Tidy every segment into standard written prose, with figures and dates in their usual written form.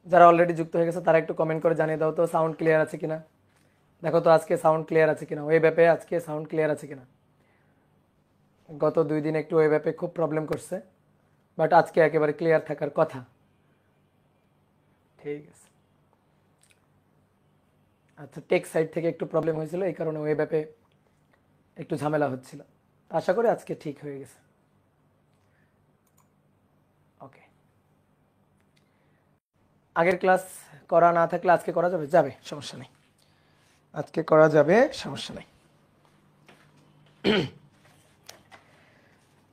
যারা অলরেডি যুক্ত হয়ে গেছে তারা একটু কমেন্ট করে জানিয়ে দাও তো সাউন্ড ক্লিয়ার আছে কিনা। দেখো তো আজকে সাউন্ড ক্লিয়ার আছে কিনা, ওয়েব অ্যাপে আজকে সাউন্ড ক্লিয়ার আছে কিনা। গত 2 দিন একটু ওয়েব অ্যাপে খুব প্রবলেম করছে, বাট আজকে একেবারে ক্লিয়ার থাকার কথা। ঠিক আছে, আচ্ছা, টেক সাইড থেকে একটু প্রবলেম হয়েছিল, এই কারণে ওয়েব অ্যাপে একটু ঝামেলা হচ্ছিল। আশা করি আজকে ঠিক হয়ে গেছে। ওকে, আগের ক্লাস করা না থাকলে আজকে করা যাবে, যাবে, সমস্যা নেই, আজকে করা যাবে, সমস্যা নেই।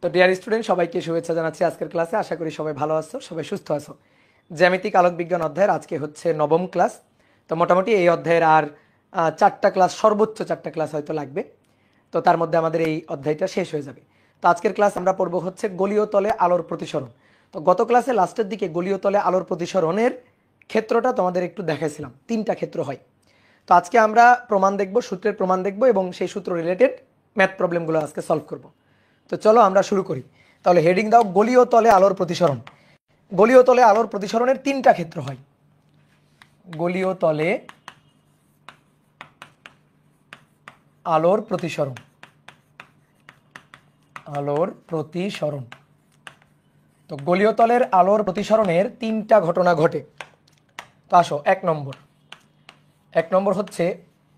তো ডিয়ার স্টুডেন্ট, সবাইকে শুভেচ্ছা জানাচ্ছি আজকের ক্লাসে। আশা করি সবাই ভালো আছো, সবাই সুস্থ আছো। জ্যামিতিক আলোক বিজ্ঞান অধ্যায়ের আজকে হচ্ছে 9ম ক্লাস। তো মোটামুটি এই অধ্যায়ের আর 4টা ক্লাস, সর্বোচ্চ 4টা ক্লাস হয়তো লাগবে। তো তার মধ্যে আমাদের এই অধ্যায়টা শেষ হয়ে যাবে। তো আজকের ক্লাস আমরা পড়বো হচ্ছে গলীয় তলে আলোর প্রতিসরণ। তো গত ক্লাসে লাস্টের দিকে গলীয় তলে আলোর প্রতিসরণের ক্ষেত্রটা তোমাদের একটু দেখাইছিলাম, 3টা ক্ষেত্র হয়। তো আজকে আমরা প্রমাণ দেখব, সূত্রের প্রমাণ দেখব এবং সেই সূত্র রিলেটেড ম্যাথ প্রবলেমগুলো আজকে সলভ করব। তো চলো আমরা শুরু করি। তাহলে হেডিং দাও, গলীয় তলে আলোর প্রতিসরণ। গলীয় তলে আলোর প্রতিসরণের 3টা ক্ষেত্র হয়। গলীয় তলে আলোর প্রতিসরণ, আলোর প্রতিসরণ। তো গলীয় তলের আলোর প্রতিসরণের 3টা ঘটনা ঘটে। তো আসো, 1 নম্বর হচ্ছে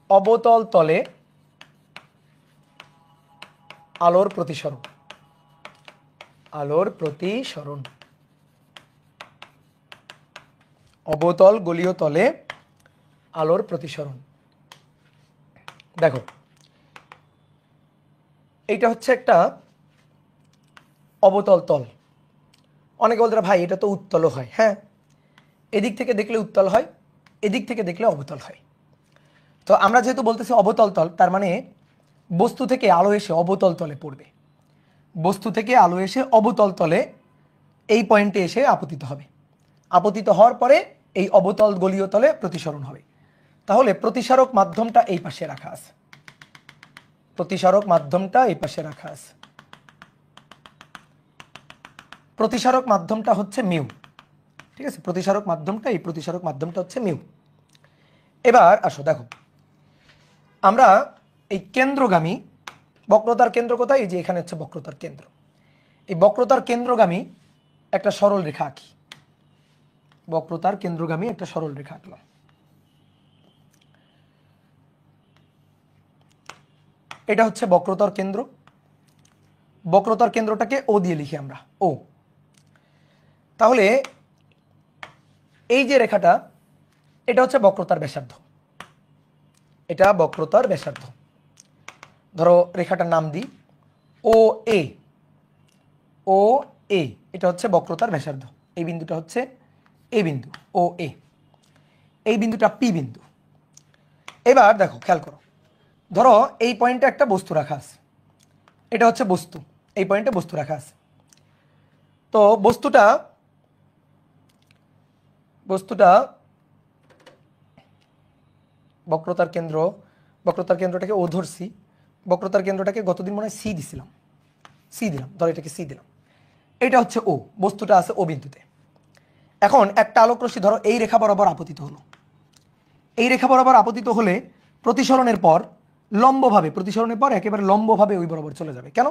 অবতল তলে আলোর প্রতিসরণ, আলোর প্রতিসরণ। অবতল গলীয় তলে আলোর প্রতিসরণ। দেখো, এইটা হচ্ছে একটা অবতল তল। অনেকে বলতে ভাই এটা তো উত্তলও হয়। হ্যাঁ, এদিক থেকে দেখলে উত্তল হয়, এদিক থেকে দেখলে অবতল হয়। তো আমরা যেহেতু বলতেছি অবতল তল, তার মানে বস্তু থেকে আলো এসে অবতল তলে পড়বে। বস্তু থেকে আলো এসে অবতল তলে এই পয়েন্টে এসে আপতিত হবে। আপতিত হওয়ার পরে এই অবতল গলীয় তলে প্রতিসরণ হবে। তাহলে প্রতিসারক মাধ্যমটা এই পাশে রাখা আছে, প্রতিসারক মাধ্যমটা এই পাশে রাখা আছে। প্রতিসারক মাধ্যমটা হচ্ছে মিউ। ঠিক আছে, প্রতিসারক মাধ্যমটা, এই প্রতিসারক মাধ্যমটা হচ্ছে মিউ। এবার আসো, দেখো আমরা এই কেন্দ্রগামী, বক্রতার কেন্দ্র কোথায়, এই যে এখানে হচ্ছে বক্রতার কেন্দ্র। এই বক্রতার কেন্দ্রগামী একটা সরল রেখা আঁকি। বক্রতার কেন্দ্রগামী একটা সরল রেখা আঁকলাম। এটা হচ্ছে বক্রতার কেন্দ্র। বক্রতার কেন্দ্রটাকে ও দিয়ে লিখি আমরা, ও। তাহলে এই যে রেখাটা, এটা হচ্ছে বক্রতার ব্যাসার্ধ, এটা বক্রতার ব্যাসার্ধ। ধরো রেখাটার নাম দিই ও এ, ও এ, এটা হচ্ছে বক্রতার ব্যাসার্ধ। এই বিন্দুটা হচ্ছে এ বিন্দু, ও এ। এই বিন্দুটা পি বিন্দু। এবার দেখো, খেয়াল করো, ধরো এই পয়েন্টে একটা বস্তু রাখা আছে, এটা হচ্ছে বস্তু, এই পয়েন্টে বস্তু রাখা আছে। তো বস্তুটা বক্রতার কেন্দ্র, বক্রতার কেন্দ্রটাকে ও ধরছি, বক্রতার কেন্দ্রটাকে গতদিন মনে হয় সি দিছিলাম, সি দিলাম, ধরো এটাকে সি দিলাম। এটা হচ্ছে ও, বস্তুটা আছে ও বিন্দুতে। এখন একটা আলোক রশ্মি ধরো এই রেখা বরাবর আপতিত হলো। এই রেখা বরাবর আপতিত হলে প্রতিসরণের পর লম্বভাবে, প্রতিসরণের পর একেবারে লম্বভাবে ওই বরাবর চলে যাবে। কেন?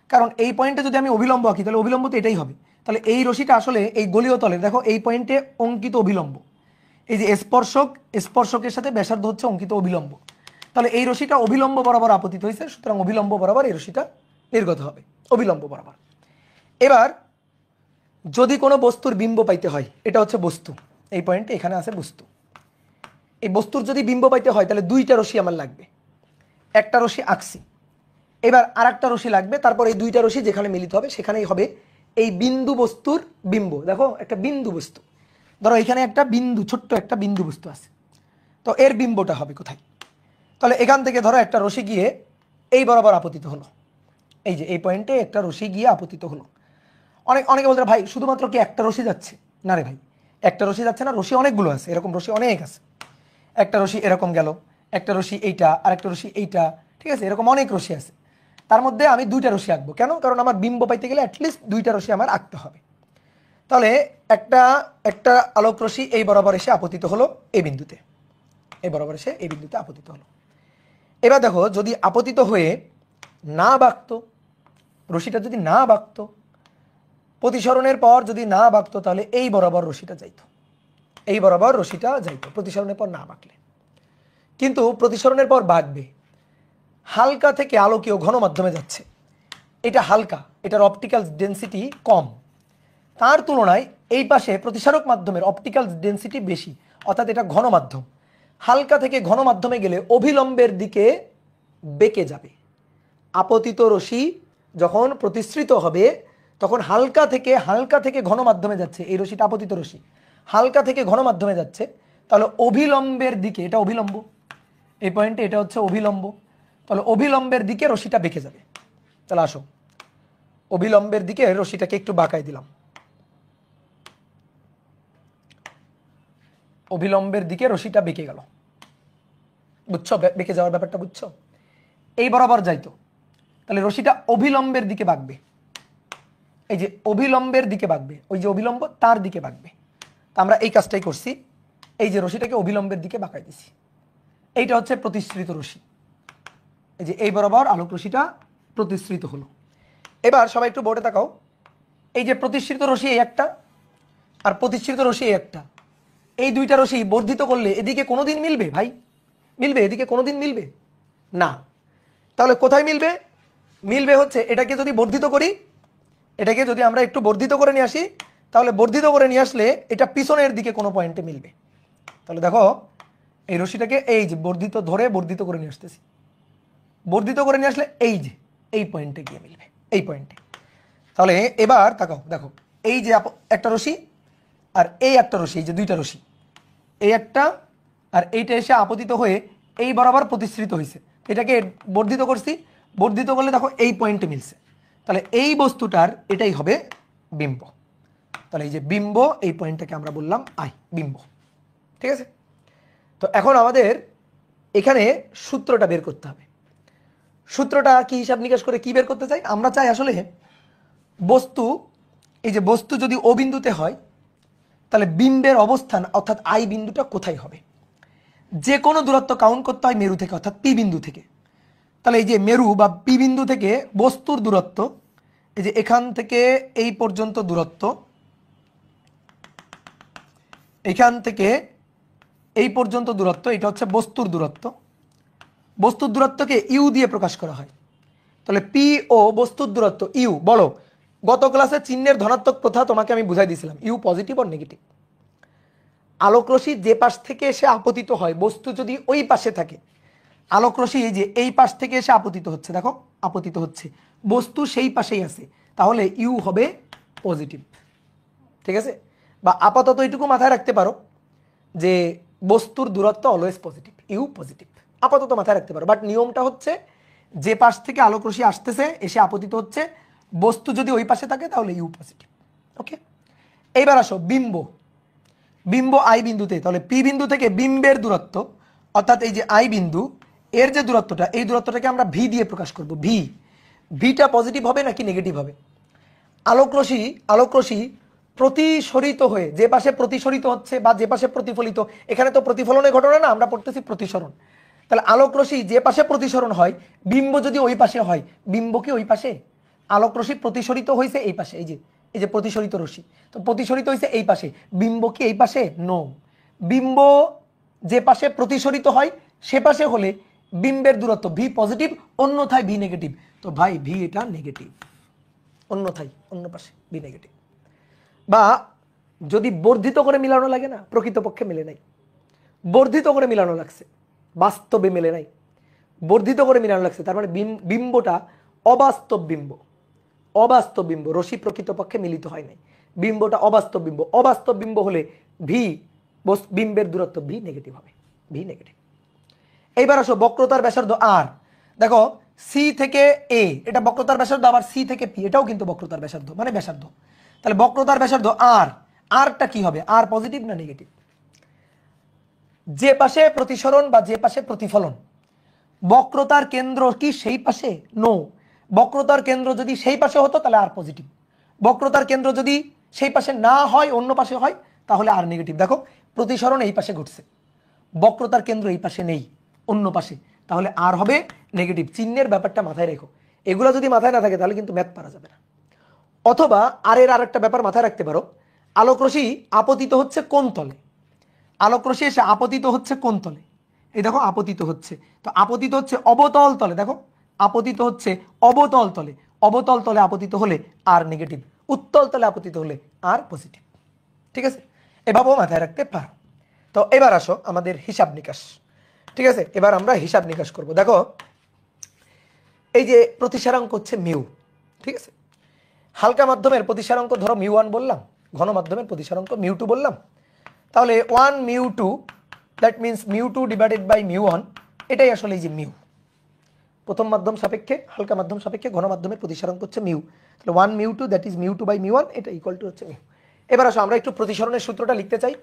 কারণ এই পয়েন্টে যদি আমি অভিলম্ব আঁকি তাহলে অভিলম্ব তো এটাই হবে। তাহলে এই রশ্মিটা আসলে এই গলীয় তলের, দেখো এই পয়েন্টে অঙ্কিত অভিলম্ব, এই যে স্পর্শক, স্পর্শকের সাথে ব্যাসার্ধ হচ্ছে অঙ্কিত অভিলম্ব। তাহলে এই রশ্মিটা অভিলম্ব বরাবর আপতিত হয়েছে, সুতরাং অভিলম্ব বরাবর এই রশ্মিটা নির্গত হবে, অভিলম্ব বরাবর। এবার যদি কোনো বস্তুর বিম্ব পাইতে হয়, এটা হচ্ছে বস্তু, এই পয়েন্টে এখানে আছে বস্তু। এই বস্তুর যদি বিম্ব পাইতে হয় তাহলে 2টা রশ্মি আমার লাগবে। একটা রশ্মি আঁকছি, এবার আর একটা রশ্মি লাগবে, তারপর এই 2টা রশ্মি যেখানে মিলিত হবে সেখানেই হবে এই বিন্দু বস্তুর বিম্ব। দেখো একটা বিন্দু বস্তু, ধরো এখানে একটা বিন্দু, ছোট্ট একটা বিন্দু বস্তু আছে, তো এর বিম্বটা হবে কোথায়? তাহলে এখান থেকে ধরো একটা রশ্মি গিয়ে এই বরাবর আপতিত হলো, এই যে এই পয়েন্টে একটা রশ্মি গিয়ে আপতিত হলো। অনেকে বলতে ভাই শুধুমাত্র কি একটা রশ্মি যাচ্ছে? না রে ভাই, একটা রশ্মি যাচ্ছে না, রশ্মি অনেকগুলো আছে, এরকম রশ্মি অনেক আছে। একটা রশ্মি এরকম গেল, একটা রশ্মি এইটা, আর একটা রশ্মি এইটা, ঠিক আছে, এরকম অনেক রশ্মি আছে। তার মধ্যে আমি 2টা রশ্মি আঁকবো। কেন? কারণ আমার বিম্ব পাইতে গেলে অ্যাটলিস্ট 2টা রশ্মি আমার আঁকতে হবে। তাহলে একটা একটা আলোক রশ্মি এই বরাবর এসে আপতিত হলো এই বিন্দুতে, এই বরাবর এসে এই বিন্দুতে আপতিত হলো। এবার দেখো যদি আপতিত হয়ে না বাঁকতো, রশ্মিটা যদি না বাঁকতো, প্রতিসরণের পর যদি না বাঁকতো, তাহলে এই বরাবর রশ্মিটা যাইতো, এই বরাবর রশ্মিটা যাইতো প্রতিসরণের পর না বাঁকলে। কিন্তু প্রতিসরণের পর বাঁকবে, হালকা থেকে আলোকীয় ঘন মাধ্যমে যাচ্ছে, এটা হালকা, এটার অপটিক্যাল ডেন্সিটি কম, তার তুলনায় এই পাশে প্রতিসারক মাধ্যমের অপটিক্যাল ডেন্সিটি বেশি, অর্থাৎ এটা ঘন মাধ্যম। হালকা থেকে ঘন মাধ্যমে গেলে অভিলম্বের দিকে বেঁকে যাবে। আপতিত রশ্মি যখন প্রতিসৃত হবে তখন হালকা থেকে ঘন মাধ্যমে যাচ্ছে, এই রশ্মিটা আপতিত রশ্মি হালকা থেকে ঘন মাধ্যমে যাচ্ছে, তাহলে অভিলম্বের দিকে, এটা অভিলম্ব, এই পয়েন্টে এটা হচ্ছে অভিলম্ব, তাহলে অভিলম্বের দিকে রশ্মিটা বেঁকে যাবে। তাহলে আসো অভিলম্বের দিকে রশ্মিটাকে একটু বাঁকাই দিলাম, অভিলম্বের দিকে রশ্মিটা বেঁকে গেল, বুঝছো বেঁকে যাওয়ার ব্যাপারটা বুঝছো? এই বরাবর যাইতো, তাহলে রশ্মিটা অভিলম্বের দিকে বাঁকবে, এই যে অভিলম্বের দিকে বাঁকবে, ওই যে অভিলম্ব তার দিকে বাঁকবে। তা আমরা এই কাজটাই করছি, এই যে রশ্মিটাকে অভিলম্বের দিকে বাঁকাই দিছি, এইটা হচ্ছে প্রতিসৃত রশ্মি। এই যে এই বরাবর আলোক রশ্মিটা প্রতিসৃত হলো। এবার সবাই একটু বোর্ডে তাকাও, এই যে প্রতিসৃত রশ্মি এই একটা আর প্রতিসৃত রশ্মি এই একটা, এই দুইটা রশ্মি বর্ধিত করলে এদিকে কোনোদিন মিলবে ভাই? মিলবে? এদিকে কোনোদিন মিলবে না। তাহলে কোথায় মিলবে? মিলবে হচ্ছে এটাকে যদি বর্ধিত করি, এটাকে যদি আমরা একটু বর্ধিত করে নিয়ে আসি, তাহলে বর্ধিত করে নিয়ে আসলে এটা পিছনের দিকে কোনো পয়েন্টে মিলবে। তাহলে দেখো এই রশ্মিটাকে এই যে বর্ধিত ধরে বর্ধিত করে নিয়ে আসতেছি, বর্ধিত করে নিয়ে আসলে এই যে এই পয়েন্টে গিয়ে মিলবে, এই পয়েন্টে। তাহলে এবার তাকাও, দেখো এই যে একটা রশ্মি আর এই একটা রশ্মি, এই যে দুইটা রশ্মি, এই একটা আর এইটা এসে আপতিত হয়ে এই বরাবর প্রতিসৃত হয়েছে, এটাকে বর্ধিত করছি, বর্ধিত করলে দেখো এই পয়েন্টে মিলছে, তাহলে এই বস্তুটার এটাই হবে বিম্ব। তাহলে এই যে বিম্ব, এই পয়েন্টটাকে আমরা বললাম আই, বিম্ব। ঠিক আছে? তো এখন আমাদের এখানে সূত্রটা বের করতে হবে। সূত্রটা কি হিসাব নিকাশ করে কি বের করতে চাই? আমরা চাই আসলে বস্তু, এই যে বস্তু যদি ও বিন্দুতে হয়, তাহলে বিম্বের অবস্থান অর্থাৎ আই বিন্দুটা কোথায় হবে? যে কোনো দূরত্ব কাউন্ট করতে হয় মেরু থেকে, অর্থাৎ পি বিন্দু থেকে। তাহলে এই যে মেরু বা পি বিন্দু থেকে বস্তুর দূরত্ব, এই যে এখান থেকে এই পর্যন্ত দূরত্ব, এখান থেকে এই পর্যন্ত দূরত্ব, এটা হচ্ছে বস্তুর দূরত্ব। বস্তুর দূরত্বকে ইউ দিয়ে প্রকাশ করা হয়। তাহলে পি ও বস্তুর দূরত্ব ইউ। বলো, গত ক্লাসে চিহ্নের ধনাত্মক প্রথা তোমাকে আমি বুঝাই দিয়েছিলাম, ইউ পজিটিভ আর নেগেটিভ। আলোক রশ্মি যে পাশ থেকে এসে আপতিত হয়, বস্তু যদি ওই পাশে থাকে, আলোক রশ্মি এই যে এই পাশ থেকে এসে আপতিত হচ্ছে, দেখো আপতিত হচ্ছে, বস্তু সেই পাশেই আছে, তাহলে ইউ হবে পজিটিভ। ঠিক আছে? বা আপাতত এইটুকু মাথায় রাখতে পারো যে বস্তুর দূরত্ব অলওয়েজ পজিটিভ, ইউ পজিটিভ, আপাতত মাথায় রাখতে পারো। বাট নিয়মটা হচ্ছে যে পাশ থেকে আলোক রশ্মি আসতেছে, এসে আপতিত হচ্ছে, বস্তু যদি ওই পাশে থাকে তাহলে ইউ পজিটিভ। ওকে, এইবার আসো বিম্ব। বিম্ব আই বিন্দুতে, তাহলে পি বিন্দু থেকে বিম্বের দূরত্ব অর্থাৎ এই যে আই বিন্দু, এর যে দূরত্বটা, এই দূরত্বটাকে আমরা ভি দিয়ে প্রকাশ করব। ভি, ভিটা পজিটিভ হবে নাকি নেগেটিভ হবে? আলোক রশ্মি প্রতিসরিত হয়ে যে পাশে প্রতিসরিত হচ্ছে বা যে পাশে প্রতিফলিত, এখানে তো প্রতিফলনের ঘটনা না, আমরা পড়তেছি প্রতিসরণ। তাহলে আলোক রশ্মি যে পাশে প্রতিসরণ হয়, বিম্ব যদি ওই পাশে হয়, বিম্ব কি ওই পাশে? আলোক রশ্মি প্রতিসরিত হয়েছে এই পাশে, এই যে প্রতিসরিত রশ্মি, তো প্রতিসরিত হয়েছে এই পাশে, বিম্ব কি এই পাশে? নো। বিম্ব যে পাশে প্রতিসরিত হয় সে পাশে হলে বিম্বের দূরত্ব ভি পজিটিভ, অন্যথায় ভি নেগেটিভ। তো ভাই ভি এটা নেগেটিভ, অন্যথায় অন্য পাশে ভি নেগেটিভ। বা যদি বর্ধিত করে মিলানো লাগে না, প্রকৃতপক্ষে মেলে নাই, বর্ধিত করে মিলানো লাগছে, বাস্তবে মেলে নাই, বর্ধিত করে মিলানো লাগছে, তার মানে বিম্বটা অবাস্তব বিম্ব। অবাস্তব বিম্ব, রশ্মি প্রকৃতপক্ষে মিলিত হয় নাই, বিম্বটা অবাস্তব বিম্ব। অবাস্তব বিম্ব হলে ভি, বিম্বের দূরত্ব ভি নেগেটিভ হবে, ভি নেগেটিভ। এইবার আসো বক্রতার ব্যাসার্ধ আর। দেখো সি থেকে এ, এটা বক্রতার ব্যাসার্ধ, আবার সি থেকে পি, এটাও কিন্তু বক্রতার ব্যাসার্ধ, মানে ব্যাসার্ধ। তাহলে বক্রতার ব্যাসার্ধ আর, আরটা কি হবে? আর পজিটিভ না নেগেটিভ? যে পাশে প্রতিসরণ বা যে পাশে প্রতিফলন, বক্রতার কেন্দ্র কি সেই পাশে? নো। বক্রতার কেন্দ্র যদি সেই পাশে হতো তাহলে আর পজিটিভ, বক্রতার কেন্দ্র যদি সেই পাশে না হয় অন্য পাশে হয় তাহলে আর নেগেটিভ। দেখো প্রতিসরণ এই পাশে ঘটছে, বক্রতার কেন্দ্র এই পাশে নেই, অন্য পাশে, তাহলে আর হবে নেগেটিভ। চিহ্নের ব্যাপারটা মাথায় রেখো, এগুলো যদি মাথায় না থাকে তাহলে কিন্তু ম্যাথ পারা যাবে না। অথবা আর এর আরেকটা ব্যাপার মাথায় রাখতে পারো, আলোকরশ্মি আপতিত হচ্ছে কোন তলে, আলোকরশ্মি এসে আপতিত হচ্ছে কোন তলে, এই দেখো আপতিত হচ্ছে, তো আপতিত হচ্ছে অবতল তলে। দেখো আপতিত হচ্ছে অবতল তলে, অবতল তলে আপতিত হলে আর নেগেটিভ, উত্তল তলে আপতিত হলে আর পজিটিভ। ঠিক আছে, এভাবেও মাথায় রাখতে পারো। তো এবার আসো আমাদের হিসাব নিকাশ। ঠিক আছে, এবার আমরা হিসাব নিকাশ করব। দেখো এই যে প্রতিসারাঙ্ক হচ্ছে মিউ, ঠিক আছে, হালকা মাধ্যমের প্রতিসারাঙ্ক ধরো মিউ1 বললাম, ঘন মাধ্যমের প্রতিসারাঙ্ক মিউ2 বললাম, তাহলে 1 μ2 দ্যাট মিনস মিউ2 ডিভাইডেড বাই মিউ1, এটাই আসলে এই যে মিউ। প্রথম মাধ্যম সাপেক্ষে, হালকা মাধ্যম সাপেক্ষে ঘন মাধ্যমের প্রতিসারাঙ্ক হচ্ছে মিউ, তাহলে 1 μ2 দ্যাট ইজ মিউ2 বাই মিউ1, এটা ইকুয়াল টু হচ্ছে মিউ। এবার আসো আমরা একটু প্রতিসরণের সূত্রটা লিখতে চাই।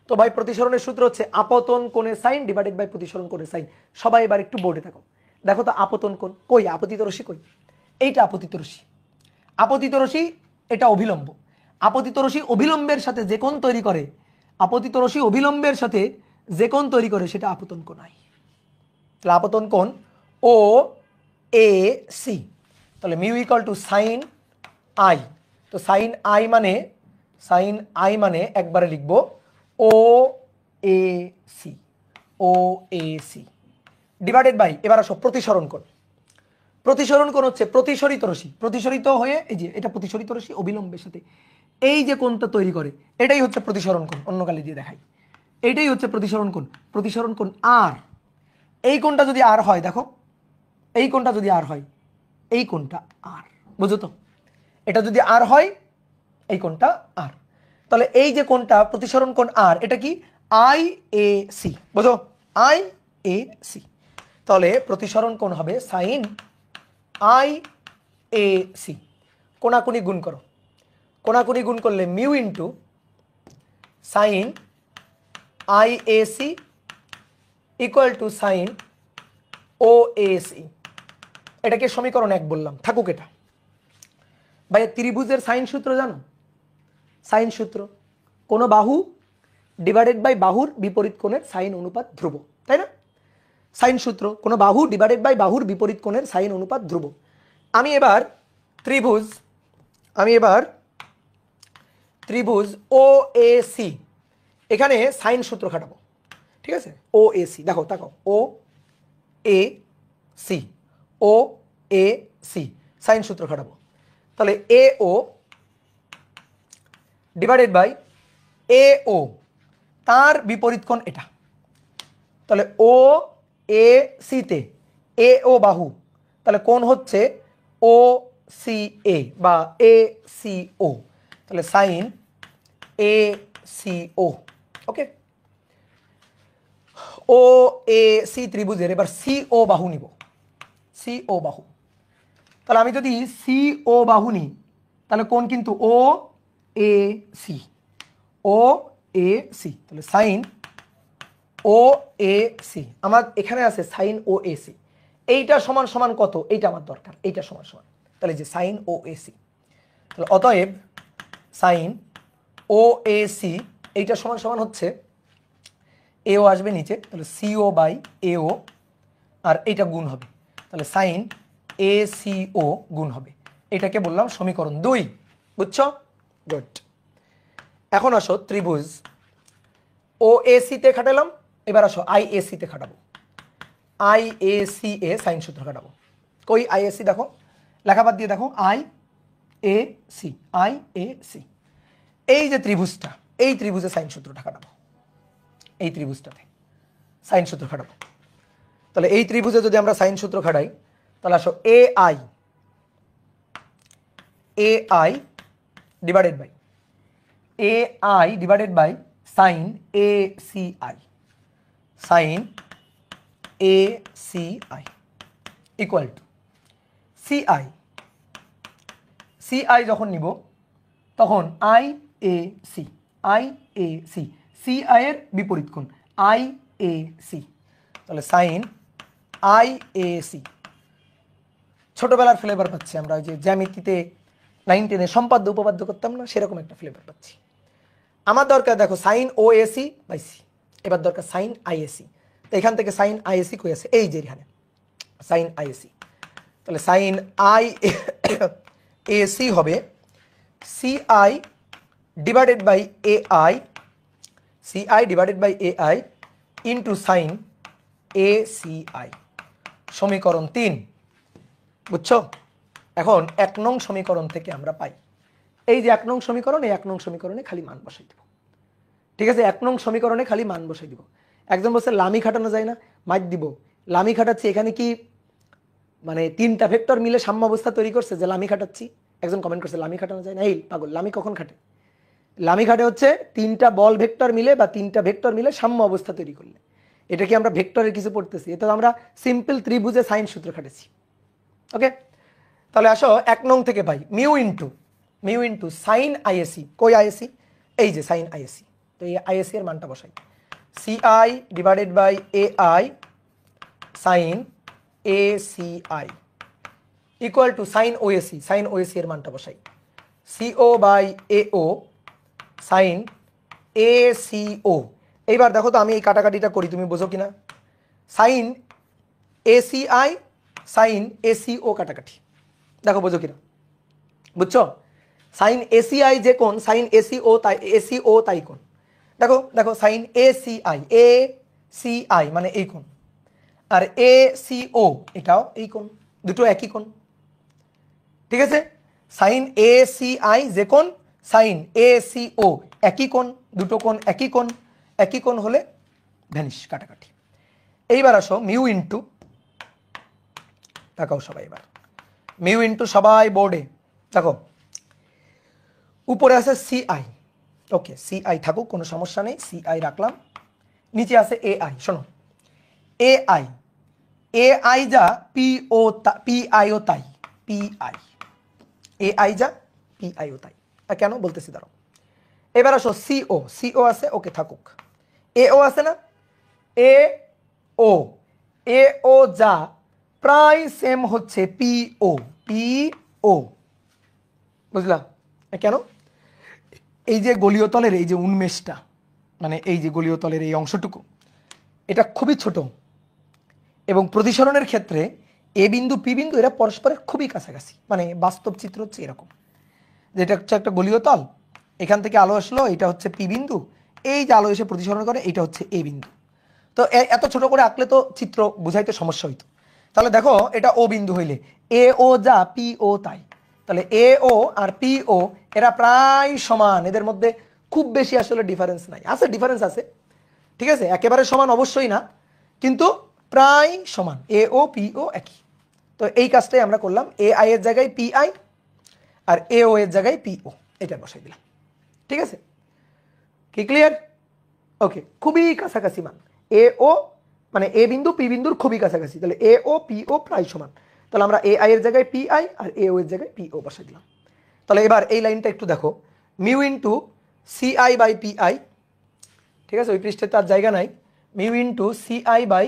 তো ভাই প্রতিসরণের সূত্র হচ্ছে আপতন কোণের সাইন ডিভাইডেড বাই প্রতিসরণ কোণের সাইন। সবাই এবার একটু বোর্ডে থাকো, দেখো তো আপতন কোণ কই, আপতিত রশ্মি কই, এইটা আপতিত রশ্মি। আপতিত রশ্মি এটা অভিলম্ব, আপতিত রশ্মি অভিলম্বের সাথে যে কোণ তৈরি করে, আপতিত রশ্মি অভিলম্বের সাথে যে কোণ তৈরি করে সেটা আপতন কোণ আই। তাহলে আপতন কোণ ও এ সি, তাহলে mu equal to sine i. তো সাইন আই মানে একবারে লিখবো O A C, O A C divided by, এবার আসো প্রতিসরণ কোণ। প্রতিসরণ কোণ হচ্ছে প্রতিসরিত রশ্মি, প্রতিসরিত হয়ে এই যে এটা প্রতিসরিত রশ্মি অবিলম্বের সাথে এই যে কোণটা তৈরি করে এটাই হচ্ছে প্রতিসরণ কোণ, অন্য কালি দিয়ে দেখাই, এইটাই হচ্ছে প্রতিসরণ কোণ। প্রতিসরণ কোণ আর, এই কোণটা যদি আর হয়, দেখো এই কোণটা যদি আর হয়, এই কোণটা আর, বুঝো তো, এটা যদি আর হয় এই কোণটা আর, তাহলে এই যে কোণটা প্রতিসরণ কোণ আর, এটা কি আই এ সি, বুঝো আই এ সি, তাহলে প্রতিসরণ কোণ হবে সাইন আই এ সি। কোণাকুণি গুণ করো, কোণাকুণি গুণ করলে mu into sine I A C equal to sine O A C. এটাকে সমীকরণ 1 বললাম, থাকুক এটা। ভাই ত্রিভুজের সাইন সূত্র জানো? সাইন সূত্র কোনো বাহু ডিভাইডেড বাই বাহুর বিপরীত কোণের সাইন অনুপাত ধ্রুব, তাই না? সাইন সূত্র কোনো বাহু ডিভাইডেড বাই বাহুর বিপরীত কোণের সাইন অনুপাত ধ্রুব। আমি এবার ত্রিভুজ ও এ সি, এখানে সাইন সূত্র খাটাবো। ঠিক আছে, ও এ সি, দেখো তাকাও, O A C, O A C sine সূত্র খাটাবো। তাহলে এ ও ডিভাইডেড বাই এ ও, তার বিপরীত কোণ এটা, তাহলে ও এ সিতে এ ও বাহু, তাহলে কোণ হচ্ছে ও সি এ বা এ সি ও, তাহলে sine A C O. Okay, O A C ত্রিভুজের এবার সি ও বাহু নিব, সি ও বাহু, তাহলে আমি যদি সি ও বাহু নিই তাহলে কোণ কিন্তু O A C, O A C, তাহলে সাইন ও এ সি, আমার এখানে আছে সাইন ও এ সি, এইটা সমান সমান কত, এইটা আমার দরকার, এইটা সমান সমান, তাহলে যে সাইন ও এ সি, তাহলে অতএব সাইন ও এ সি এইটা সমান সমান হচ্ছে এও আসবে নিচে, তাহলে সিও বাই এও, আর এইটা গুণ হবে, তাহলে সাইন এ সি ও গুণ হবে। এটাকে বললাম সমীকরণ 2, বুঝছো? গুড। এখন আসো ত্রিভুজ ও এ সিতে খাটালাম, এবার আসো আই এ সিতে খাটাবো। আই এ সি এ সাইন সূত্র খাটাবো, কই আই এ সি, দেখো লেখাপাত দিয়ে দেখো I A C, I A C, এই যে ত্রিভুজটা, এই ত্রিভুজে সাইন সূত্রটা খাটাবো, এই ত্রিভুজটাতে সাইন সূত্র খাটাবো। তাহলে এই ত্রিভুজে যদি আমরা সাইন সূত্র খাটাই তাহলে আসো A I divided by sine A C I, sine A C I equal to C I যখন নিব তখন I A C, C I এর বিপরীত কোণ আই এ সি, তাহলে সাইন আই এ সি। ছোটবেলার ফ্লেভার পাচ্ছি আমরা, ওই যে জ্যামিতিতে 9 10-এ সম্পাদ্য উপপাদ্য করতাম না, সেরকম একটা ফ্লেভার পাচ্ছি। আমার দরকার দেখো sine O AC by C, এবার দরকার সাইন আইএসি। তো এখান থেকে সাইন আইএসি কই আছে, এই যে এখানে সাইন আইএসি। তাহলে সাইন আই এসি হবে CI divided by AI, CI divided by AI into sine ACI, সমীকরণ 3। বুঝছো? এখন 1 নং সমীকরণ থেকে আমরা পাই, এই যে 1 নং সমীকরণ, এই 1 নং সমীকরণে খালি মান বসাই দিব। ঠিক আছে, 1 নং সমীকরণে খালি মান বসাই দিব। একজন বলছে লামি খাটানো যায় না, মাইক দিব। লামি খাটাচ্ছি, এখানে কি মানে 3টা ভেক্টর মিলে সাম্য অবস্থা তৈরি করছে যে লামি খাটাচ্ছি? একজন কমেন্ট করছে লামি খাটানো যায় না। এই পাগল, লামি কখন খাটে? লামি খাটে হচ্ছে 3টা বল ভেক্টর মিলে বা 3টা ভেক্টর মিলে সাম্য অবস্থা তৈরি করলে। এটা কি আমরা ভেক্টরের কিছু পড়তেছি? এটা আমরা সিম্পল ত্রিভুজে সাইন সূত্র খাটেছি। ওকে, তাহলে আসো 1 নং থেকে পাই মিউ ইন্টু সাইন আইএসি। কই আইএসি? এই যে সাইন আইএসি। তো এই আইএসি এর মানটা বসাই, CI divided by AI sine ACI equal to sine OAC, sine OAC এর মানটা বসাই, CO by AO sine ACO. এইবার দেখো তো আমি এই কাটাকাটিটা করি, তুমি বোঝো কিনা? সাইন এসিআই সাইন এসিও কাটাকাটি, দেখো বোঝো কিনা? বুঝছো? সাইন এসিআই যে কোন, সাইন এসিও তাই, এসিও তাই কোন। দেখো দেখো সাইন এসিআই, এ সিআই মানে এই কোন, আর এসিও এটাও এই কোন, দুটো একই কোন। ঠিক আছে, সাইন এসিআই যে কোন, সাইন এসিও একই কোন, দুটো কোন একই কোন, একই কোন হলে ভ্যানিশ, কাটাকাটি। এইবার আসো মিউ ইন্টু, তাকাও সবাই এবার, মিউ ইন্টু সবাই বোর্ডে দেখো, উপরে আছে সিআই, ওকে সিআই থাকুক, কোনো সমস্যা নেই, সিআই রাখলাম। নিচে আছে এআই, শোনো এআই, এআই যা পিও পিআইও তাই, পিআই এআই যা পিআইও তাই। কেন বলতেছি দাঁড়াও। এবার আসো সিও, সিও আছে, ওকে থাকুক। এও আছে না, এ ও, এও যা প্রায় সেম হচ্ছে পিও, পিও। বুঝলা কেন? এই যে গলীয় তলের এই যে উন্মেষটা, মানে এই যে গলীয় তলের এই অংশটুকু, এটা খুবই ছোট এবং প্রতিসরণের ক্ষেত্রে এ বিন্দু পি বিন্দু এরা পরস্পরের খুবই কাছাকাছি। মানে বাস্তব চিত্র হচ্ছে এরকম, যেটা হচ্ছে একটা গলীয় তল, এখান থেকে আলো আসলো, এটা হচ্ছে পি বিন্দু, এই যে আলো এসে প্রতিসরণ করে এটা হচ্ছে এ বিন্দু। তো এত ছোট করে আঁকলে তো চিত্র বুঝাইতে সমস্যা হইতো। তাহলে দেখো এটা ও বিন্দু হইলে এ ও যা পি ও তাই, তাহলে এ ও আর পি ও এরা প্রায় সমান, এদের মধ্যে খুব বেশি আসলে ডিফারেন্স নাই। আছে ডিফারেন্স আছে, ঠিক আছে, একেবারে সমান অবশ্যই না, কিন্তু প্রায় সমান, এ ও পি ও একই। তো এই কাজটাই আমরা করলাম, এ আই এর জায়গায় পি আই আর এ ও এর জায়গায় পি ও, এটা বসাই দিলাম। ঠিক আছে, কি ক্লিয়ার? ওকে, খুবই কাছাকাছি মান, এ ও মানে এ বিন্দু পি বিন্দুর খুবই কাছাকাছি, তাহলে এ ও পি ও প্রায় সমান। তাহলে আমরা এ আই এর জায়গায় পি আই আর এ ও এর জায়গায় পি ও বসাই দিলাম। তাহলে এবার এই লাইনটা একটু দেখো, mu into CI by P I, ঠিক আছে, ওই পৃষ্ঠে তার জায়গা নাই, mu into CI by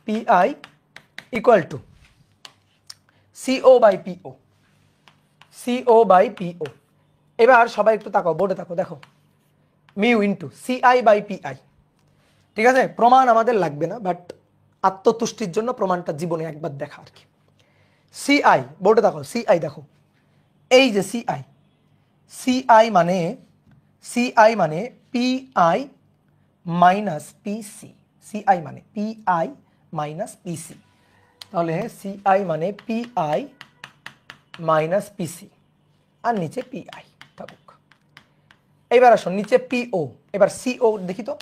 P I equal to CO by PO, CO by PO. এবার সবাই একটু তাকাও, বোর্ডে তাকাও, দেখো mu into CI by PI. ঠিক আছে, প্রমাণ আমাদের লাগবে না, বাট আত্মতুষ্টির জন্য প্রমাণটা জীবনে একবার দেখা আর কি। সিআই, বোর্ডে দেখো সিআই, দেখো এই যে সিআই, সিআই মানে পিআই মাইনাস পিসি, সিআই মানে পিআই মাইনাস পিসি। তাহলে সিআই মানে পিআই মাইনাস পিসি আর নিচে পিআই থাকুক। এবার আসুন নিচে পিও, এবার সিও দেখি তো,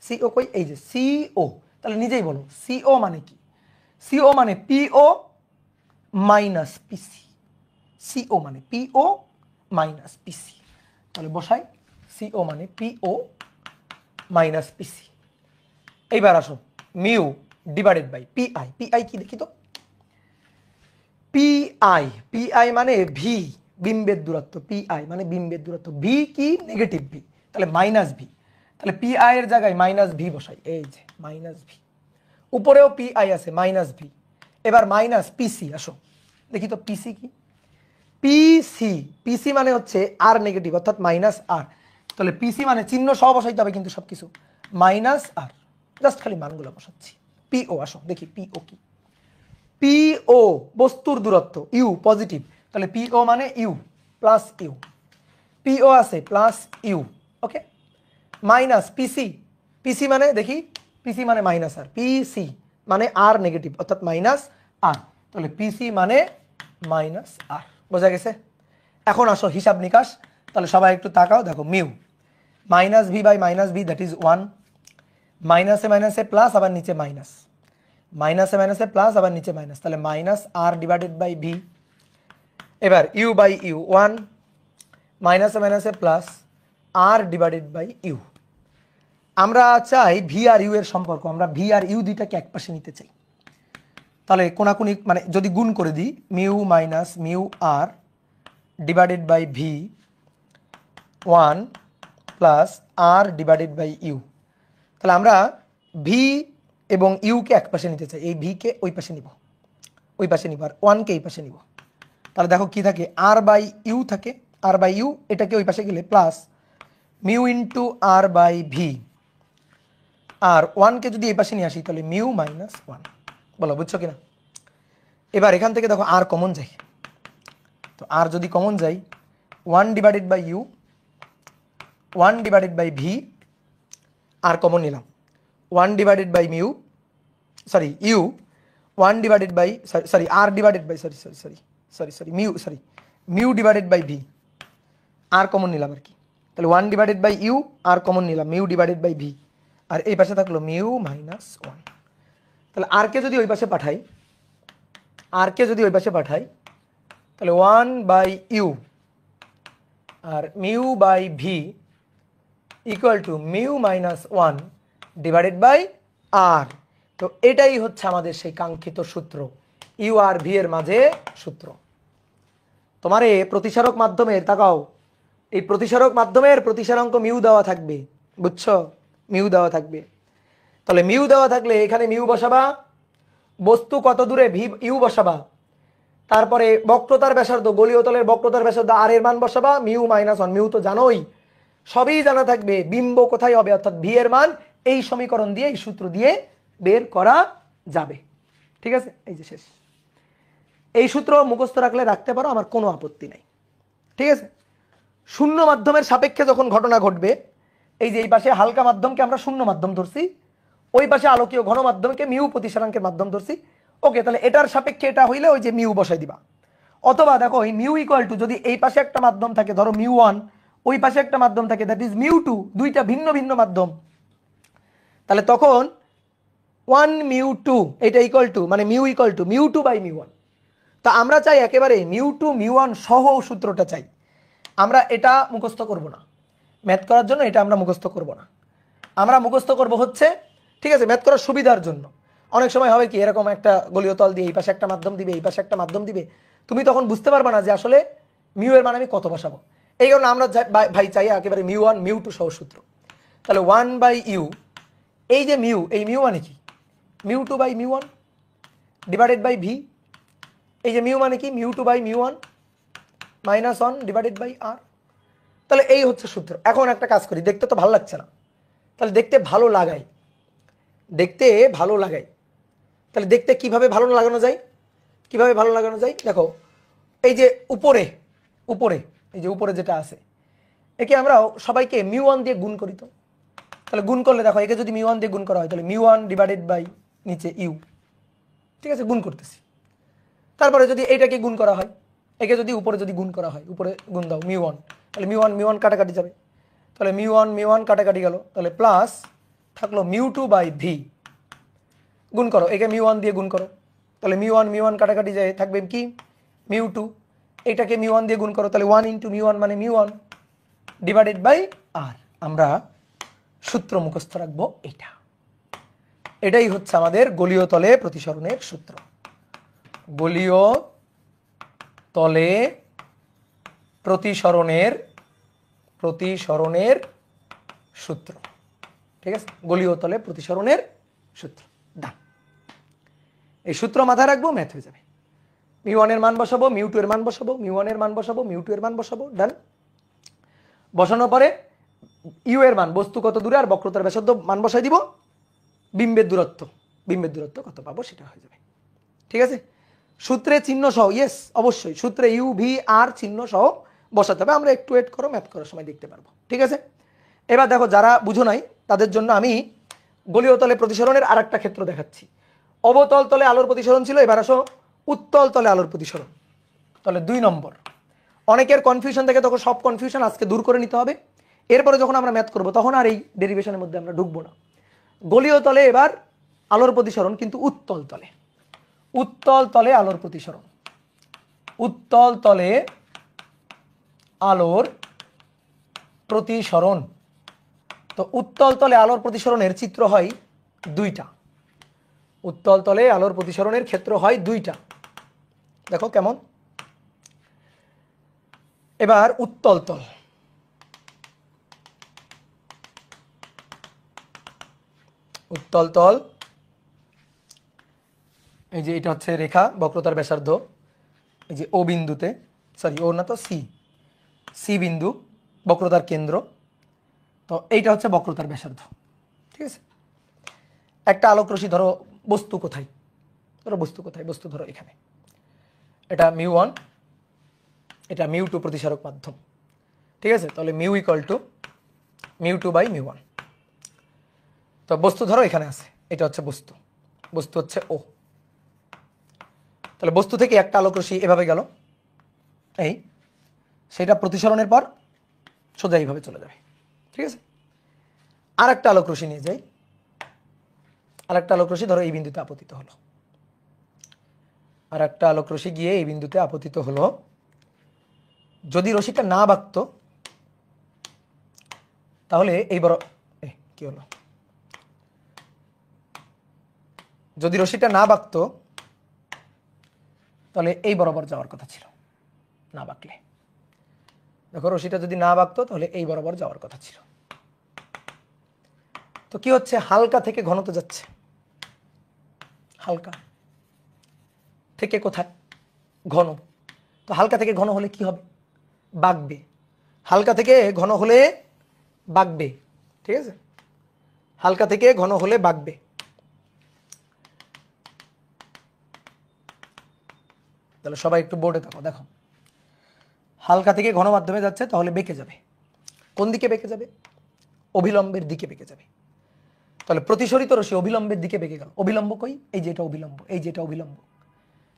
সিও কই, এই যে সিও। তাহলে নিজেই বলো সিও মানে কি? সিও মানে পিও মাইনাস পিসি, সিও মানে পিও মাইনাস পিসি। তাহলে বসাই সিও মানে পিও মাইনাস পিসি। এইবার আসো mu divided by PI, PI কি দেখি তো, পিআই, পিআই মানে ভি, বিম্বের দূরত্ব, পিআই মানে বিম্বের দূরত্ব, ভি কি নেগেটিভ ভি, তাহলে মাইনাস ভি। তাহলে পিআই এর জায়গায় মাইনাস ভি বসাই, এই যে মাইনাস ভি, উপরেও পিআই আছে মাইনাস ভি। এবার মাইনাস পিসি, আসো দেখি তো পিসি কি, পিসি, পিসি মানে হচ্ছে আর নেগেটিভ অর্থাৎ মাইনাস আর। তাহলে পিসি মানে চিহ্ন সহ বসাইতে হবে কিন্তু সব কিছু, মাইনাস আর, জাস্ট খালি মানগুলো বসাচ্ছি। পিও, আসো দেখি পিও কি। পিও বস্তুর দূরত্ব, ইউ পজিটিভ, তাহলে পিও মানে ইউ প্লাস ইউ, পিও আছে plus u, okay. Minus PC, PC মানে দেখি, পিসি মানে মাইনাস আর, পিসি মানে আর নেগেটিভ অর্থাৎ মাইনাস আর, তাহলে পিসি মানে মাইনাস আর। বোঝা গেছে? এখন আসো হিসাব নিকাশ, তাহলে সবাই একটু তাকাও, দেখো mu minus V by minus V that is 1, মাইনাসে মাইনাসে প্লাস আবার নিচে মাইনাস, মাইনাসে মাইনাসে প্লাস আবার নিচে মাইনাস, তাহলে minus R divided by V. এবার ইউ বাই ইউ 1, মাইনাসে মাইনাসে plus R divided by U. আমরা চাই ভি আর ইউ এর সম্পর্ক, আমরা ভি আর ইউ দুইটাকে এক পাশে নিতে চাই। তাহলে কোনাকুনি মানে যদি গুণ করে দিই, mu minus mu R divided by V 1 plus R divided by U. তাহলে আমরা ভি এবং ইউকে এক পাশে নিতে চাই, এই ভিকে ওই পাশে নিব, ওই পাশে নিব, আর 1কে এই পাশে নিব। তাহলে দেখো কি থাকে, আর বাই ইউ থাকে, আর বাই ইউ এটাকে ওই পাশে গেলে plus mu into r by V, আর 1কে যদি এই পাশে নিয়ে আসি তাহলে মিউ মাইনাস 1। বলো বুঝছো কিনা? এবার এখান থেকে দেখো আর কমন যায়, তো আর যদি কমন যায় 1 divided by U, 1 divided by V, R common নিলাম 1 divided by mu, sorry U 1 divided by sorry R divided by sorry sorry sorry sorry sorry mu, sorry mu divided by V, R common নিলাম আর কি। তাহলে 1 divided by you R common নিলাম, mu divided by V, আর এই পাশে থাকলো mu minus 1। তাহলে আর কে যদি ওই পাশে পাঠাই, আর কে যদি ওই পাশে পাঠাই, তাহলে 1 বাই ইউ আর mu by v equal to mu minus 1 divided by r. তো এটাই হচ্ছে আমাদের সেই কাঙ্ক্ষিত সূত্র, ইউ আর ভি এর মাঝে সূত্র। তোমারে প্রতিসারক মাধ্যমের, তাকাও, এই প্রতিসারক মাধ্যমের প্রতিসারাঙ্ক মিউ দেওয়া থাকবে, বুঝছো? মিউ দেওয়া থাকবে। তাহলে মিউ দেওয়া থাকলে এখানে মিউ বসাবা, বস্তু কত দূরে ভি ইউ বসাবা, তারপরে বক্রতার ব্যাসার্ধ, গলীয় তলের বক্রতার ব্যাসার্ধ আর এর মান বসাবা, মিউ মাইনাস 1, মিউ তো জানোই, সবই জানা থাকবে। বিম্ব কোথায় হবে অর্থাৎ ভি এর মান এই সমীকরণ দিয়ে, এই সূত্র দিয়ে বের করা যাবে। ঠিক আছে, এই যে শেষ। এই সূত্র মুখস্থ রাখলে রাখতে পারো, আমার কোনো আপত্তি নাই। ঠিক আছে, শূন্য মাধ্যমের সাপেক্ষে যখন ঘটনা ঘটবে, এই যে এই পাশে হালকা মাধ্যমকে আমরা শূন্য মাধ্যম ধরছি, ওই পাশে আলোকীয় ঘন মাধ্যমকে মিউ প্রতিসারাঙ্কের মাধ্যম ধরছি, ওকে। তাহলে এটার সাপেক্ষে এটা হইলে ওই যে মিউ বসাই দিবা। অথবা দেখো এই মিউ ইকুয়াল টু, যদি এই পাশে একটা মাধ্যম থাকে, ধরো মিউ 1, ওই পাশে একটা মাধ্যম থাকে দ্যাট ইজ মিউ 2, দুইটা ভিন্ন ভিন্ন মাধ্যম, তাহলে তখন 1 মিউ 2 এটা ইকুয়াল টু, মানে mu equal to mu 2 by mu 1। তা আমরা চাই একেবারে মিউ 2 মিউ 1 সহ সূত্রটা চাই। আমরা এটা মুখস্থ করব না, ম্যাথ করার জন্য এটা আমরা মুখস্থ করব না, আমরা মুখস্থ করব হচ্ছে, ঠিক আছে, ম্যাথ করার সুবিধার জন্য। অনেক সময় হবে কি, এরকম একটা গলীয় তল দিয়ে এই পাশে একটা মাধ্যম দিবে, এই পাশে একটা মাধ্যম দিবে, তুমি তখন বুঝতে পারবে না যে আসলে মিউ এর মান আমি কত বসাবো। এই কারণে আমরা ভাই চাই একেবারে মিউ 1 মিউ 2 সহ সূত্র। তাহলে 1 বাই ইউ, এই যে মিউ, এই মিউ মানে কি, mu 2 by mu 1 divided by v, এই যে মিউ মানে কি, mu 2 by mu 1 minus 1 divided by আর। তাহলে এই হচ্ছে সূত্র। এখন একটা কাজ করি, দেখতে তো ভালো লাগছে না, তাহলে দেখতে ভালো লাগাই, দেখতে ভালো লাগাই। তাহলে দেখতে কিভাবে ভালো লাগানো যায়, কিভাবে ভালো লাগানো যায়, দেখো এই যে উপরে, উপরে এই যে উপরে যেটা আছে, একে আমরা সবাইকে মিউ 1 দিয়ে গুণ করি। তো তাহলে গুণ করলে দেখো, একে যদি মিউ 1 দিয়ে গুণ করা হয় তাহলে মিউ 1 ডিভাইডেড বাই নিচে ইউ, ঠিক আছে, গুণ করতেছি। তারপরে যদি এইটাকে গুণ করা হয়, একে যদি উপরে যদি গুণ করা হয়, উপরে গুণ দাও মিউ 1, তাহলে মিউ 1 কাটাকাটি যাবে, তাহলে মিউ 1 কাটাকাটি গেল, তাহলে প্লাস থাকলো মিউ 2 বাই ভি, গুণ করো, একে মিউ 1 দিয়ে গুণ করো, তাহলে মিউ 1 কাটাকাটি যায়, থাকবে কি মিউ 2, এইটাকে মিউ 1 দিয়ে গুণ করো, তাহলে 1 ইন্টু মিউ 1 মানে মিউ 1 ডিভাইডেড বাই আর। আমরা সূত্র মুখস্থ রাখবো এটা, এটাই হচ্ছে আমাদের গলীয় তলে প্রতিসরণের সূত্র, গলীয় তলে প্রতিসরণের সূত্র। ঠিক আছে, গলীয় তলে প্রতিসরণের সূত্র। ডান, এই সূত্র মাথায় রাখবো, ম্যাথ হয়ে যাবে। মিউ1 এর মান বসাবো, মিউ2 এর মান বসাবো, মিউ1 এর মান বসাবো, মিউ2 এর মান বসাবো, ডান। বসানোর পরে ইউ এর মান, বস্তু কত দূরে আর বক্রতার ব্যাসার্ধ মান বসাই দিব, বিম্বের দূরত্ব কত পাবো সেটা হয়ে যাবে। ঠিক আছে, সূত্রে চিহ্ন সহ, ইয়েস অবশ্যই সূত্রে ইউ ভি আর চিহ্ন সহ বসাতে হবে। আমরা একটু ওয়েট করো, ম্যাথ করার সময় দেখতে পারবো। ঠিক আছে, এবার দেখো যারা বুঝো নাই তাদের জন্য আমি গোলীয় তলে প্রতিসরণের আর একটা ক্ষেত্র দেখাচ্ছি। অবতল তলে আলোর প্রতিসরণ ছিল, এবার আসো উত্তল তলে আলোর প্রতিসরণ। তাহলে 2 নম্বর, অনেকের কনফিউশন থেকে তখন সব কনফিউশন আজকে দূর করে নিতে হবে। এরপরে যখন আমরা ম্যাথ করব তখন আর এই ডেরিভেশনের মধ্যে আমরা ঢুকবো না। গোলীয় তলে এবার আলোর প্রতিসরণ, কিন্তু উত্তল তলে, উত্তল তলে আলোর প্রতিসরণ, উত্তল তলে আলোর প্রতিসরণ। তো উত্তল তলে আলোর প্রতিসরণের চিত্র হয় 2টা, উত্তল তলে আলোর প্রতিসরণের ক্ষেত্র হয় 2টা। দেখো কেমন, এবার উত্তল তল, উত্তল তল, এই যে এটা হচ্ছে রেখা, বক্রতার ব্যাসার্ধ এই যে ও বিন্দুতে, সরি ও না তো সি, সি বিন্দু বক্রতার কেন্দ্র। তো এইটা হচ্ছে বক্রতার ব্যাসার্ধ। ঠিক আছে, একটা আলোক রশ্মি ধরো, বস্তু কোথায়, ধরো বস্তু কোথায়, বস্তু ধরো এখানে, এটা মিউ1, এটা মিউ2 প্রতিসারক মাধ্যম। ঠিক আছে, তাহলে মিউ ইকুয়াল টু মিউ2 বাই মিউ1। তো বস্তু ধরো এখানে আছে, এটা হচ্ছে বস্তু, বস্তু হচ্ছে ও। তাহলে বস্তু থেকে একটা আলোক রশ্মি এভাবে গেল, এই সেটা প্রতিসরণের পর সোজা এইভাবে চলে যাবে। ঠিক আছে, আর একটা আলোক রশ্মি নিয়ে যাই, আর একটা আলোক রশ্মি ধরো এই বিন্দুতে আপতিত হলো, আর একটা আলোক রশ্মি গিয়ে এই বিন্দুতে আপতিত হলো। যদি রশ্মিটা না বাঁকতো তাহলে এই বড়, কি হলো, যদি রশ্মিটা না বাঁকতো তাহলে এই বরাবর যাওয়ার কথা ছিল, না বাঁকলে। দেখো রশ্মিটা যদি না বাঁকতো তাহলে এই বরাবর যাওয়ার কথা ছিল। তো কি হচ্ছে, হালকা থেকে ঘনত্ব যাচ্ছে, হালকা থেকে কোথায়, ঘন। তো হালকা থেকে ঘন হলে কি হবে, বাঁকবে, হালকা থেকে ঘন হলে বাঁকবে। ঠিক আছে, হালকা থেকে ঘন হলে বাঁকবে। তাহলে সবাই একটু বোর্ডে থাকো, দেখো হালকা থেকে ঘন মাধ্যমে যাচ্ছে, তাহলে বেঁকে যাবে। কোন দিকে বেঁকে যাবে, অভিলম্বের দিকে বেঁকে যাবে। তাহলে প্রতিসরিত রশ্মি অভিলম্বের দিকে বেঁকে গেল, অভিলম্ব কই, এই যে এটা অভিলম্ব, এই যে এটা অভিলম্ব।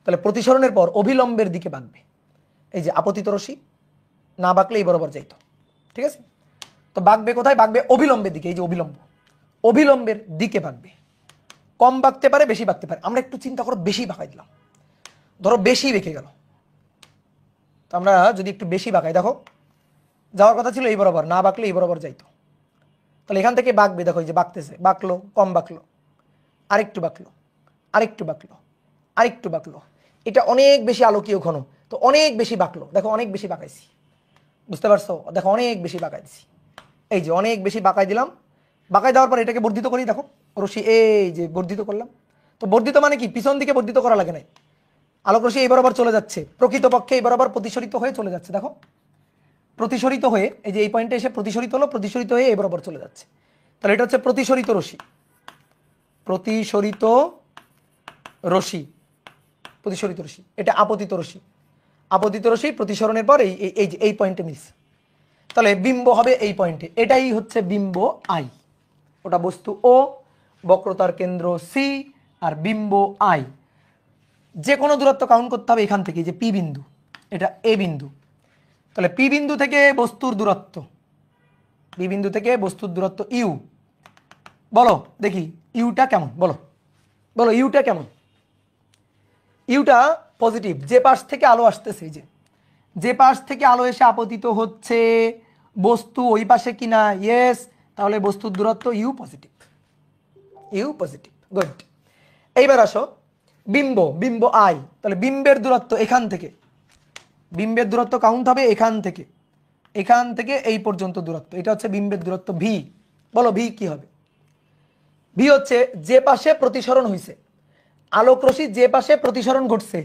তাহলে প্রতিসরণের পর অভিলম্বের দিকে বাঁকবে, এই যে আপতিত রশ্মি না বাঁকলে এই বরাবর যাইতো। ঠিক আছে, তো বাঁকবে কোথায়, বাঁকবে অভিলম্বের দিকে, এই যে অভিলম্ব, অভিলম্বের দিকে বাঁকবে। কম বাঁকতে পারে, বেশি বাঁকতে পারে। আমরা একটু চিন্তা করো, বেশি বাঁকাই দিলাম, ধরো বেশি বেঁকে গেল। তো আমরা যদি একটু বেশি বাঁকাই, দেখো যাওয়ার কথা ছিল এই বরাবর, না বাঁকলে এই বরাবর যাইতো। তাহলে এখান থেকে বাঁকবে, দেখো এই যে বাঁকতেছে, বাঁকলো, কম বাঁকলো, আরেকটু বাঁকলো, আরেকটু বাঁকলো, আরেকটু বাঁকলো। এটা অনেক বেশি আলোকীয় ঘন, তো অনেক বেশি বাঁকলো, দেখো অনেক বেশি বাঁকাইছি, বুঝতে পারছো, দেখো অনেক বেশি বাঁকাই দিছি, এই যে অনেক বেশি বাঁকাই দিলাম। বাঁকাই দেওয়ার পর এটাকে বর্ধিত করি, দেখো রশ্মি এই যে বর্ধিত করলাম। তো বর্ধিত মানে কি, পিছন দিকে বর্ধিত করা লাগে নাই, আলোক রশ্মি এই বরাবর চলে যাচ্ছে, প্রকৃতপক্ষে এই বরাবর প্রতিসরিত হয়ে চলে যাচ্ছে। দেখো প্রতিসরিত হয়ে এই যে এই পয়েন্টে এসে প্রতিসরিত হলো, প্রতিসরিত হয়ে এই বরাবর চলে যাচ্ছে। তাহলে এটা হচ্ছে প্রতিসরিত রশ্মি, প্রতিসরিত রশ্মি, প্রতিসরিত রশ্মি। এটা আপতিত রশ্মি, আপতিত রশ্মি প্রতিসরণের পর এই যে এই পয়েন্টে মিলছে। তাহলে বিম্ব হবে এই পয়েন্টে, এটাই হচ্ছে বিম্ব আই। ওটা বস্তু ও, বক্রতার কেন্দ্র সি, আর বিম্ব আই। যে কোনো দূরত্ব কাউন্ট করতে হবে এখান থেকে, যে পি বিন্দু, এটা এ বিন্দু। তাহলে পি বিন্দু থেকে বস্তুর দূরত্ব, পি বিন্দু থেকে বস্তুর দূরত্ব ইউ। বলো দেখি ইউটা কেমন, বলো বলো ইউটা কেমন। ইউটা পজিটিভ, যে পাশ থেকে আলো আসতেছে, যে পাশ থেকে আলো এসে আপতিত হচ্ছে, বস্তু ওই পাশে কিনা, ইয়েস, তাহলে বস্তুর দূরত্ব U positive, U positive, good. এইবার আসো বিম্ব, বিম্ব আই। তাহলে বিম্বের দূরত্ব এখান থেকে, বিম্বের দূরত্ব কাউন্ট হবে এখান থেকে, এখান থেকে এই পর্যন্ত দূরত্ব, এটা হচ্ছে বিম্বের দূরত্ব ভি। বলো ভি কি হবে, ভি হচ্ছে যে পাশে প্রতিসরণ হয়েছে, আলোক রশ্মি যে পাশে প্রতিসরণ ঘটছে,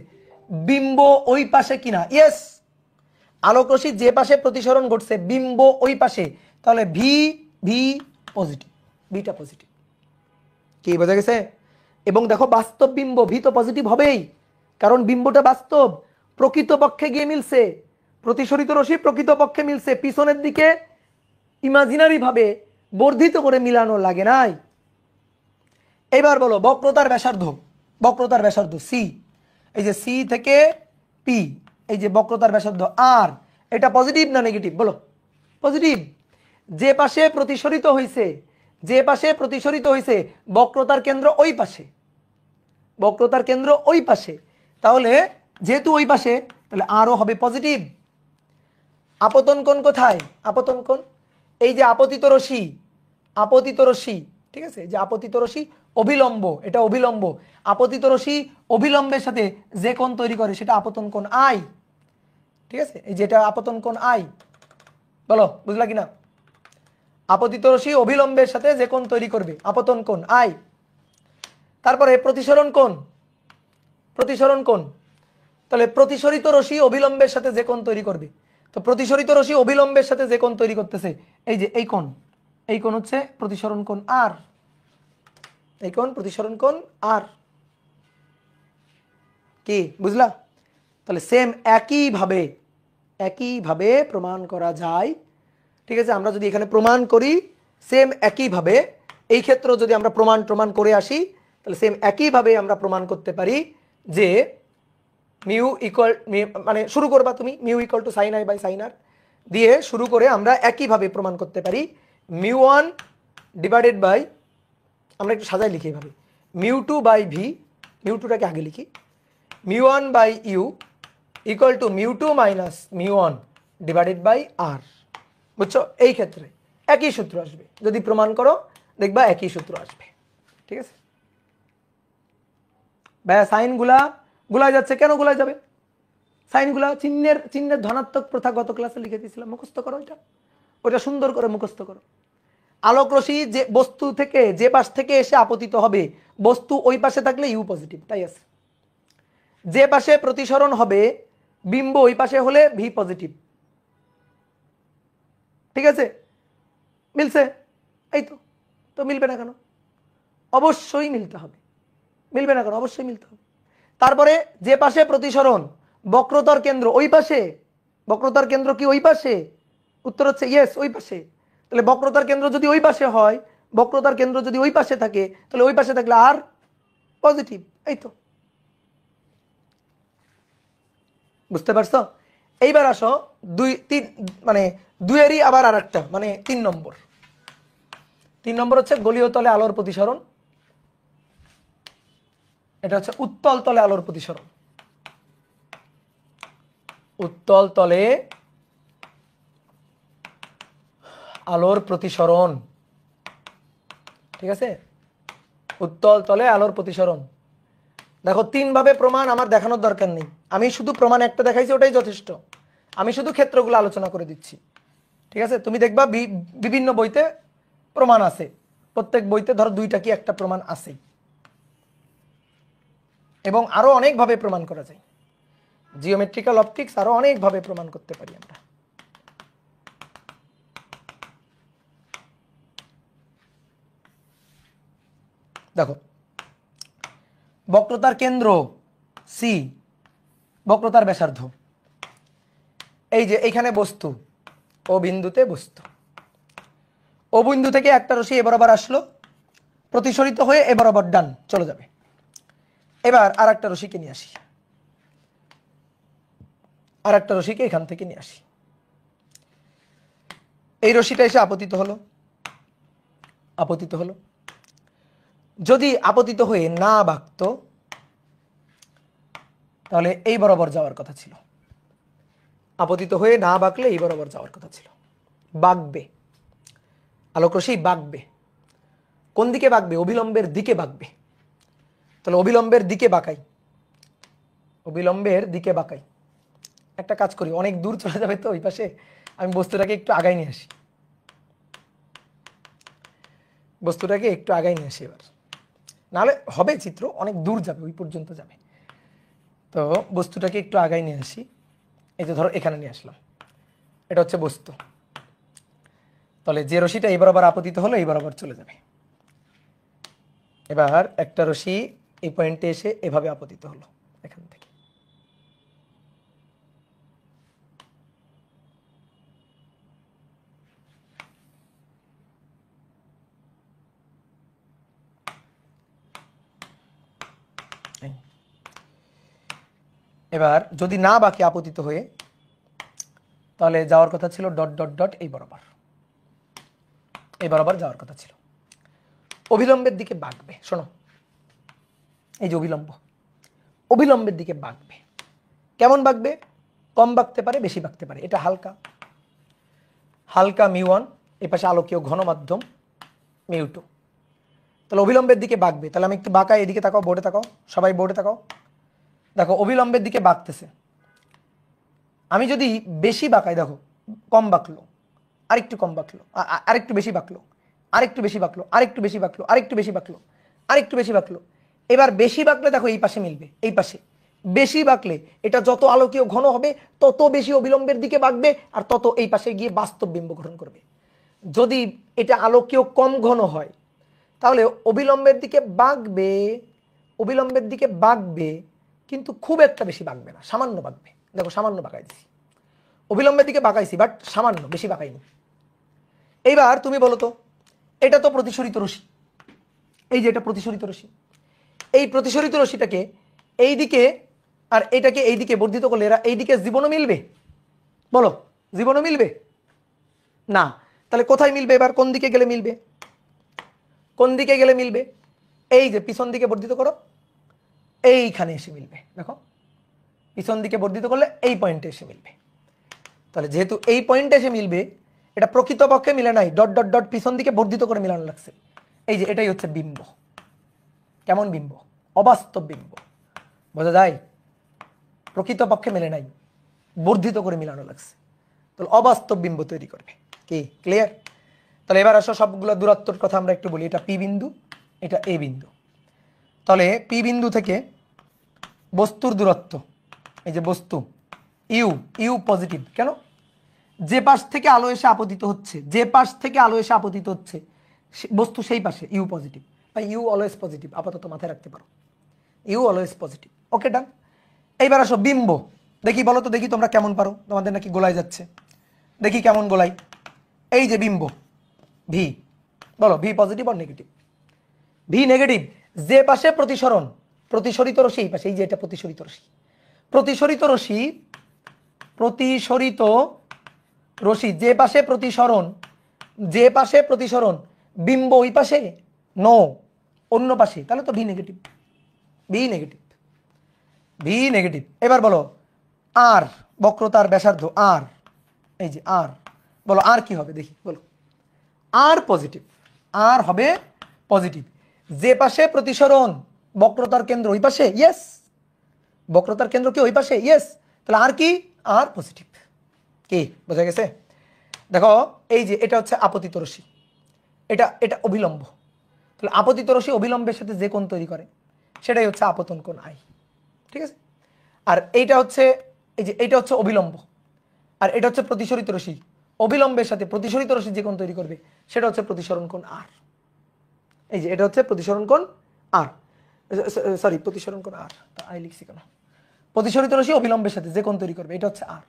বিম্ব ওই পাশে কিনা। ইয়েস, আলোক রশ্মি যে পাশে প্রতিসরণ ঘটছে বিম্ব ওই পাশে, তাহলে ভি ভি পজিটিভ, ভিটা পজিটিভ। কি বোঝা গেছে? এবং দেখো বাস্তব বিম্ব, ভি তো পজিটিভ হবেই, কারণ বিম্বটা বাস্তব, প্রকৃতপক্ষে গিয়ে মিলছে, প্রতিসরিত রশ্মি প্রকৃতপক্ষে মিলছে, পিছনের দিকে ইমাজিনারি ভাবে বর্ধিত করে মিলানো লাগে নাই। এবার বলো বক্রতার ব্যাসার্ধ, বক্রতার ব্যাসার্ধ সি, এই যে সি থেকে পি, এই যে বক্রতার ব্যাসার্ধ আর, এটা পজিটিভ না নেগেটিভ বলো? পজিটিভ। যে পাশে প্রতিসরিত হয়েছে, যে পাশে প্রতিসরিত হয়েছে বক্রতার কেন্দ্র ওই পাশে, বক্রতার কেন্দ্র ওই পাশে, তাহলে যেহেতু ওই পাশে তাহলে আরও হবে পজিটিভ। আপতন কোণ কোথায়? আপতন কোণ এই যে আপতিত রশ্মি, আপতিত রশ্মি, ঠিক আছে, যে আপতিত রশ্মি অভিলম্ব, এটা অভিলম্ব, আপতিত রশ্মি অভিলম্বের সাথে যে কোণ তৈরি করে সেটা আপতন কোণ আই, ঠিক আছে, এই যেটা আপতন কোণ আই, বলো বুঝলা কিনা? আপতিত রশ্মি অভিলম্বের সাথে যে কোণ তৈরি করবে আপতন কোণ আই। তারপরে প্রতিসরণ কোণ, প্রতিসরণ কোণ, তাহলে প্রতিসরিত রশ্মি অভিলম্বের সাথে যে কোণ তৈরি করবে, তো প্রতিসরিত রশ্মি অভিলম্বের সাথে যে কোণ তৈরি করতেছে এই যে এই কোণ, এই কোণ হচ্ছে প্রতিসরণ কোণ আর, এই কোণ প্রতিসরণ কোণ আর। কি বুঝলা? তাহলে সেম একইভাবে, একইভাবে প্রমাণ করা যায়, ঠিক আছে। আমরা যদি এখানে প্রমাণ করি সেম একইভাবে, এই ক্ষেত্রে যদি আমরা প্রমাণ করে আসি তাহলে সেম একইভাবে আমরা প্রমাণ করতে পারি যে মিউ ইকুয়াল, মানে শুরু করবা তুমি mu equal to sine i by sine r দিয়ে শুরু করে আমরা একইভাবে প্রমাণ করতে পারি মিউ ওয়ান ডিভাইডেড বাই, আমরা একটু সাজাই লিখি এভাবে, mu two by v, mu টুটাকে আগে লিখি, mu one by u equal to mu two minus mu one divided by r. বুঝছো? এই ক্ষেত্রে একই সূত্র আসবে, যদি প্রমাণ করো দেখবা একই সূত্র আসবে, ঠিক আছে ভাইয়া। সাইনগুলা গুলায় যাচ্ছে, কেন গুলায় যাবে? সাইনগুলা চিহ্নের ধনাত্মক প্রথা গত ক্লাসে লিখে দিয়েছিলাম, মুখস্থ করো এটা, ওটা সুন্দর করে মুখস্থ করো। আলোক রশ্মি যে বস্তু থেকে, যে পাশ থেকে এসে আপতিত হবে, বস্তু ওই পাশে থাকলে ইউ পজিটিভ, তাই আছে। যে পাশে প্রতিসরণ হবে বিম্ব ওই পাশে হলে ভি পজিটিভ, ঠিক আছে, মিলছে? এই তো, তো মিলবে না কেন? অবশ্যই মিলতে হবে, মিলবে না কেন? অবশ্যই মিলতে হবে। তারপরে যে পাশে প্রতিসরণ, বক্রতার কেন্দ্র ওই পাশে, বক্রতার কেন্দ্র কি ওই পাশে? উত্তর হচ্ছে ইয়েস, ওই পাশে। তাহলে বক্রতার কেন্দ্র যদি ওই পাশে হয়, বক্রতার কেন্দ্র যদি ওই পাশে থাকে, তাহলে ওই পাশে থাকলে আর পজিটিভ, এই তো। বুঝতে পারছো? এইবার আসো দুই তিন, মানে দুইয়েরই আবার আর একটা, মানে 3 নম্বর। 3 নম্বর হচ্ছে গলীয় তলে আলোর প্রতিসরণ, এটা হচ্ছে উত্তল তলে আলোর প্রতিসরণ। উত্তল তলে আলোর প্রতিসরণ, ঠিক আছে, উত্তল তলে আলোর প্রতিসরণ। দেখো 3 ভাবে প্রমাণ আমার দেখানোর দরকার নেই, আমি শুধু প্রমাণ একটা দেখাইছি, ওটাই যথেষ্ট। আমি শুধু ক্ষেত্রগুলো আলোচনা করে দিচ্ছি, ঠিক আছে। তুমি দেখবা বিভিন্ন বইতে প্রমাণ আছে, প্রত্যেক বইতে ধরো 2টা কি একটা প্রমাণ আছে, এবং আরো অনেকভাবে প্রমাণ করা যায়। জিওমেট্রিক্যাল অপটিক্স আরো অনেকভাবে প্রমাণ করতে পারি আমরা। দেখো বক্রতার কেন্দ্র সি, বক্রতার ব্যাসার্ধ, এই যে এইখানে বস্তু, ও বিন্দুতে বস্তু, ও বিন্দু থেকে একটা রশ্মি এ বরাবর আসলো, প্রতিসরিত হয়ে এ বরাবর ডান চলে যাবে। এবার আর একটা রশ্মিকে নিয়ে আসি, আর একটা রশ্মিকে এখান থেকে নিয়ে আসি, এই রশ্মিটা এসে আপতিত হলো, আপতিত হলো। যদি আপতিত হয়ে না বাঁকতো তাহলে এই বরাবর যাওয়ার কথা ছিল, আপতিত হয়ে না বাঁকলে এই বরাবর যাওয়ার কথা ছিল। বাঁকবে, আলোক রশ্মি বাঁকবে, কোন দিকে বাঁকবে? অভিলম্বের দিকে বাঁকবে। তাহলে অভিলম্বের দিকে বাঁকাই, অবিলম্বের দিকে বাঁকাই। একটা কাজ করি, অনেক দূর চলে যাবে তো ওই পাশে, আমি বস্তুটাকে একটু আগাই নিয়ে আসি, বস্তুটাকে একটু আগাই নিয়ে আসি এবার, নাহলে হবে চিত্র অনেক দূর যাবে, ওই পর্যন্ত যাবে। তো বস্তুটাকে একটু আগায় নিয়ে আসি, এই যে ধরো এখানে নিয়ে আসলাম, এটা হচ্ছে বস্তু। তাহলে যে রশিটা এই বরাবর আপতিত হলো এই বরাবর চলে যাবে। এবার একটা রশি এই পয়েন্টে এসে এভাবে আপতিত হলো এখান থেকে, এবার যদি না বাকি আপতিত হয়ে, তাহলে যাওয়ার কথা ছিল ডট ডট ডট এই বরাবর, এই বরাবর যাওয়ার কথা ছিল। অবিলম্বের দিকে বাঁকবে, শোনো এই যে অবিলম্ব, অবিলম্বের দিকে বাঁকবে। কেমন বাঁকবে? কম বাঁকতে পারে, বেশি বাঁকতে পারে। এটা হালকা হালকা মিউ1, এই পাশে আলোকীয় ঘন মাধ্যম মিউ2। তাহলে অবিলম্বের দিকে বাঁকবে। তাহলে আমি একটু বাঁকাই, এদিকে তাকাও, বোর্ডে তাকাও, সবাই বোর্ডে তাকাও। দেখো অবিলম্বের দিকে বাঁকতেছে। আমি যদি বেশি বাঁকাই, দেখো কম বাঁকলো, আরেকটু কম বাঁকলো, আরেকটু বেশি বাঁকলো, আরেকটু বেশি বাঁকলো, আরেকটু বেশি বাঁকলো, আরেকটু বেশি বাঁকলো, আরেকটু বেশি বাঁকলো। এবার বেশি বাঁকলে দেখো এই পাশে মিলবে, এই পাশে বেশি বাঁকলে এটা যত আলোকীয় ঘন হবে তত বেশি অবিলম্বের দিকে বাঁকবে, আর তত এই পাশে গিয়ে বাস্তব বিম্ব গঠন করবে। যদি এটা আলোকীয় কম ঘন হয় তাহলে অবিলম্বের দিকে বাঁকবে, অবিলম্বের দিকে বাঁকবে, কিন্তু খুব একটা বেশি বাঁকবে না, সামান্য বাঁকবে। দেখো সামান্য বাঁকাই দিছি, অবিলম্বের দিকে বাঁকাইছি, বাট সামান্য, বেশি বাঁকাইনি। এইবার তুমি বলো তো, এটা তো প্রতিসরিত রশ্মি, এই যে এটা প্রতিসরিত রশ্মি, এই প্রতিসরিত রশ্মিটাকে এই দিকে আর এটাকে এই দিকে বর্ধিত করলে এরা এই দিকে জীবনও মিলবে? বলো, জীবনও মিলবে না। তাহলে কোথায় মিলবে? এবার কোন দিকে গেলে মিলবে? কোন দিকে গেলে মিলবে? এই যে পিছন দিকে বর্ধিত করো, এইখানে এসে মিলবে। দেখো পিছন দিকে বর্ধিত করলে এই পয়েন্টে এসে মিলবে। তাহলে যেহেতু এই পয়েন্টে এসে মিলবে, এটা প্রকৃতপক্ষে মিলে নাই, ডট ডট ডট পিছন দিকে বর্ধিত করে মিলানো লাগছে। এই যে এটাই হচ্ছে বিম্ব। কেমন বিম্ব? অবাস্তব বিম্ব। বোঝা যায়? প্রকৃতপক্ষে মেলে নাই, বর্ধিত করে মিলানো লাগছে। তাহলে অবাস্তব বিম্ব তৈরি করবে। কি ক্লিয়ার? তাহলে এবার আসো সবগুলো দূরত্বর কথা আমরা একটু বলি। এটা পি বিন্দু, এটা এ বিন্দু। তাহলে পি বিন্দু থেকে বস্তুর দূরত্ব, এই যে বস্তু ইউ, ইউ পজিটিভ। কেন? যে পাশ থেকে আলো এসে আপতিত হচ্ছে, যে পাশ থেকে আলো এসে আপতিত হচ্ছে বস্তু সেই পাশে ইউ পজিটিভ, বা ইউ অলওয়েজ পজিটিভ। আপাতত মাথায় রাখতে পারো, ইউ অলওয়েজ পজিটিভ। ওকে ডান। এইবার আসো বিম্ব। দেখি বলো তো, দেখি তোমরা কেমন পারো। তোমাদের নাকি গোলায় যাচ্ছে, দেখি কেমন গোলাই। এই যে বিম্ব ভি, বলো ভি পজিটিভ আর নেগেটিভ? V negative. যে পাশে প্রতিসরণ, প্রতিসরিত রশ্মি এই পাশে, এই যে এটা প্রতিসরিত রশ্মি, প্রতিসরিত রশ্মি, প্রতিসরিত রশ্মি যে পাশে প্রতিসরণ, যে পাশে প্রতিসরণ, বিম্ব ওই পাশে, নো অন্য পাশে, তাহলে তো V negative, V negative, V negative. এবার বলো আর, বক্রতার ব্যাসার্ধ আর, এই যে আর, বলো আর কি হবে দেখি, বলো। আর পজিটিভ, আর হবে পজিটিভ। যে পাশে প্রতিসরণ, বক্রতার কেন্দ্র ওই পাশে, ইয়েস, বক্রতার কেন্দ্র কি ওই পাশে, ইয়েস। তাহলে আর কি? আর পজিটিভ। কি বোঝা গেছে? দেখো এই যে এটা হচ্ছে আপতিত রশ্মি, এটা এটা অবিলম্ব। তাহলে আপতিত রশ্মি অবিলম্বের সাথে যে কোণ তৈরি করে সেটাই হচ্ছে আপতন কোণ আই। ঠিক আছে? আর এইটা হচ্ছে, এই যে এইটা হচ্ছে অবিলম্ব, আর এটা হচ্ছে প্রতিসরিত রশ্মি। অবিলম্বের সাথে প্রতিসরিত রশ্মি যে কোণ তৈরি করবে সেটা হচ্ছে প্রতিসরণ কোণ আর। এই যে এটা হচ্ছে প্রতিসরণ কোণ আর, সরি প্রতিসরণ কোণ আর, আই লিখছি কেন? প্রতিসরিত রশ্মি অবিলম্বের সাথে যে কোণ তৈরি করবে এটা হচ্ছে আর।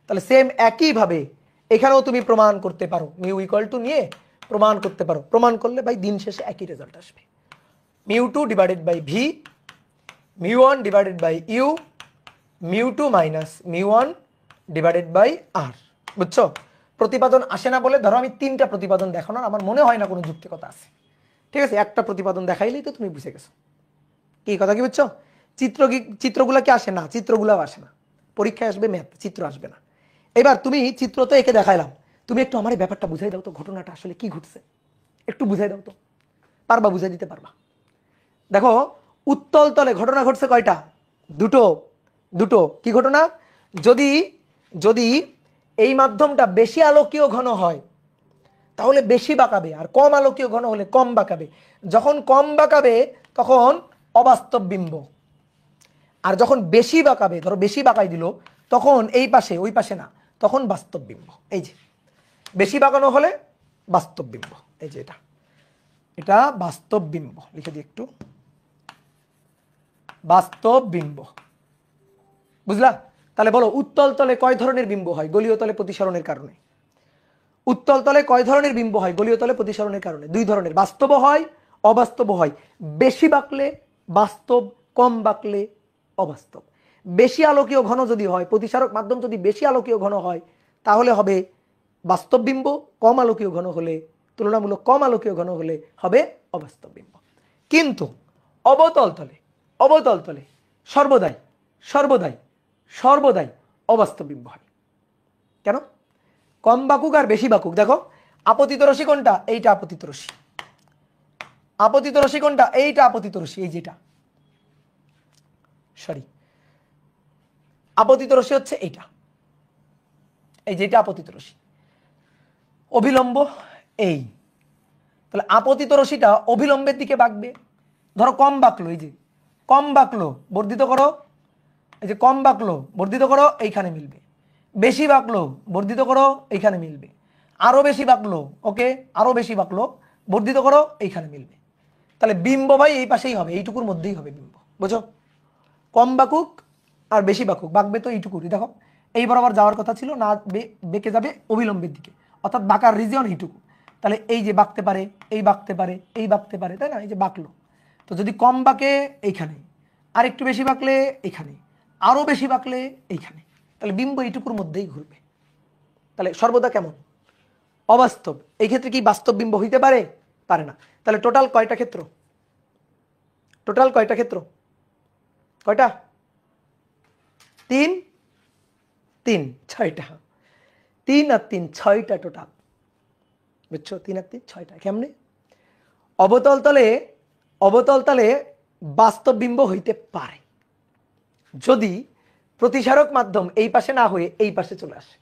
তাহলে সেম একইভাবে এখানেও তুমি প্রমাণ করতে পারো, মিউ ইকুয়াল টু নিয়ে প্রমাণ করতে পারো। প্রমাণ করলে ভাই দিন শেষে একই রেজাল্ট আসবে। Mu two divided by V, মিউ1 divided by you, মিউ2 minus মিউ1 divided by r. বুঝছো? প্রতিপাদন আসে না বলে ধরো আমি 3টা প্রতিপাদন দেখানোর আমার মনে হয় না কোনো যুক্তিকতা আছে। ঠিক আছে? একটা প্রতিপাদন দেখাইলেই তো তুমি বুঝে গেছো। কি কথা, কি বুঝছো? চিত্রগুলো কি আসে না? চিত্রগুলো আসে না। পরীক্ষায় আসবে ম্যাথ, চিত্র আসবে না। এবার তুমি চিত্র তো এঁকে দেখাইলাম, তুমি একটু আমার এই ব্যাপারটা বুঝাই দাও তো, ঘটনাটা আসলে কি ঘটছে একটু বুঝাই দাও তো। পারবা? বুঝাই দিতে পারবা? দেখো উত্তল তলে ঘটনা ঘটছে কয়টা? দুটো। দুটো কি ঘটনা? যদি যদি এই মাধ্যমটা বেশি আলোকীয় ঘন হয় তাহলে বেশি বাঁকাবে, আর কম আলোকীয় ঘন হলে কম বাঁকাবে। যখন কম বাঁকাবে তখন অবাস্তব বিম্ব, আর যখন বেশি বাঁকাবে, ধরো বেশি বাঁকাই দিল, তখন এই পাশে ওই পাশে না, তখন বাস্তব বিম্ব। এই যে বেশি বাঁকানো হলে বাস্তব বিম্ব, এই যে এটা, এটা বাস্তব বিম্ব, লিখে দিই একটু, বাস্তব বিম্ব। বুঝলা? তাহলে বলো উত্তল তলে কয় ধরনের বিম্ব হয় গলীয় তলে প্রতিসরণের কারণে? উত্তল তলে কয় ধরনের বিম্ব হয় গলীয় তলে প্রতিসরণের কারণে? দুই ধরনের, বাস্তব হয়, অবাস্তব হয়। বেশি বাঁকলে বাস্তব, কম বাঁকলে অবাস্তব। বেশি আলোকীয় ঘন যদি হয়, প্রতিসারক মাধ্যম যদি বেশি আলোকীয় ঘন হয়, তাহলে হবে বাস্তব বিম্ব। কম আলোকীয় ঘন হলে, তুলনামূলক কম আলোকীয় ঘন হলে হবে অবাস্তব বিম্ব। কিন্তু অবতল তলে, অবতল তলে সর্বদাই সর্বদাই সর্বদাই অবাস্তব বিম্ব হয়। কেন? কম বাকুক আর বেশি বাকুক, দেখো আপতিত রশ্মি কোনটা? এইটা আপতিত রশ্মি। আপতিত রশ্মি কোনটা? এইটা আপতিত রশ্মি, এই যেটা, সরি, আপতিত রশ্মি হচ্ছে এইটা, এই যেটা আপতিত রশ্মি। অভিলম্ব এই, তাহলে আপতিত রশ্মিটা অভিলম্বের দিকে বাঁকবে। ধরো কম বাঁকলো, এই যে কম বাঁকলো, বর্ধিত করো, এই যে কম বাঁকলো, বর্ধিত করো, এইখানে মিলবে। বেশি বাঁকলো, বর্ধিত করো, এইখানে মিলবে। আরো বেশি বাঁকলো, ওকে, আরো বেশি বাঁকলো, বর্ধিত করো, এইখানে মিলবে। তাহলে বিম্ব ভাই এই পাশেই হবে, এইটুকুর মধ্যেই হবে বিম্ব। বুঝো? কম বাঁকুক আর বেশি বাঁকুক, বাঁকবে তো এইটুকুরই। দেখো এই বরাবর যাওয়ার কথা ছিল না, বেঁকে যাবে অবিলম্বের দিকে, অর্থাৎ বাঁকার রিজিয়ন এইটুকু। তাহলে এই যে বাঁকতে পারে, এই বাঁকতে পারে, এই বাঁকতে পারে, তাই না? এই যে বাঁকলো, তো যদি কম বাঁকে এইখানে, আর একটু বেশি বাঁকলে এইখানে, আরো বেশি বাঁকলে এইখানে, তাহলে বিম্ব এইটুকুর মধ্যেই ঘুরবে। তাহলে সর্বদা কেমন? অবাস্তব। এই ক্ষেত্রে কি বাস্তব বিম্ব হইতে পারে? পারে না। তাহলে টোটাল কয়টা ক্ষেত্র? টোটাল কয়টা ক্ষেত্র? কয়টা? তিন, তিন, ছয়টা। 3 আর 3 6টা টোটাল। বুঝছো? 3 আর 3 6টা। কেমনে? অবতল তলে, অবতল তলে বাস্তব বিম্ব হইতে পারে যদি প্রতিসারক মাধ্যম এই পাশে না হয়ে এই পাশে চলে আসে।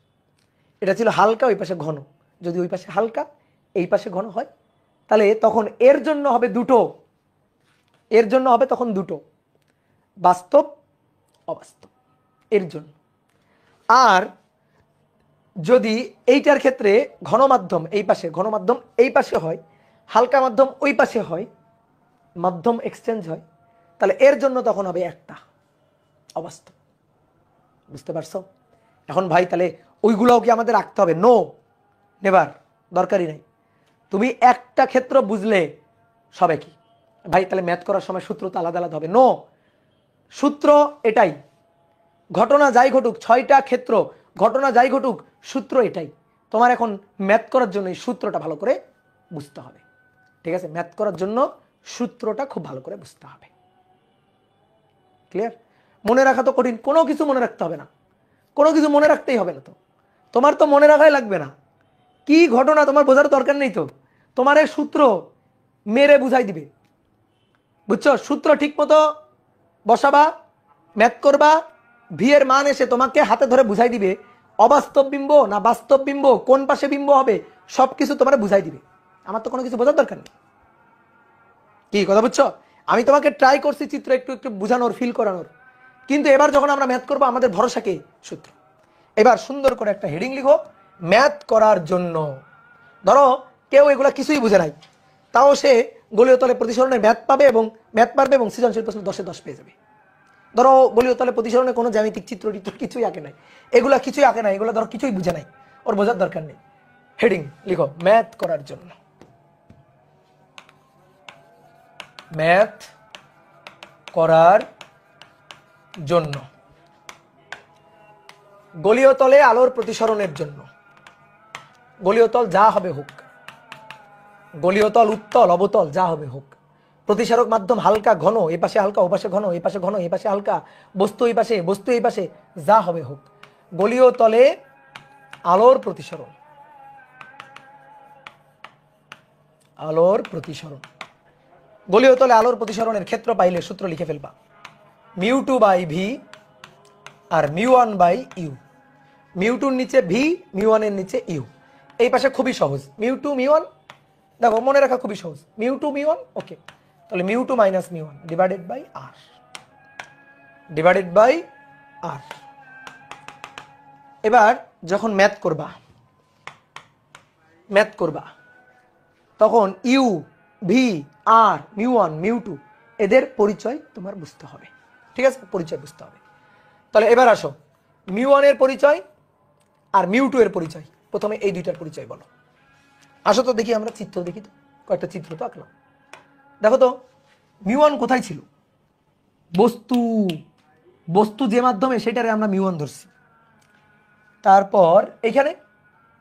এটা ছিল হালকা, ওই পাশে ঘন। যদি ওই পাশে হালকা, এই পাশে ঘন হয়, তাহলে তখন এর জন্য হবে দুটো, এর জন্য হবে তখন দুটো, বাস্তব, অবাস্তব, এর জন্য। আর যদি এইটার ক্ষেত্রে ঘন মাধ্যম এই পাশে, ঘন মাধ্যম এই পাশে হয়, হালকা মাধ্যম ওই পাশে হয়, মাধ্যম এক্সচেঞ্জ হয়, তাহলে এর জন্য তখন হবে একটা, অবাস্তব। বুঝতে পারছো? এখন ভাই তাহলে ওইগুলোও কি আমাদের রাখতে হবে? নো, নেবার দরকারই নাই। তুমি একটা ক্ষেত্র বুঝলে সবে কি ভাই, তাহলে ম্যাথ করার সময় সূত্র তো আলাদা আলাদা হবে? নো, সূত্র এটাই। ঘটনা যাই ঘটুক, 6টা ক্ষেত্র, ঘটনা যাই ঘটুক, সূত্র এটাই। তোমার এখন ম্যাথ করার জন্য এই সূত্রটা ভালো করে বুঝতে হবে। ঠিক আছে? ম্যাথ করার জন্য সূত্রটা খুব ভালো করে বুঝতে হবে। ক্লিয়ার? মনে রাখা তো কঠিন, কোনো কিছু মনে রাখতে হবে না, কোনো কিছু মনে রাখতেই হবে না। তো তোমার তো মনে রাখাই লাগবে না, কি ঘটনা তোমার বোঝার দরকার নেই। তো তোমার এই সূত্র মেরে বুঝাই দিবে। বুঝছো? সূত্র ঠিক মতো বসাবা, ম্যাথ করবা, ভি এর মান এসে তোমাকে হাতে ধরে বুঝাই দিবে অবাস্তব বিম্ব না বাস্তব বিম্ব, কোন পাশে বিম্ব হবে, সবকিছু তোমার বুঝাই দিবে। আমার তো কোনো কিছু বোঝার দরকার নেই। কি কথা বুঝছো? আমি তোমাকে ট্রাই করছি চিত্র একটু একটু বুঝানোর, ফিল করানোর, কিন্তু এবার যখন আমরা ম্যাথ করবো আমাদের ভরসাকে সূত্র। এবার সুন্দর করে একটা হেডিং লিখো, ম্যাথ করার জন্য। ধরো কেউ এগুলা কিছুই বুঝে নাই, তাও সে গলীয় তলে প্রতিসরণের ম্যাথ পাবে এবং ম্যাথ পারবে এবং সৃজনশীল প্রশ্ন 10-এ 10 পেয়ে যাবে। ধরো গলীয় তলে প্রতিসরণে কোনো জ্যামিতিক চিত্র কিছুই আঁকে নাই, এগুলা কিছুই আঁকে নাই, এগুলো ধরো কিছুই বুঝে নাই, ওর বোঝার দরকার নেই। হেডিং লিখো, ম্যাথ করার জন্য। ম্যাথ করার জন্য, গলীয় তলে আলোর প্রতিসরণের জন্য। গলীয় তল যা হবে হোক, গলীয় তল উত্তল অবতল যা হবে হোক, প্রতিসারক মাধ্যম হালকা ঘন, এ পাশে হালকা ও পাশে ঘন, এ পাশে ঘন এ পাশে হালকা, বস্তু এই পাশে বস্তু এই পাশে, যা হবে হোক, গলীয় তলে আলোর প্রতিসরণ, আলোর প্রতিসরণ। গলীয় তলে আলোর প্রতিসরণের ক্ষেত্র পাইলে সূত্র লিখে ফেলবা, μ2/v আর μ1/u। μ2-র নিচে ভি, μ1-এর নিচে ইউ। এই পাশে খুবই সহজ, μ2 μ1, দেখো মনে রাখা খুবই সহজ, μ2 μ1, ওকে। তাহলে μ2 - μ1 divided by r। Divided by r. এবার যখন ম্যাথ করবা তখন ইউ, ভি, আর, মিউ1, মিউ2 এদের পরিচয় তোমার বুঝতে হবে। ঠিক আছে, পরিচয় বুঝতে হবে। তাহলে এবার আসো মিউ1 এর পরিচয় আর মিউ2 এর পরিচয়। প্রথমে এই দুইটার পরিচয় বলো। আসো তো দেখি, আমরা চিত্র দেখি তো, কয়েকটা চিত্র তো আঁকলাম। দেখো তো মিউ1 কোথায় ছিল? বস্তু যে মাধ্যমে সেটারে আমরা মিউ1 ধরছি। তারপর এখানে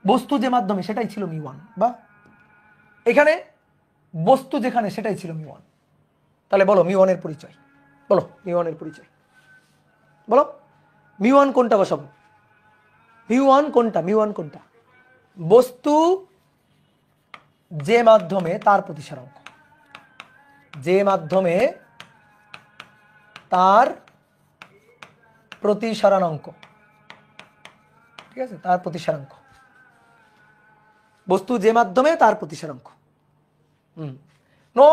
বস্তু যে মাধ্যমে সেটাই ছিল মিউ1, বা এখানে বস্তু যেখানে সেটাই ছিল মিউ1। তাহলে বলো মিউ1 এর পরিচয় বলো, মিউ1 এর পরিচয় বলো। মিউ1 কোনটা বসাবো? মিউ1 কোনটা? বস্তু যে মাধ্যমে তার প্রতিসারাঙ্ক, যে মাধ্যমে তার প্রতিসারাঙ্ক। ঠিক আছে, তার প্রতিসারাঙ্ক, বস্তু যে মাধ্যমে তার প্রতিসারাঙ্ক। নো,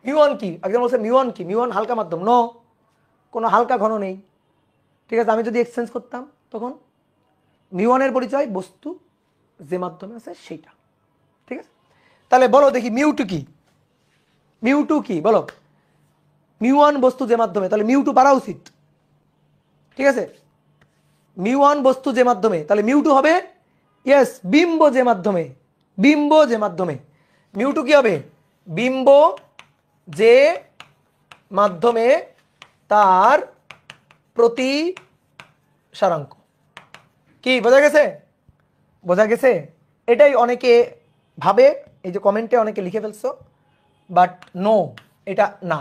মিউ1 কি? একজন বলছে মিউ1 কি? মিউ1 হালকা মাধ্যম। নো, কোনো হালকা ঘন নেই। ঠিক আছে, আমি যদি এক্সচেঞ্জ করতাম তখন মিউ1 এর পরিচয় বস্তু যে মাধ্যমে আছে সেইটা। ঠিক আছে, তাহলে বলো দেখি মিউ2 কি? মিউ2 কি বলো? মিউ1 বস্তু যে মাধ্যমে, তাহলে মিউ2 পারা উচিত। ঠিক আছে, মিউ1 বস্তু যে মাধ্যমে, তাহলে মিউ2 হবে ইয়েস বিম্ব যে মাধ্যমে। বিম্ব যে মাধ্যমে মিউ2 কি হবে? বিম্ব যে মাধ্যমে তার প্রতিসারাঙ্ক। কি বোঝা গেছে? বোঝা গেছে? এটাই অনেকে ভাবে, এই যে কমেন্টে অনেকে লিখে ফেলছো, বাট নো, এটা না।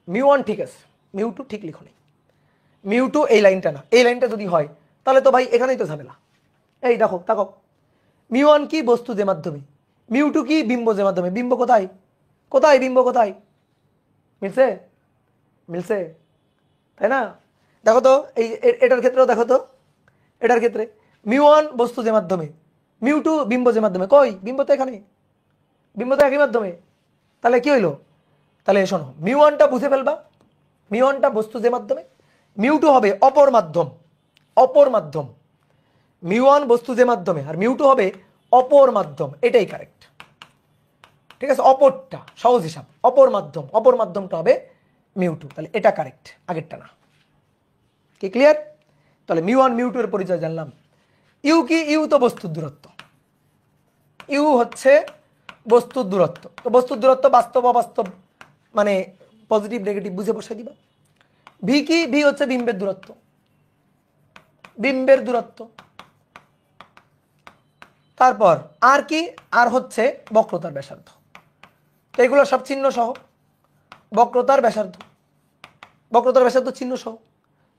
মিউ1 ঠিক আছে, মিউ2 ঠিক লিখো নি। মিউ2 এই লাইনটা না, এই লাইনটা যদি হয় তাহলে তো ভাই এখানেই তো ঝামেলা। এই দেখো তাকো, মিউ1 কি? বস্তু যে মাধ্যমে। মিউ2 কি? বিম্ব যে মাধ্যমে। বিম্ব কোথায়? কোথায় বিম্ব? কোথায়? মিলছে? মিলছে, তাই না? দেখো তো এই এটার ক্ষেত্রেও দেখো তো, এটার ক্ষেত্রে মিউ1 বস্তু যে মাধ্যমে, মিউ2 বিম্ব যে মাধ্যমে। কই বিম্ব? তো এখানে বিম্ব তো একই মাধ্যমে। তাহলে কি হইলো? তাহলে শোনো, মিউ1টা বুঝে ফেলবা। মিউ1টা বস্তু যে মাধ্যমে, মিউ2 হবে অপর মাধ্যম। অপর মাধ্যম। মিউ1 বস্তু যে মাধ্যমে আর মিউ2 হবে অপর মাধ্যম। এটাই কারেক্ট। ঠিক আছে, অপরটা সহজ হিসাব, অপর মাধ্যম, অপর মাধ্যমটা হবে মিউ2। তাহলে এটা কারেক্ট, আগেরটা না। কি ক্লিয়ার? তাহলে মিউ1 মিউ2 এর পরিচয় জানলাম। ইউ কি? ইউ তো বস্তুর দূরত্ব। ইউ হচ্ছে বস্তুর দূরত্ব। তো বস্তুর দূরত্ব বাস্তব অবাস্তব মানে পজিটিভ নেগেটিভ বুঝে বসাই দিবা। ভি কি? ভি হচ্ছে বিম্বের দূরত্ব। বিম্বের দূরত্ব। তারপর আর কি? আর হচ্ছে বক্রতার ব্যাসার্ধ। তো এগুলো সব চিহ্ন সহ। বক্রতার ব্যাসার্ধ, বক্রতার ব্যাসার্ধ চিহ্ন সহ।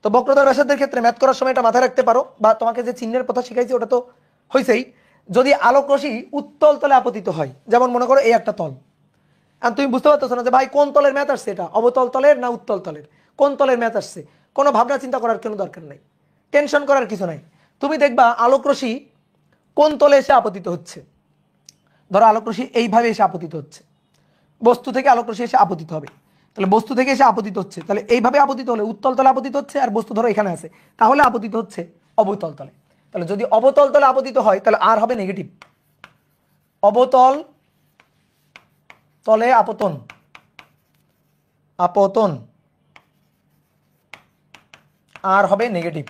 তো বক্রতার ব্যাসার্ধের ক্ষেত্রে ম্যাথ করার সময় এটা মাথায় রাখতে পারো, বা তোমাকে যে চিহ্নের কথা শিখাইছি ওটা তো হয়েছেই। যদি আলোক রশ্মি উত্তল তলে আপতিত হয়, যেমন মনে করো এই একটা তল, আর তুমি বুঝতে পারতেছো না যে ভাই কোন তলের ম্যাথ আসছে, এটা অবতল তলের না উত্তল তলের, কোন তলের ম্যাথ আসছে, কোনো ভাবনা চিন্তা করার কোনো দরকার নাই, টেনশন করার কিছু নাই। তুমি দেখবা আলোক রশ্মি কোন তলে এসে আপতিত হচ্ছে। ধরো আলোক রশ্মি এইভাবে এসে আপতিত হচ্ছে, বস্তু থেকে আলোক রশ্মি এসে আপতিত হবে। তাহলে বস্তু থেকে এসে আপতিত হচ্ছে, তাহলে এইভাবে আপতিত হলে উত্তল তলে আপতিত হচ্ছে, আর বস্তু ধরো এখানে আছে, তাহলে আপতিত হচ্ছে অবতল তলে। তাহলে যদি অবতল তলে আপতিত হয় তাহলে আর হবে নেগেটিভ। অবতল তলে আপতন, আপতন আর হবে নেগেটিভ।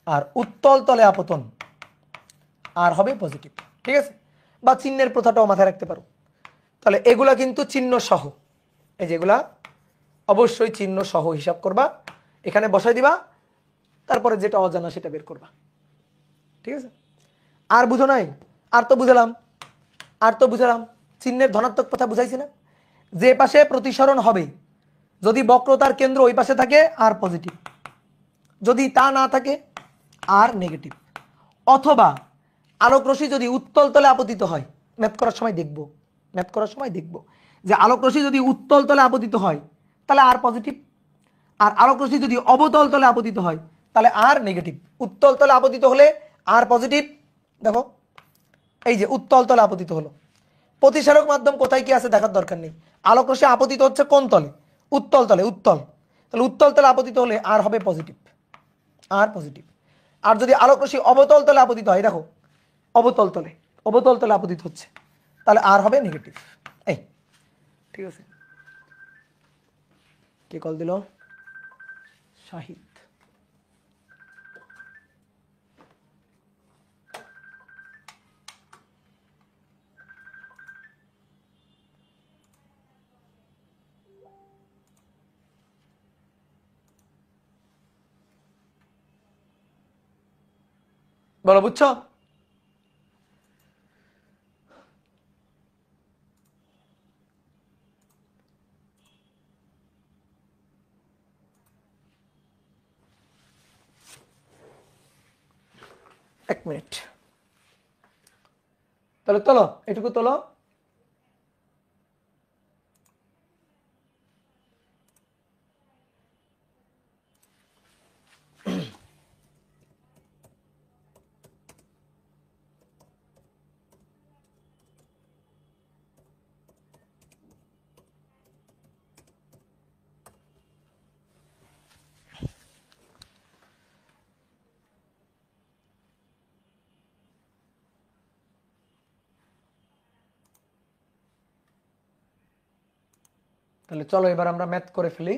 আর উত্তল তলে আপতন আর হবে পজিটিভ। ঠিক আছে, বা চিহ্নের প্রথাটাও মাথায় রাখতে পারো। তাহলে এগুলা কিন্তু চিহ্ন সহ, এই যেগুলা অবশ্যই চিহ্ন সহ হিসাব করবা, এখানে বসাই দিবা, তারপরে যেটা অজানা সেটা বের করবা। ঠিক আছে, আর বুঝো নাই? আর তো বুঝালাম, আর তো বুঝালাম চিহ্নের ধনাত্মক কথা বুঝাইছি না? যে পাশে প্রতিসরণ হবে, যদি বক্রতার কেন্দ্র ওই পাশে থাকে আর পজিটিভ, যদি তা না থাকে আর নেগেটিভ। অথবা আলোক রশ্মি যদি উত্তল তলে আপতিত হয়, ম্যাথ করার সময় দেখবো, ম্যাথ করার সময় দেখবো যে আলোক রশ্মি যদি উত্তল তলে আপতিত হয় তাহলে আর পজিটিভ, আর আলোক রশ্মি যদি অবতল তলে আপতিত হয় তাহলে আর নেগেটিভ। উত্তল তলে আপতিত হলে আর পজিটিভ। দেখো এই যে উত্তল তলে আপতিত হলো, প্রতিসারক মাধ্যম কোথায় কি আছে দেখার দরকার নেই। আলোক রশ্মি আপতিত হচ্ছে কোন তলে? উত্তল তলে। উত্তল তাহলে উত্তল তলে আপতিত হলে আর হবে পজিটিভ, আর পজিটিভ। আর যদি আলোক রশ্মি অবতল তলে আপতিত হয়, দেখো অবতল তলে আপতিত হচ্ছে, তাহলে আর হবে নেগেটিভ। এই ঠিক আছে, কে কল দিল? শাহিদ। বলো বুঝছো? এক মিনিট, তাহলে তোলো এটুকু তোলো। তাহলে চলো এবার আমরা ম্যাথ করে ফেলি।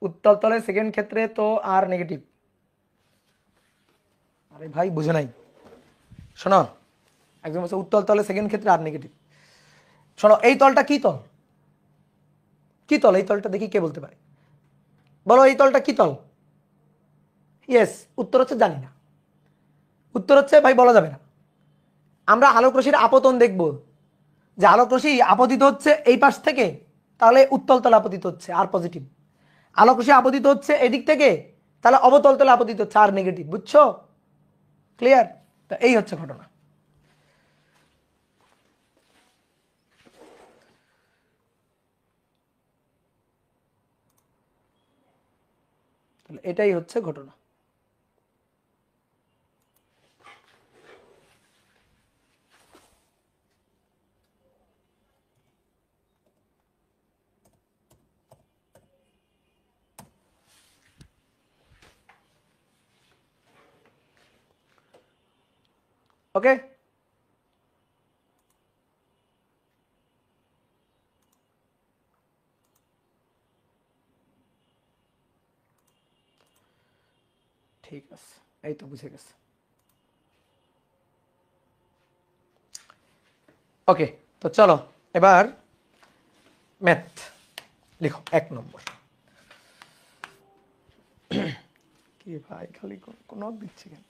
উত্তল তলে সেকেন্ড ক্ষেত্রে তো আর নেগেটিভ। আরে ভাই বুঝে নাই, শোনো, একদম বলছে উত্তল তলে সেকেন্ড ক্ষেত্রে আর নেগেটিভ। শোনো, এই তলটা কি তল? কি তল এই তলটা? দেখি কে বলতে পারে, বলো এই তলটা কি তল? ইয়েস, উত্তর হচ্ছে জানি না। উত্তর হচ্ছে ভাই বলা যাবে না। আমরা আলোক রশ্মির আপতন দেখব, যে আলোক রশ্মি আপতিত হচ্ছে এই পাশ থেকে, তাহলে উত্তল তলে আপতিত হচ্ছে আর পজিটিভ। আলোক রশ্মি আপতিত হচ্ছে এদিক থেকে, তাহলে অবতল তলে আপতিত হচ্ছে আর নেগেটিভ। বুঝছো? ক্লিয়ার? তা এই হচ্ছে ঘটনা। তাহলে এটাই হচ্ছে ঘটনা। ওকে, ঠিক আছে, এই তো বুঝে গেছে। ওকে, তো চলো এবার ম্যাথ লিখো 1 নম্বর। কি ভাই খালি কোন দিচ্ছে কেন?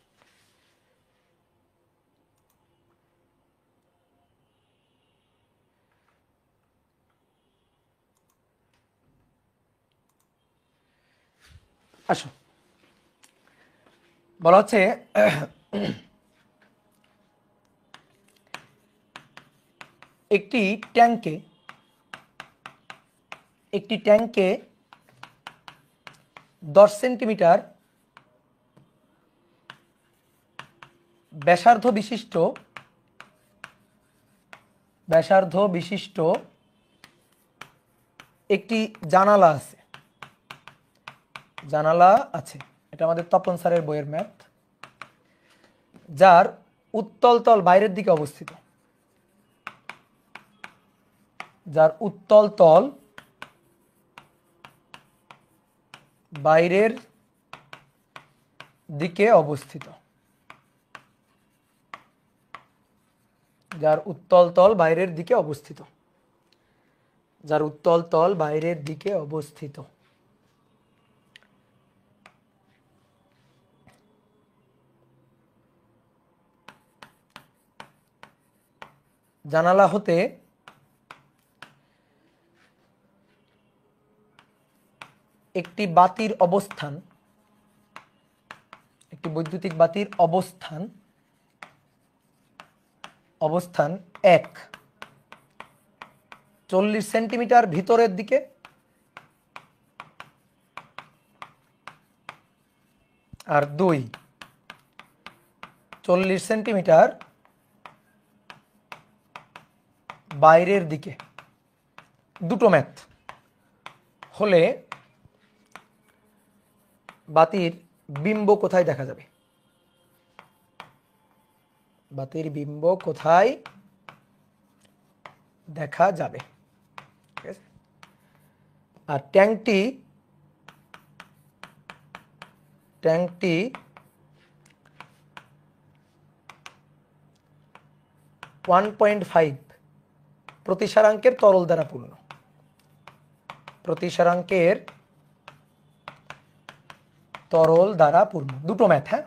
আসো, বলা হচ্ছে একটি ট্যাঙ্কে 10 সেন্টিমিটার ব্যাসার্ধ বিশিষ্ট একটি জানালা আছে। এটা আমাদের তপন স্যারের বইয়ের ম্যাথ। যার উত্তল তল বাইরের দিকে অবস্থিত, বাইরের দিকে অবস্থিত, যার উত্তল তল বাইরের দিকে অবস্থিত। জানালা হতে একটি বৈদ্যুতিক বাতির অবস্থান 40 সেন্টিমিটার ভিতরের দিকে আর 40 সেন্টিমিটার বাইরের দিকে দুটো ম্যাথ হলে বাতির বিম্ব কোথায় দেখা যাবে? বাতির বিম্ব কোথায় দেখা যাবে? ঠিক আছে, আর ট্যাঙ্কটি 1.5 প্রতিসারাঙ্কের তরল দ্বারা পূর্ণ। প্রতিসারাঙ্কের তরল দ্বারা পূর্ণ, দুটো ম্যাথ, হ্যাঁ,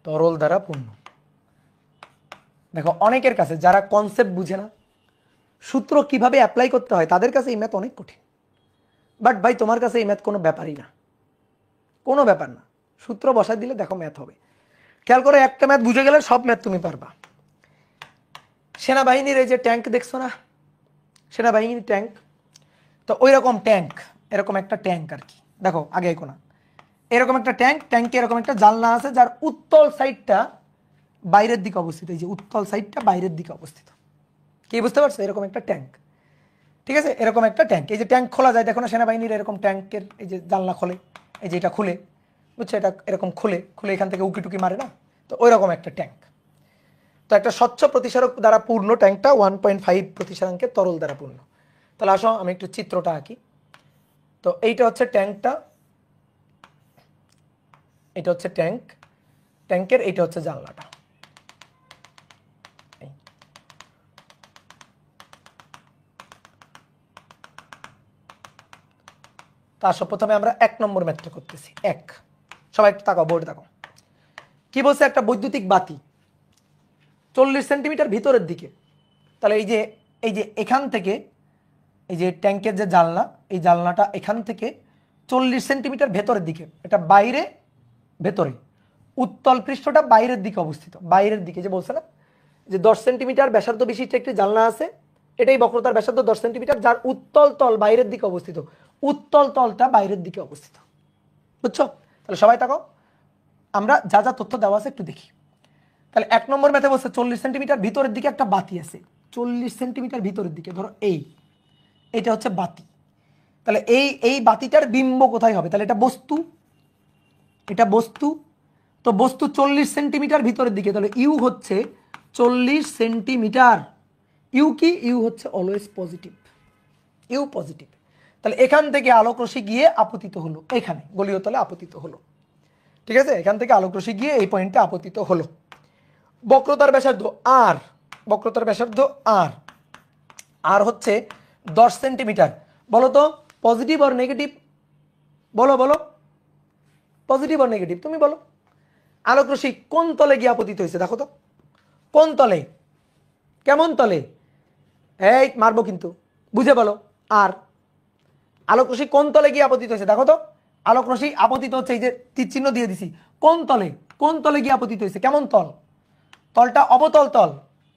তরল দ্বারা পূর্ণ। দেখো অনেকের কাছে যারা কনসেপ্ট বুঝে না, সূত্র কিভাবে অ্যাপ্লাই করতে হয়, তাদের কাছে এই ম্যাথ অনেক কঠিন। বাট ভাই তোমার কাছে এই ম্যাথ কোনো ব্যাপারই না, কোনো ব্যাপার না, সূত্র বসাই দিলে দেখো ম্যাথ হবে। খেয়াল করে, একটা ম্যাথ বুঝে গেলে সব ম্যাথ তুমি পারবা। সেনাবাহিনীর এই যে ট্যাঙ্ক দেখছো না, সেনাবাহিনীর ট্যাঙ্ক, তো ওই রকম ট্যাঙ্ক, এরকম একটা ট্যাঙ্ক আর কি। দেখো আগে কোনা এরকম একটা ট্যাঙ্ক, ট্যাঙ্কে এরকম একটা জানলা আছে যার উত্তল সাইডটা বাইরের দিকে অবস্থিত। এই যে উত্তল সাইডটা বাইরের দিকে অবস্থিত, কি বুঝতে পারছো? এরকম একটা ট্যাঙ্ক, ঠিক আছে, এরকম একটা ট্যাঙ্ক। এই যে ট্যাঙ্ক খোলা যায়, দেখো না সেনাবাহিনীর এরকম ট্যাঙ্কের এই যে জানলা খোলে, এই যে এটা খুলে, বুঝছো, এটা এরকম খুলে খুলে এখান থেকে উকি টুকি মারে না, তো ওই রকম একটা ট্যাঙ্ক। তো একটা স্বচ্ছ প্রতিসারক দ্বারা পূর্ণ ট্যাঙ্কটা 1.5 প্রতিসারাঙ্কের তরল দ্বারা পূর্ণ। তাহলে আসো আমি একটু চিত্রটা আঁকি। তো এইটা হচ্ছে ট্যাঙ্কটা, এটা হচ্ছে ট্যাঙ্ক, ট্যাঙ্কের এইটা হচ্ছে জানলাটা। তা আসো প্রথমে আমরা 1 নম্বর ম্যাথটা করতেছি। সবাই একটু তাকাও, বোর্ডে তাকাও। কি বলছে? একটা বৈদ্যুতিক বাতি 40 সেন্টিমিটার ভিতরের দিকে। তাহলে এই যে এখান থেকে, এই যে ট্যাঙ্কের যে জানলা, এই জানলাটা এখান থেকে 40 সেন্টিমিটার ভেতরের দিকে, এটা বাইরে ভেতরে, উত্তল পৃষ্ঠটা বাইরের দিকে অবস্থিত। বাইরের দিকে যে বলছে না যে 10 সেন্টিমিটার ব্যাসার্ধ বিশিষ্ট একটি জানলা আছে, এটাই বক্রতার ব্যাসার্ধ 10 সেন্টিমিটার, যার উত্তল তল বাইরের দিকে অবস্থিত। উত্তল তলটা বাইরের দিকে অবস্থিত, বুঝছো? তাহলে সবাই তাকাও, আমরা যা যা তথ্য দেওয়া আছে একটু দেখি। তাহলে 1 নম্বর ম্যাথে বলছে 40 সেন্টিমিটার ভিতরের দিকে একটা বাতি আছে। 40 সেন্টিমিটার ভিতরের দিকে, ধরো এইটা হচ্ছে বাতি। তাহলে এই বাতিটার বিম্ব কোথায় হবে? তাহলে এটা বস্তু, এটা বস্তু, তো বস্তু 40 সেন্টিমিটার ভিতরের দিকে, তাহলে ইউ হচ্ছে 40 সেন্টিমিটার। ইউ কি? ইউ হচ্ছে অলওয়েজ পজিটিভ, ইউ পজিটিভ। তাহলে এখান থেকে আলোক রশ্মি গিয়ে আপতিত হলো এখানে, গোলীয় তলে আপতিত হলো, ঠিক আছে? এখান থেকে আলোক রশ্মি গিয়ে এই পয়েন্টে আপতিত হলো। বক্রতার ব্যাসার্ধ আর, বক্রতার ব্যাসার্ধ আর হচ্ছে 10 সেন্টিমিটার। বলো তো পজিটিভ আর নেগেটিভ? বলো বলো, পজিটিভ আর নেগেটিভ, তুমি বলো। আলোক রশ্মি কোন তলে গিয়ে আপতিত হয়েছে দেখো তো, কোন তলে, কেমন তলে? এই মারবো কিন্তু, বুঝে বলো। আর আলোক রশ্মি কোন তলে গিয়ে আপতিত হয়েছে দেখো তো। আলোক রশ্মি আপতিত হচ্ছে, এই যে তীর চিহ্ন দিয়ে দিছি, কোন তলে, কোন তলে গিয়ে আপতিত হয়েছে, কেমন তল? তলটা অবতল তল,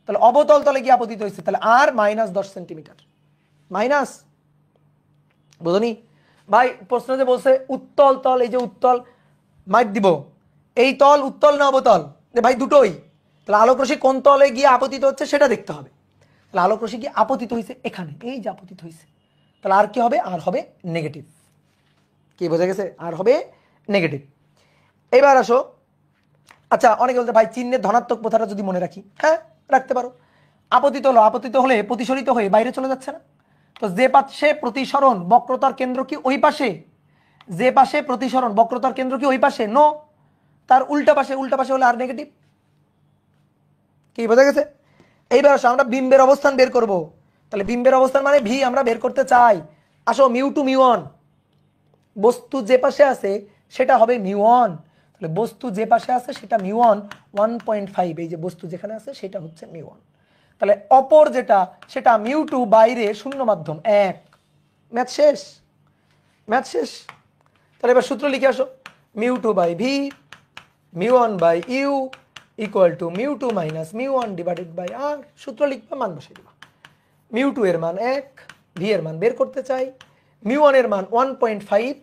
তাহলে অবতল তলে গিয়ে আপতিত হয়েছে। তাহলে আর -10 সেন্টিমিটার, মাইনাস, বুঝনি ভাই? প্রশ্ন যে বলছে উত্তল তল, এই যে উত্তল, মাইট দিব, এই তল উত্তল না অবতল? ভাই দুটোই। তাহলে আলোক রশ্মি কোন তলে গিয়ে আপতিত হচ্ছে সেটা দেখতে হবে। তাহলে আলোক রশ্মি গিয়ে আপতিত হয়েছে এখানে, এই যে আপতিত হয়েছে, তাহলে আর কি হবে? আর হবে নেগেটিভ। কি বোঝা গেছে? আর হবে নেগেটিভ। এবার আসো, আচ্ছা অনেকে বলতে ভাই চিহ্নের ধনাত্মক প্রথাটা যদি মনে রাখি, হ্যাঁ রাখতে পারো। আপতিত হলো, আপতিত হলে প্রতিসরিত হয়ে বাইরে চলে যাচ্ছে না? তো যে পাশে প্রতিসরণ বক্রতার কেন্দ্র কি ওই পাশে? যে পাশে প্রতিসরণ বক্রতার কেন্দ্র কি ওই পাশে? নো, তার উল্টা পাশে। উল্টা পাশে হলে আর নেগেটিভ। কি বোঝা গেছে? এইবার আসো আমরা বিম্বের অবস্থান বের করব। তাহলে বিম্বের অবস্থান মানে ভি আমরা বের করতে চাই। আসো μ2 μ1, বস্তু যে পাশে আছে সেটা হবে μ1। তাহলে বস্তু যে পাশে আছে সেটা μ1, 1.5, এই যে বস্তু যেখানে আছে সেটা হচ্ছে μ1। তাহলে অপর যেটা সেটা μ2, বাইরে শূন্য মাধ্যম 1। ম্যাথ শেষ, ম্যাথ শেষ। তাহলে এবার সূত্র লিখে আসো, μ2/v μ1/u equal to μ2 minus μ1 divided by r। সূত্র লিখবা, মান বসে দিবা। μ2 এর মান 1, v এর মান বের করতে চাই, μ1 এর মান 1.5,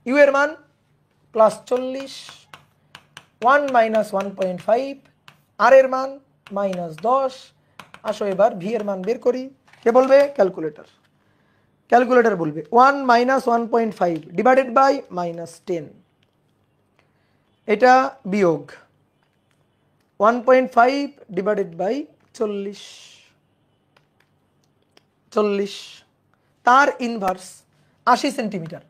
u এর মান +40, 1 - 1.5, r এর মান -10। আসো এবার ভি এর মান বের করি। কে বলবে? ক্যালকুলেটর। ক্যালকুলেটর বলবে 1 - 1.5 ডিভাইডেড বাই -10। এটা বিয়োগ 1.5 ডিভাইডেড বাই 40 তার ইনভার্স 80 সেন্টিমিটার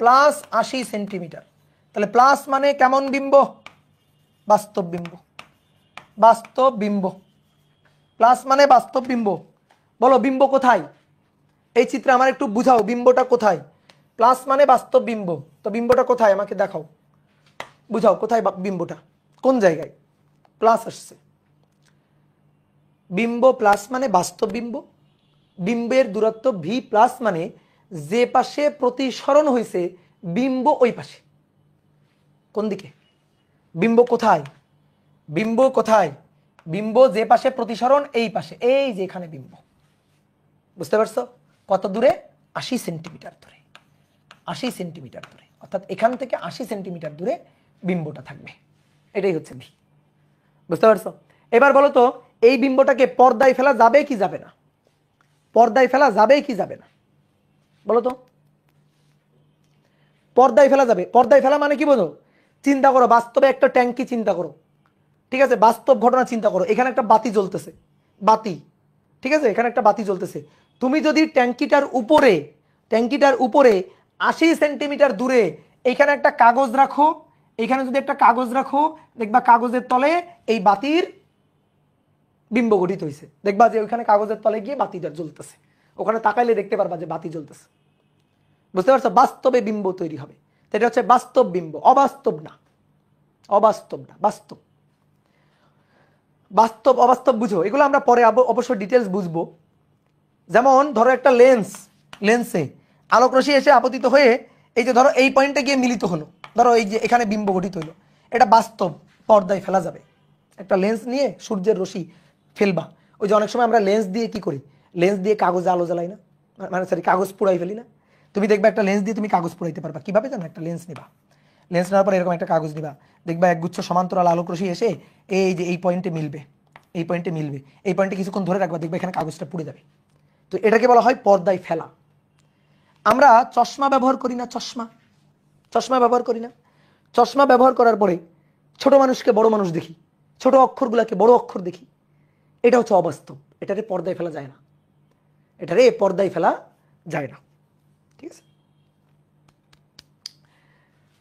প্লাস 80 সেন্টিমিটার। তাহলে প্লাস মানে কেমন বিম্ব? বাস্তব বিম্ব। বাস্তব বিম্ব। প্লাস মানে বাস্তব বিম্ব। বলো বিম্ব কোথায়? এই চিত্রে আমার একটু বুঝাও বিম্বটা কোথায়? প্লাস মানে বাস্তব বিম্ব, তো বিম্বটা কোথায় আমাকে দেখাও, বুঝাও কোথায় বিম্বটা, কোন জায়গায় প্লাস আসছে? বিম্ব প্লাস মানে বাস্তব বিম্ব। বিম্বের দূরত্ব ভি প্লাস মানে যে পাশে প্রতিসরণ হয়েছে বিম্ব ওই পাশে। কোন দিকে? বিম্ব কোথায়? বিম্ব কোথায়? বিম্ব যে পাশে প্রতিসরণ এই পাশে, এই যে এখানে বিম্ব। বুঝতে পারছো? কত দূরে? 80 সেন্টিমিটার দূরে। 80 সেন্টিমিটার দূরে, অর্থাৎ এখান থেকে 80 সেন্টিমিটার দূরে বিম্বটা থাকবে। এটাই হচ্ছে ভি। বুঝতে পারছো? এবার বলো তো এই বিম্বটাকে পর্দায় ফেলা যাবে কি যাবে না? পর্দায় ফেলা যাবে কি যাবে না বলো তো? পর্দায় ফেলা যাবে। পর্দায় ফেলা মানে কি বোঝো? চিন্তা করো বাস্তবে একটা ট্যাঙ্কি চিন্তা করো, ঠিক আছে? বাস্তব ঘটনা চিন্তা করো। এখানে একটা বাতি জ্বলতেছে, বাতি, ঠিক আছে? এখানে একটা বাতি জ্বলতেছে। তুমি যদি ট্যাঙ্কিটার উপরে 80 সেন্টিমিটার দূরে এখানে একটা কাগজ রাখো, এখানে যদি একটা কাগজ রাখো, দেখবা কাগজের তলে এই বাতির বিম্ব গঠিত হয়েছে। দেখবা যে ওইখানে কাগজের তলে গিয়ে বাতিটা জ্বলতেছে, ওখানে তাকাইলে দেখতে পারবা যে বাতি জ্বলতেছে। বুঝতে পারছো? বাস্তবে বিম্ব তৈরি হবে। এটা হচ্ছে বাস্তব বিম্ব, অবাস্তব না। অবাস্তব না, বাস্তব। বাস্তব অবাস্তব বুঝো, এগুলো আমরা পরে অবশ্য ডিটেলস বুঝবো। যেমন ধরো একটা লেন্সে আলোক রশ্মি এসে আপতিত হয়ে এই যে ধরো এই পয়েন্টে গিয়ে মিলিত হলো, ধরো এই যে এখানে বিম্ব গঠিত হলো, এটা বাস্তব, পর্দায় ফেলা যাবে। একটা লেন্স নিয়ে সূর্যের রশ্মি ফেলবা, ওই যে অনেক সময় আমরা লেন্স দিয়ে কি করি, লেন্স দিয়ে কাগজে আলো জ্বালাই না, মানে সরি কাগজ পুড়াই ফেলি না। তুমি দেখবা একটা লেন্স দিয়ে তুমি কাগজ পুড়াইতে পারবা কিভাবে জানো? একটা লেন্স নিবা, লেন্স নেওয়ার পর এরকম একটা কাগজ নিবা, দেখবা একগুচ্ছ সমান্তরাল আলোক রশ্মি এসে এই যে এই পয়েন্টে মিলবে, এই পয়েন্টে মিলবে, এই পয়েন্টে কিছুক্ষণ ধরে রাখবা, দেখবা এখানে কাগজটা পুড়ে যাবে। তো এটাকে বলা হয় পর্দায় ফেলা। আমরা চশমা ব্যবহার করি না, চশমা ব্যবহার করি না। চশমা ব্যবহার করার পরে ছোট মানুষকে বড় মানুষ দেখি, ছোট অক্ষরগুলোকে বড় অক্ষর দেখি। এটা হচ্ছে অবাস্তব, এটারে পর্দায় ফেলা যায় না, এটারে পর্দায় ফেলা যায় না। ঠিক আছে,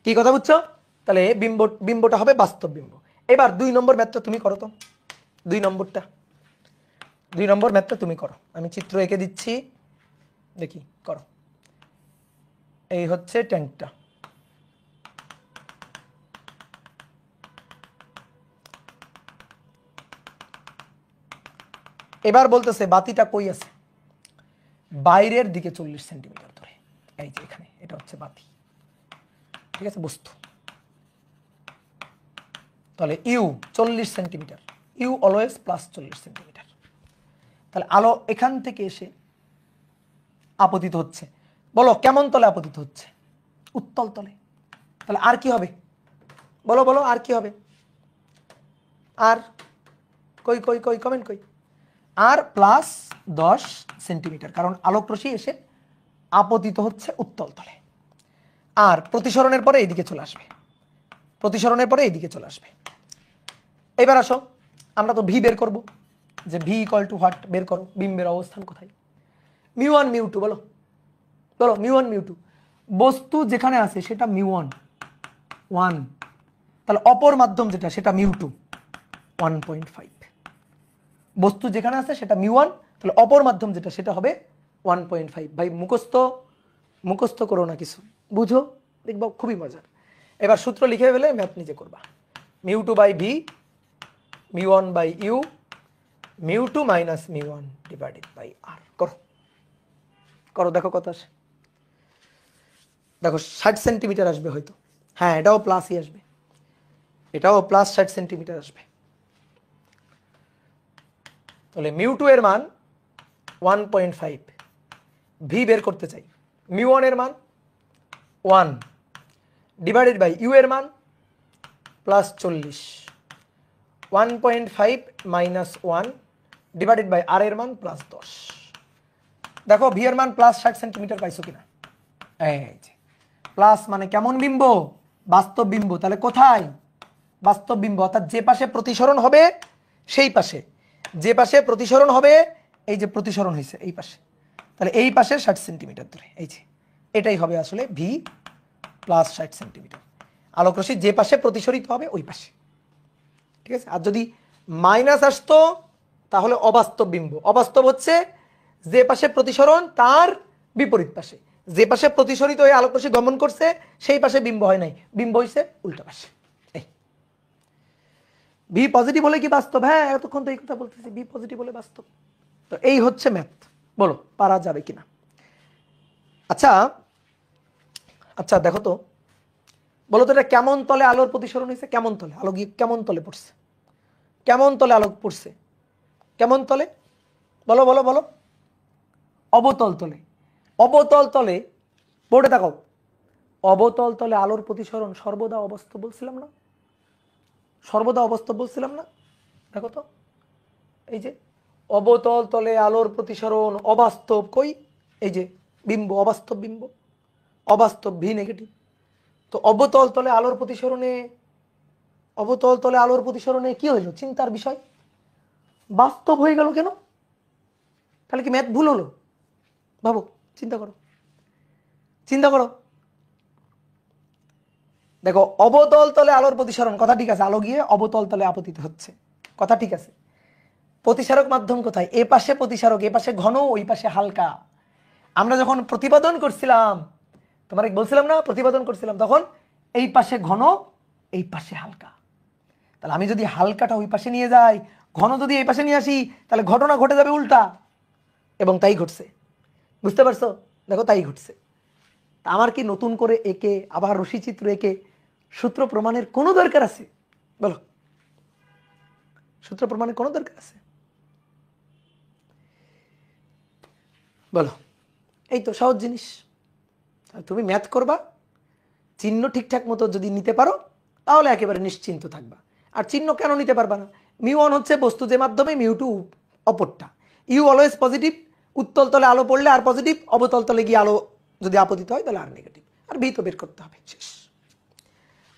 কি কথা বুঝছো? তাহলে বিম্বটা হবে বাস্তব বিম্ব। এবার 2 নম্বর ম্যাথটা তুমি করো তো। 2 নম্বর ম্যাথটা তুমি করো, আমি চিত্র এঁকে দিচ্ছি, দেখি করো। এই হচ্ছে ট্যাঙ্কটা, এবার বলতেছে বাতিটা কই আছে? বাইরের দিকে 40 সেন্টিমিটার দূরে, এই যে এখানে, এটা হচ্ছে বাতি, ঠিক আছে, বস্তু। তাহলে U 40 centimetre, U always plus 40 centimetre. তাহলে আলো এখান থেকে এসে আপতিত হচ্ছে, বলো কেমন তলে আপতিত হচ্ছে? উত্তল তলে। তাহলে আর কি হবে? বলো বলো আর কি হবে? আর কই কই কই কমেন্ট কই? আর প্লাস 10 সেন্টিমিটার, কারণ আলোক রশ্মি এসে আপতিত হচ্ছে উত্তল তলে। আর প্রতিসরণের পরে এইদিকে চলে আসবে, প্রতিসরণের পরে এইদিকে চলে আসবে। এবার আসো আমরা তো ভি বের করব, যে ভি ইকুয়াল টু হোয়াট বের করো, বিম্বের অবস্থান কোথায়? μ1 μ2, বলো বলো μ1 μ2। বস্তু যেখানে আছে সেটা μ1 1, তাহলে অপর মাধ্যম যেটা সেটা μ2 1.5। বস্তু যেখানে আছে সেটা μ1, তাহলে অপর মাধ্যম যেটা সেটা হবে 1.5। ভাই মুখস্থ করো না, কিছু বুঝো, দেখবা খুবই মজার। এবার সূত্র লিখে ফেলে ম্যাথ নিজে করবা। μ2 by v, μ1 by u, μ2 minus μ1 divided by r. করো করো, দেখো কত আসে। দেখো 60 সেন্টিমিটার আসবে হয়তো, হ্যাঁ এটাও প্লাসই আসবে, এটাও প্লাস 60 সেন্টিমিটার আসবে। তাহলে μ2 এর মান 1.5, ভি বের করতে চাই, μ1 এর মান 1 ডিভাইডেড বাই ইউ এর মান প্লাস 40, 1.5 মাইনাস 1 ডিভাইডেড বাই আর এর মান প্লাস 10। দেখো ভি এর মান প্লাস 60 সেন্টিমিটার পাইছো কিনা? এই যে প্লাস মানে কেমন বিম্ব? বাস্তব বিম্ব। তাহলে কোথায়? বাস্তব বিম্ব, অর্থাৎ যে পাশে প্রতিসরণ হবে সেই পাশে, যে পাশে প্রতিসরণ হবে, এই যে প্রতিসরণ হয়েছে এই পাশে, তাহলে এই পাশে 60 সেন্টিমিটার ধরে, এই যে এটাই হবে আসলে ভি প্লাস 60 সেন্টিমিটার। আলোক রশ্মি যে পাশে প্রতিসরিত হবে ওই পাশে, ঠিক আছে। আর যদি মাইনাস আসতো তাহলে অবাস্তব বিম্ব। অবাস্তব হচ্ছে যে পাশে প্রতিসরণ তার বিপরীত পাশে, যে পাশে প্রতিসরিত হয়ে আলোক রশ্মি গমন করছে সেই পাশে বিম্ব হয় নাই, বিম্ব হয়েছে উল্টা পাশে। ভি পজিটিভ হলে কি বাস্তব? হ্যাঁ, এতক্ষণ তো এই কথা বলতেছি, ভি পজিটিভ হলে বাস্তব। তো এই হচ্ছে ম্যাথ। বলো পারা যাবে কিনা? আচ্ছা আচ্ছা দেখো তো, বলো তো এটা কেমন তলে আলোর প্রতিসরণ হয়েছে? কেমন তলে আলো গিয়ে কেমন তলে পড়ছে? কেমন তলে আলো পড়ছে? কেমন তলে? বলো বলো বলো। অবতল তলে। অবতল তলে বোর্ডে তাকাও। অবতল তলে আলোর প্রতিসরণ সর্বদা অবাস্তব বলছিলাম না? সর্বদা অবাস্তব বলছিলাম না? দেখো তো, এই যে অবতল তলে আলোর প্রতিসরণ অবাস্তব। কই? এই যে বিম্ব, অবাস্তব বিম্ব, অবাস্তব ভি নেগেটিভ। তো অবতল তলে আলোর প্রতিসরণে, অবতল তলে আলোর প্রতিসরণে কি হইল? চিন্তার বিষয়, বাস্তব হয়ে গেল কেন? তাহলে কি ম্যাথ ভুল হলো? ভাবো, চিন্তা করো, চিন্তা করো। দেখো অবতল তলে আলোর প্রতিসরণ, কথা ঠিক আছে, আলো গিয়ে অবতল তলে আপতিত হচ্ছে, কথা ঠিক আছে। প্রতিসারক মাধ্যম কোথায়? এ পাশে প্রতিসারক, এ পাশে ঘন, ওই পাশে হালকা। আমরা যখন প্রতিপাদন করছিলাম, তোমার বলছিলাম না, প্রতিপাদন করছিলাম, তখন এই পাশে ঘন, এই পাশে হালকা। তাহলে আমি যদি হালকাটা ওই পাশে নিয়ে যাই, ঘন যদি এই পাশে নিয়ে আসি, তাহলে ঘটনা ঘটে যাবে উল্টা। এবং তাই ঘটছে, বুঝতে পারছো? দেখো তাই ঘটছে। তা আমার কি নতুন করে একে আবার রশিচিত্র একে সূত্র প্রমাণের কোনো দরকার আছে? বলো, সূত্র প্রমাণের কোনো দরকার আছে? বলো। এই তো সহজ জিনিস। তুমি ম্যাথ করবা, চিহ্ন ঠিকঠাক মতো যদি নিতে পারো তাহলে একেবারে নিশ্চিন্ত থাকবা। আর চিহ্ন কেন নিতে পারবা না? মিউ1 হচ্ছে বস্তু যে মাধ্যমে, মিউ2 অপরটা। ইউ অলওয়েজ পজিটিভ, উত্তল তলে আলো পড়লে আর পজিটিভ, অবতল তলে গিয়ে আলো যদি আপতিত হয় তাহলে আর নেগেটিভ। আর ভি তো বের করতে হবে, শেষ।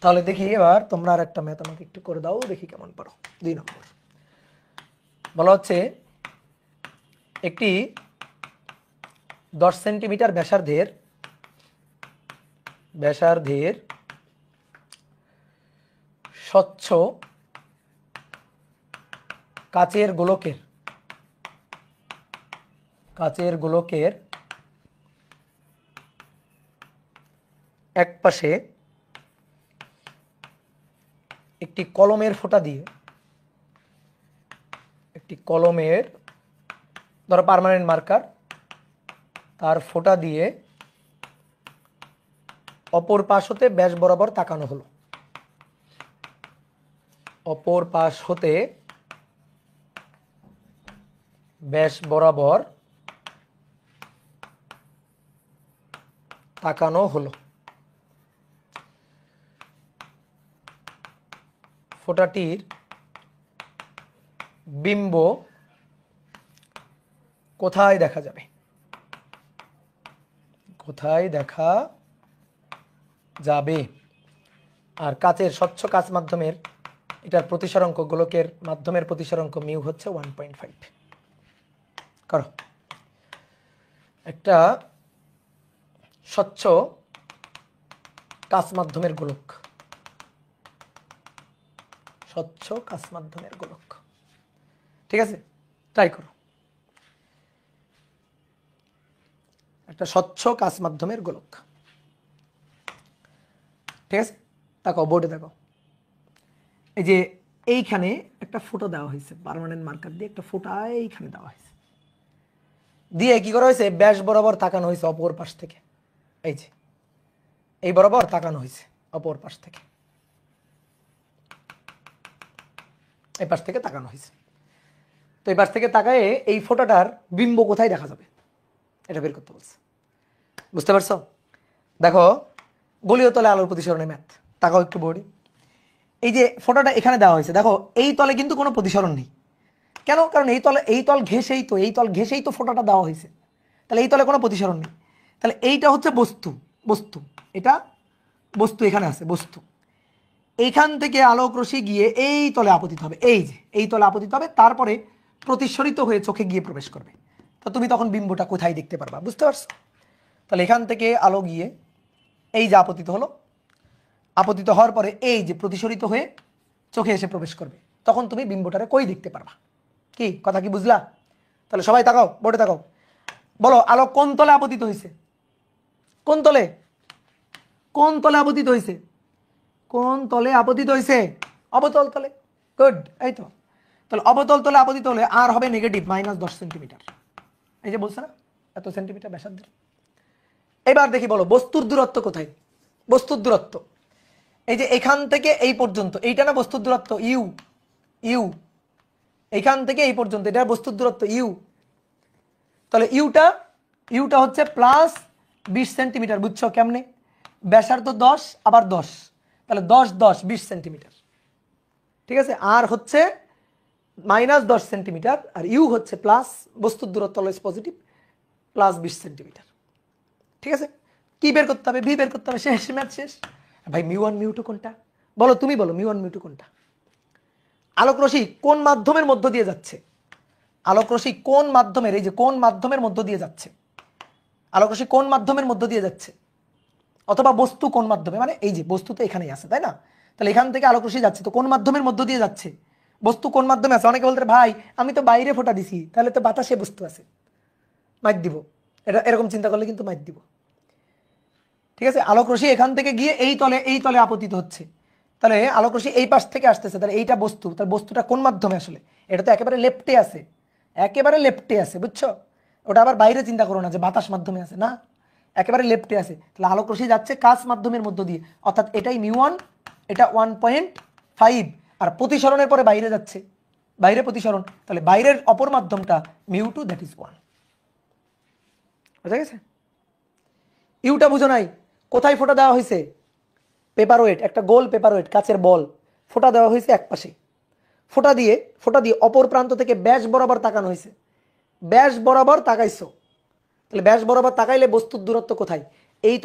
তাহলে দেখি এবার তোমরা আর একটা ম্যাথ আমাকে একটু করে দাও, দেখি কেমন পারো। 2 নম্বর বলা হচ্ছে একটি 10 সেন্টিমিটার ব্যাসার্ধের স্বচ্ছ কাচের গোলকের এক পাশে একটি কলমের ফোঁটা দিয়ে, একটি কলমের ধরো পার্মানেন্ট মার্কার, তার ফোঁটা দিয়ে অপর পাশ হতে ব্যাস বরাবর তাকানো হলো। অপর পাশ হতে ব্যাস বরাবর তাকানো হলো। ফোঁটাটির বিম্ব কোথায় দেখা যাবে? কোথায় দেখা যাবে? আর কাচের স্বচ্ছ কাচ মাধ্যমের এটার প্রতিসরাঙ্ক, গোলকের মাধ্যমের প্রতিসরাঙ্ক মিউ হচ্ছে 1.5। করো। একটা স্বচ্ছ কাচ মাধ্যমের গোলক, স্বচ্ছ কাচ মাধ্যমের গোলক, ঠিক আছে, ট্রাই করো। একটা স্বচ্ছ কাচ মাধ্যমের গোলক, ঠিক আছে। দেখো বোর্ডে দেখো, এই যে এইখানে একটা ফোঁটা দেওয়া হয়েছে, পার্মানেন্ট মার্কার দিয়ে একটা ফোঁটা এইখানে দেওয়া হয়েছে, দিয়ে কি করা হয়েছে? ব্যাস বরাবর তাকানো হয়েছে অপর পাশ থেকে। এই যে এই বরাবর তাকানো হয়েছে অপর পাশ থেকে, এই পাশ থেকে তাকানো হয়েছে। তো এই পাশ থেকে তাকায়ে এই ফোঁটাটার বিম্ব কোথায় দেখা যাবে এটা বের করতে বলছে, বুঝতে পারছো? দেখো গোলীয় তলে আলোর প্রতিসরণে ম্যাথ, তাকাও একটু বোর্ডে। এই যে ফটোটা এখানে দেওয়া হয়েছে, দেখো এই তলে কিন্তু কোনো প্রতিসরণ নেই। কেন? কারণ এই তল ঘেঁষেই তো ফটোটা দেওয়া হয়েছে, তাহলে এই তলে কোনো প্রতিসরণ নেই। তাহলে এইটা হচ্ছে বস্তু, এটা বস্তু, এখানে আছে বস্তু। এইখান থেকে আলোক রশ্মি গিয়ে এই তলে আপতিত হবে, এই যে এই তলে আপতিত হবে, তারপরে প্রতিসরিত হয়ে চোখে গিয়ে প্রবেশ করবে। তো তুমি তখন বিম্বটা কোথায় দেখতে পারবা, বুঝতে পারছো? তাহলে এখান থেকে আলো গিয়ে এই যে আপতিত হলো, আপতিত হওয়ার পরে এই যে প্রতিসরিত হয়ে চোখে এসে প্রবেশ করবে, তখন তুমি বিম্বটারে কই দেখতে পারবা। কি কথা কি বুঝলা? তাহলে সবাই তাকাও, বোর্ডে তাকাও, বলো আলো কোন তলে আপতিত হয়েছে? কোন তলে? কোন তলে আপতিত হয়েছে? কোন তলে আপতিত হয়েছে? অবতল তলে। গুড, এই তো। তাহলে অবতল তলে আপতিত হলে আর হবে নেগেটিভ -10 সেন্টিমিটার। এই যে বলছে না এত সেন্টিমিটার ব্যাসার্ধের। এবার দেখি, বলো বস্তুর দূরত্ব কোথায়? বস্তুর দূরত্ব এই যে এখান থেকে এই পর্যন্ত, এইটা না বস্তুর দূরত্ব ইউ, ইউ এখান থেকে এই পর্যন্ত, এটা বস্তুর দূরত্ব ইউ। তাহলে ইউটা হচ্ছে +20 সেন্টিমিটার। বুঝছো কেমনে? ব্যাসার্ধ 10 আবার 10, তাহলে 10 10 20 সেন্টিমিটার। ঠিক আছে, আর হচ্ছে -10 সেন্টিমিটার, আর ইউ হচ্ছে প্লাস, বস্তুর দূরত্ব অলওয়েজ পজিটিভ, +20 সেন্টিমিটার। ঠিক আছে, কি বের করতে হবে? ভি বের করতে হবে, শেষ, ম্যাথ শেষ। ভাই মিউ1 মিউ2 কোনটা? বলো, তুমি বলো মিউ1 মিউ2 কোনটা? আলোক রশ্মি কোন মাধ্যমের মধ্য দিয়ে যাচ্ছে? আলোক রশ্মি কোন মাধ্যমের, এই যে কোন মাধ্যমের মধ্য দিয়ে যাচ্ছে? আলোক রশ্মি কোন মাধ্যমের মধ্য দিয়ে যাচ্ছে? অথবা বস্তু কোন মাধ্যমে, মানে এই যে বস্তু তো এখানেই আছে, তাই না? তাহলে এখান থেকে আলোক রশ্মি যাচ্ছে, তো কোন মাধ্যমের মধ্য দিয়ে যাচ্ছে? বস্তু কোন মাধ্যমে আছে? অনেকে বলতে ভাই আমি তো বাইরে ফোঁটা দিছি, তাহলে তো বাতাসে বস্তু আছে, মাইর দিব। এটা এরকম চিন্তা করলে কিন্তু মাইর দিব। ঠিক আছে, আলোক রশ্মি এখান থেকে গিয়ে এই তলে আপতিত হচ্ছে, তাহলে আলোক রশ্মি এই পাশ থেকে আসতেছে, তাহলে এইটা বস্তু, তাহলে বস্তুটা কোন মাধ্যমে আসলে? এটা তো একেবারে লেফটে আছে, একেবারে লেফটে আছে, বুঝছো? ওটা আবার বাইরে চিন্তা করো না যে বাতাস মাধ্যমে আছে, না, একেবারে লেফটে আছে। তাহলে আলোক রশ্মি যাচ্ছে কাচ মাধ্যমের মধ্য দিয়ে, অর্থাৎ এটাই মিউ1, এটা 1.5, আর প্রতিসরণের পরে বাইরে যাচ্ছে, বাইরে প্রতিসরণ, তাহলে বাইরের অপর মাধ্যমটা মিউ2, দ্যাট ইজ 1। বুঝা গেছে? ইউটা বুঝো নাই? কোথায় ফোঁটা দেওয়া হয়েছে? পেপার ওয়েট, একটা গোল পেপার ওয়েট, কাচের বল, ফোঁটা দেওয়া হয়েছে এক পাশে, ফোঁটা দিয়ে অপর প্রান্ত থেকে ব্যাস বরাবর তাকানো হয়েছে, ব্যাস বরাবর তাকাইছো, তাহলে ব্যাস বরাবর তাকাইলে বস্তুর দূরত্ব কোথায়? এই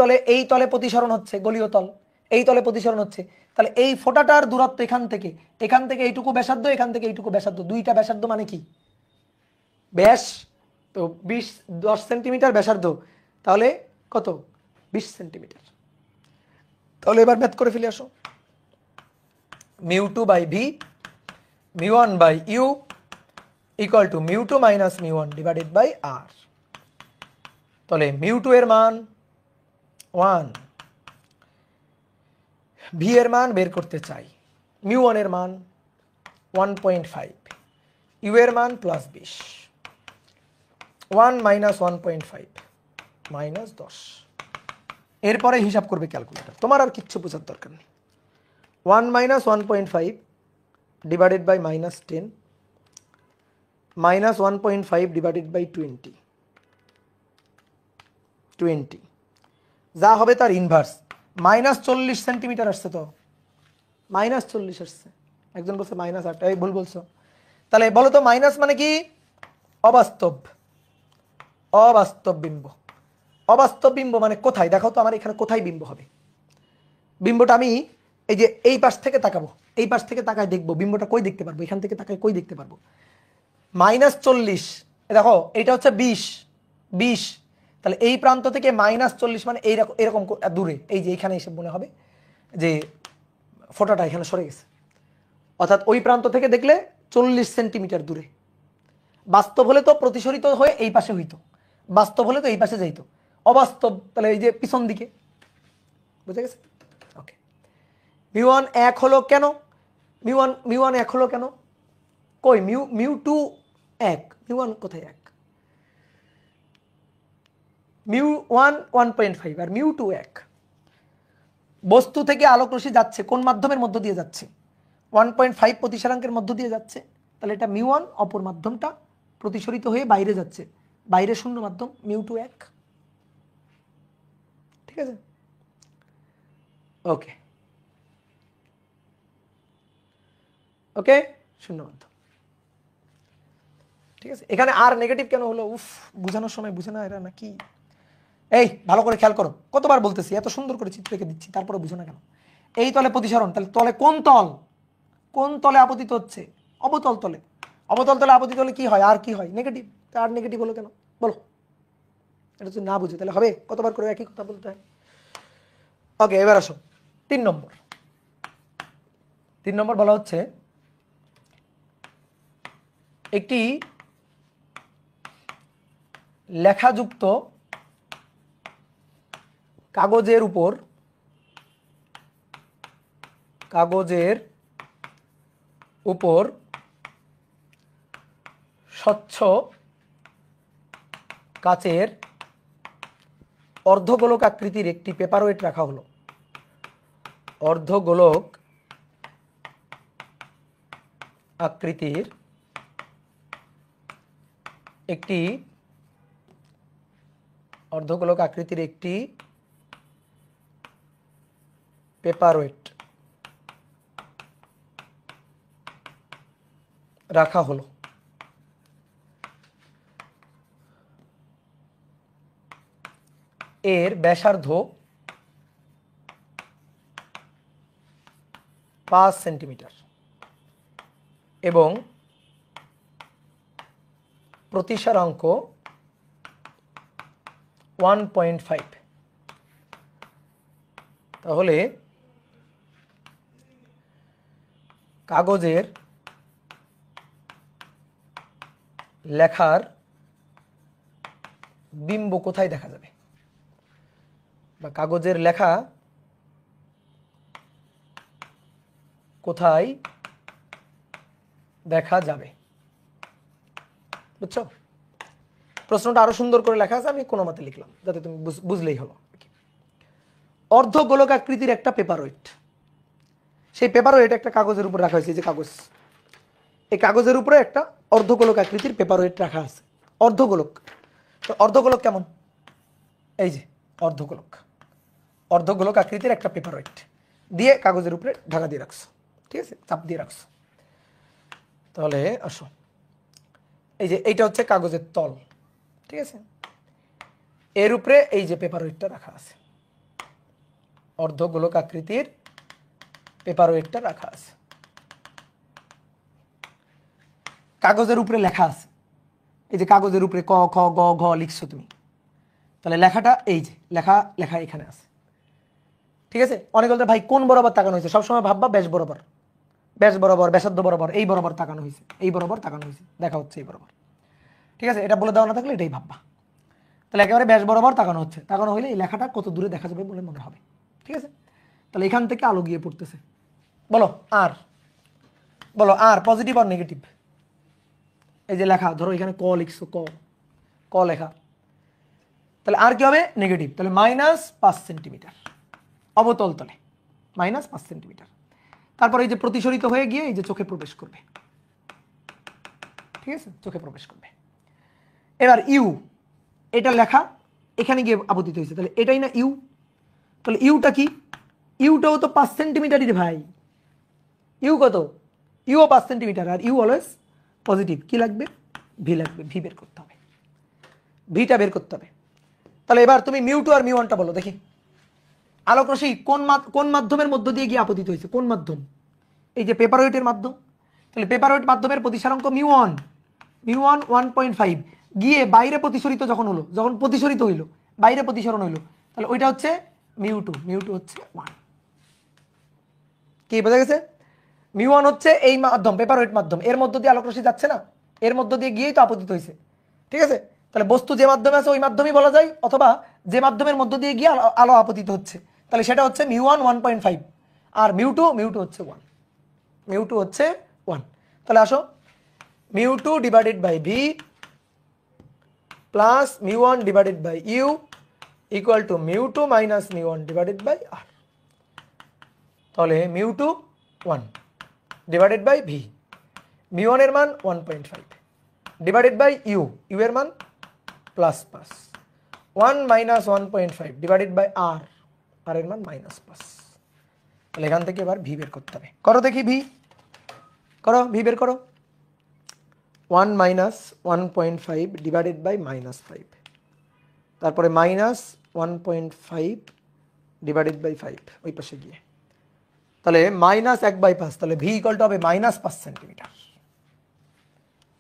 তলে প্রতিসরণ হচ্ছে, গলীয় তল, এই তলে প্রতিসরণ হচ্ছে, তাহলে এই ফোঁটাটার দূরত্ব এখান থেকে এইটুকু ব্যাসার্ধ, এখান থেকে এইটুকু ব্যাসার্ধ, দুইটা ব্যাসার্ধ মানে কি? ব্যাস তো 10 সেন্টিমিটার ব্যাসার্ধ, তাহলে কত? 20 সেন্টিমিটার। তাহলে এবার ম্যাথ করে ফেলে আসো, μ2/v, μ1/u equal to μ2 - μ1 divided by r। তাহলে μ2 এর মান 1, v এর মান বের করতে চাই, μ1 এর মান 1.5, u এর মান +20, 1 - 1.5 -10। এরপরে হিসাব করবে ক্যালকুলেটর, তোমার আর কিচ্ছু বোঝার দরকার নেই। 1 - 1.5 ডিভাইডেড বাই -10 -1.5 ডিভাইডেড বাই 20 যা হবে তার ইনভার্স, -40 সেন্টিমিটার আসছে, তো -40 আসছে। একজন বলছে -8, এই ভুল বলছো। তাহলে বলো তো মাইনাস মানে কি? অবাস্তব, অবাস্তব বিম্ব। অবাস্তব বিম্ব মানে কোথায়? দেখো তো আমার এখানে কোথায় বিম্ব হবে? বিম্বটা আমি এই যে এই পাশ থেকে তাকাবো, এই পাশ থেকে তাকায় দেখবো বিম্বটা কই দেখতে পারবো, এখান থেকে তাকায় কই দেখতে পারবো? -40, দেখো এটা হচ্ছে 20, তাহলে এই প্রান্ত থেকে -40 মানে এরকম দূরে, এই যে এখানে এসে মনে হবে যে ফোঁটাটা এখানে সরে গেছে, অর্থাৎ ওই প্রান্ত থেকে দেখলে 40 সেন্টিমিটার দূরে। বাস্তব হলে তো প্রতিসরিত হয়ে এই পাশে হইতো, বাস্তব হলে তো এই পাশে যাইতো, অবাস্তব তাহলে এই যে পিছন দিকে। বুঝে গেছে? ওকে, μ1 1 হলো কেন? μ1 1 হলো কেন? কই μ2 1, μ1 কোথায় 1? μ1 1.5 আর μ2 1। বস্তু থেকে আলোক রশ্মি যাচ্ছে কোন মাধ্যমের মধ্য দিয়ে যাচ্ছে? 1.5 প্রতিসরাঙ্কের মধ্য দিয়ে যাচ্ছে, তাহলে এটা μ1, অপর মাধ্যমটা প্রতিসরিত হয়ে বাইরে যাচ্ছে, বাইরে শূন্য মাধ্যম, μ2 1। ঠিক আছে, ওকে। ওকে, শূন্য মাধ্যম। ঠিক আছে, এখানে আর নেগেটিভ কেন হলো? উফ, বোঝানোর সময় বুঝে না এরা নাকি? এই ভালো করে খেয়াল করো, কতবার বলতেছি, এত সুন্দর করে চিত্র এঁকে দিচ্ছি, তারপরে বুঝো না কেন? এই তলে প্রতিসরণ, তাহলে তলে কোন তল, কোন তলে আপতিত হচ্ছে? অবতল তলে। অবতল তলে আপতিত হলে কি হয়? আর কি হয়? নেগেটিভ। আর নেগেটিভ হলো কেন বলো? এটা যদি না বুঝে তাহলে হবে? কতবার করে একই কথা বলতে হয়? ওকে, এবার আসো 3 নম্বর। 3 নম্বর বলা হচ্ছে একটি লেখাযুক্ত কাগজের উপর স্বচ্ছ কাচের অর্ধগোলক আকৃতির একটি পেপারওয়েট রাখা হলো। অর্ধগোলক আকৃতির একটি পেপারওয়েট রাখা হলো। এর ব্যাসার্ধ 5 সেন্টিমিটার এবং প্রতিসারাঙ্ক 1.5। তাহলে কাগজের লেখার বিম্ব কোথায় দেখা যাবে, বা কাগজের লেখা কোথায় দেখা যাবে? বুঝছো? প্রশ্নটা আরো সুন্দর করে লেখা আছে, আমি কোনো মতে লিখলাম যাতে তুমি বুঝলেই হলো। অর্ধগোলক আকৃতির একটা পেপারওয়েট, সেই পেপারওয়েট একটা কাগজের উপর রাখা হয়েছে। যে কাগজ, এই কাগজের উপরে একটা অর্ধগোলক আকৃতির পেপারওয়েট রাখা আছে। অর্ধগোলক, তো অর্ধগোলক কেমন? এই যে অর্ধগোলক আকৃতির একটা পেপারওয়েট দিয়ে কাগজের উপরে ঢাকা দিয়ে রাখছো, ঠিক আছে, চাপ দিয়ে রাখছো। তাহলে আসো, এই যে এইটা হচ্ছে কাগজের তল, ঠিক আছে, এর উপরে এই যে পেপারওয়েটটা রাখা আছে, অর্ধগোলক আকৃতির পেপারওয়েটটা রাখা আছে। কাগজের উপরে লেখা আছে, এই যে কাগজের উপরে ক খ গ ঘ লিখছো তুমি, তাহলে লেখাটা এই যে লেখা এখানে আছে, ঠিক আছে। অনেক বলতে ভাই কোন বরাবর তাকানো হয়েছে? সবসময় ভাববা ব্যাস বরাবর, ব্যাসার্ধ বরাবর, এই বরাবর তাকানো হয়েছে, এই বরাবর তাকানো হয়েছে, দেখা হচ্ছে এই বরাবর, ঠিক আছে। এটা বলে দেওয়া না থাকলে এটাই ভাববা। তাহলে একেবারে ব্যাস বরাবর তাকানো হচ্ছে, তাকানো হলে এই লেখাটা কত দূরে দেখা যাবে বলে মনে হবে, ঠিক আছে। তাহলে এখান থেকে আলো গিয়ে পড়তেছে। বলো আর পজিটিভ আর নেগেটিভ? এই যে লেখা, ধরো এখানে ক লিখছো, ক লেখা, তাহলে আর কি হবে? নেগেটিভ। তাহলে -5 সেন্টিমিটার অবতল তলে, -5 সেন্টিমিটার। তারপর এই যে প্রতিসরিত হয়ে গিয়ে এই যে চোখে প্রবেশ করবে, ঠিক আছে, চোখে প্রবেশ করবে। এবার ইউ, এটা লেখা এখানে গিয়ে আপতিত হয়েছে, তাহলে এটাই না ইউ? তাহলে ইউটা কি? ইউটাও তো 5 সেন্টিমিটারই রে ভাই। ইউ কত? ইউও 5 সেন্টিমিটার, আর ইউ অলওয়েজ পজিটিভ। কি লাগবে? ভি লাগবে, ভি বের করতে হবে, ভিটা বের করতে হবে। তাহলে এবার তুমি মিউ2 আর মিউ1টা বলো দেখি। আলোক রশ্মি কোন মাধ্যমের মধ্য দিয়ে গিয়ে আপতিত হয়েছে? কোন মাধ্যম? এই যে পেপারওয়েটের মাধ্যম। তাহলে পেপারওয়েট মাধ্যমের প্রতিসারাঙ্ক মিউ1 1.5 গিয়ে বাইরে প্রতিসরিত যখন প্রতিসরিত হইলো, বাইরে প্রতিসরণ হইলো, তাহলে ওইটা হচ্ছে মিউ2 হচ্ছে 1। কি বোঝা গেছে? মিউ1 হচ্ছে এই মাধ্যম, পেপারওয়েট মাধ্যম, এর মধ্য দিয়ে আলোক রশ্মি যাচ্ছে না, এর মধ্য দিয়ে গিয়েই তো আপতিত হয়েছে, ঠিক আছে। তাহলে বস্তু যে মাধ্যমে আছে ওই মাধ্যমই বলা যায়, অথবা যে মাধ্যমের মধ্য দিয়ে গিয়ে আলো আপতিত হচ্ছে, তাহলে সেটা হচ্ছে মিউ1 1.5, আর মিউ2 হচ্ছে 1। মিউ2 হচ্ছে 1। তাহলে আসো, মিউ2 divided by v plus mu one divided by u equal to mu two minus মিউ1 divided by আর। তাহলে mu two 1 divided by V, mu one এর মান 1.5 ডিভাইডেড বাই ইউ এর মান +5, 1 মাইনাস 1.5 ডিভাইডেড বাই আর এর মান -5। তাহলে এখান থেকে এবার ভি বের করতে হবে। করো দেখি ভি। করো, ভি বের করো। 1 মাইনাস 1.5 ডিভাইডেড বাই -5, তারপরে -1.5 ডিভাইডেড বাই 5 ওই পাশে গিয়ে, তাহলে -1/5, তাহলে ভি ইকুয়াল টু হবে -5 সেন্টিমিটার।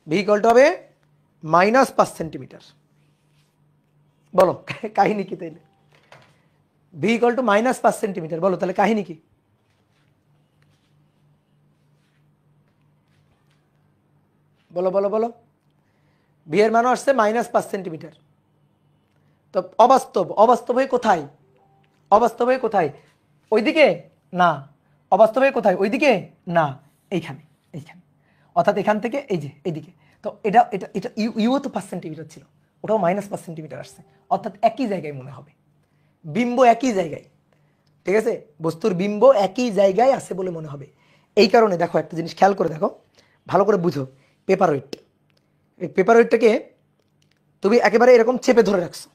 ভি ইকুয়াল টু হবে -5 সেন্টিমিটার। বলো কাহিনী কি তাইলে? ভি ইকুয়াল টু -5 সেন্টিমিটার, বলো তাহলে কাহিনী কি? বলো বলো বলো। ভি এর মান আসছে -5 সেন্টিমিটার। তো অবাস্তব, অবাস্তব হয়ে কোথায়? অবাস্তব হয়ে কোথায়? ওইদিকে না। অবাস্তব হয়ে কোথায়? ওইদিকে না, এইখানে, এইখানে। অর্থাৎ এখান থেকে এই যে এইদিকে। তো এটা এটা এটা ইউও তো 5 সেন্টিমিটার ছিল, ওটাও -5 সেন্টিমিটার আসছে। অর্থাৎ একই জায়গায় মনে হবে, বিম্ব একই জায়গায়। ঠিক আছে, বস্তুর বিম্ব একই জায়গায় আছে বলে মনে হবে। এই কারণে দেখো একটা জিনিস খেয়াল করে দেখো, ভালো করে বুঝো। পেপার ওয়েট, এই পেপার ওয়েটটাকে তুমি একেবারে এরকম চেপে ধরে রাখছো,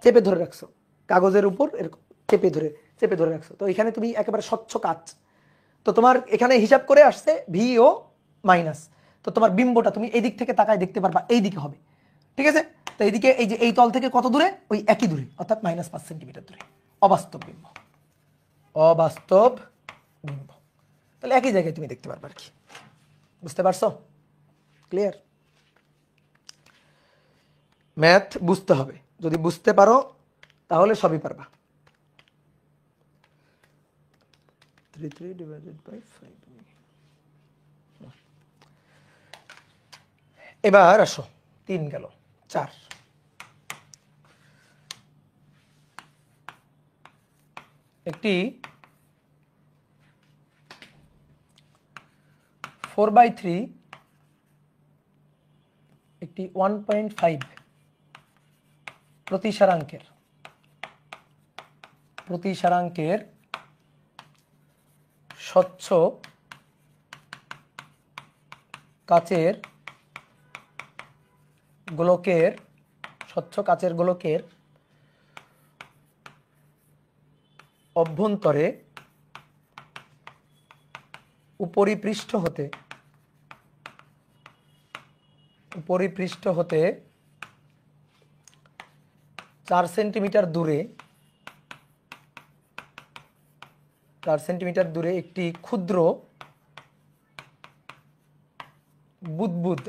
চেপে ধরে রাখছো কাগজের উপর, এরকম চেপে ধরে রাখছো। তো এখানে তুমি একেবারে স্বচ্ছ কাচ, তো তোমার এখানে হিসাব করে আসছে ভি ও মাইনাস। তো তোমার বিম্বটা তুমি এই দিক থেকে তাকায় দেখতে পারবা এই দিকে হবে। ঠিক আছে, তো এইদিকে এই যে এই তল থেকে কত দূরে? ওই একই দূরে, অর্থাৎ -5 সেন্টিমিটার দূরে। অবাস্তব বিম্ব, অবাস্তব বিম্ব। তাহলে একই জায়গায় তুমি দেখতে পারবা আর কি। বুঝতে পারছো? ক্লিয়ার? ম্যাথ বুঝতে হবে, যদি বুঝতে পারো তাহলে সবই পারবা। 3 ডিভাইডেড বাই 5। এবার আসো, 3 গেল, 4। একটি 4/3, একটি 1.5 প্রতিসারাঙ্কের স্বচ্ছ কাচের গোলকের অভ্যন্তরে উপরিপৃষ্ঠ হতে 4 সেন্টিমিটার দূরে একটি ক্ষুদ্র বুদবুদ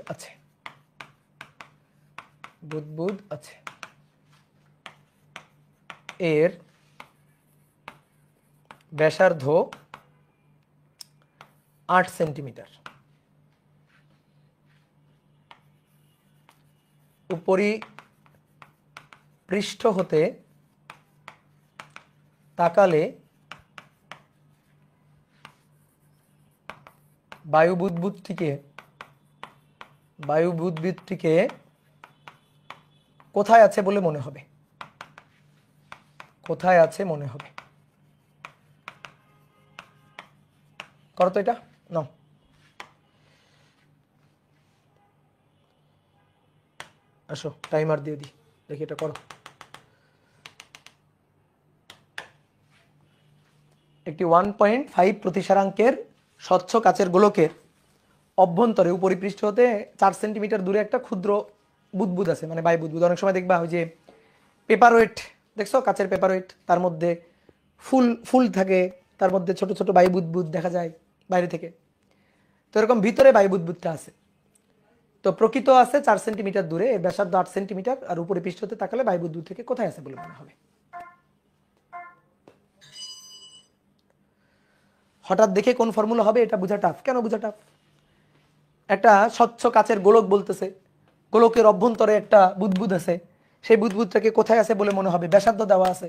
আছে। এর ব্যাসার্ধ 8 সেন্টিমিটার। উপরিপৃষ্ঠ হতে তাকালে বায়ু বুদবুদটিকে কোথায় আছে বলে মনে হবে? কোথায় আছে মনে হবে? করো তো এটা, নাও। আসো টাইমার দিয়ে দিই, দেখি এটা করো। একটি 1.5 প্রতিসারাঙ্কের স্বচ্ছ কাচের গোলকের অভ্যন্তরে উপরিপৃষ্ঠ হতে 4 সেন্টিমিটার দূরে একটা ক্ষুদ্র বুদবুদ আছে, মানে বায়ু বুদবুদ। অনেক সময় দেখবা ওই যে পেপার ওয়েট, দেখছো কাচের পেপার ওয়েট, তার মধ্যে ফুল থাকে, তার মধ্যে ছোট ছোট বায়ু বুদবুদ দেখা যায় বাইরে থেকে। তো এরকম ভিতরে বায়ু বুদবুদটা আছে। তো প্রকৃত আছে 4 সেন্টিমিটার দূরে, এর ব্যাসার্ধ 8 সেন্টিমিটার, আর উপরে পৃষ্ঠ হতে তাকালে বায়ু বুদবুদ থেকে কোথায় আছে বলে মনে হবে? হঠাৎ দেখে কোন ফর্মুলা হবে এটা বোঝা টাফ। কেন বোঝা টাফ? একটা স্বচ্ছ কাচের গোলক বলতেছে, গোলকের অভ্যন্তরে একটা বুদবুদ আছে, সেই বুদবুদটাকে কোথায় আছে বলে মনে হবে? ব্যাসার্ধ দেওয়া আছে।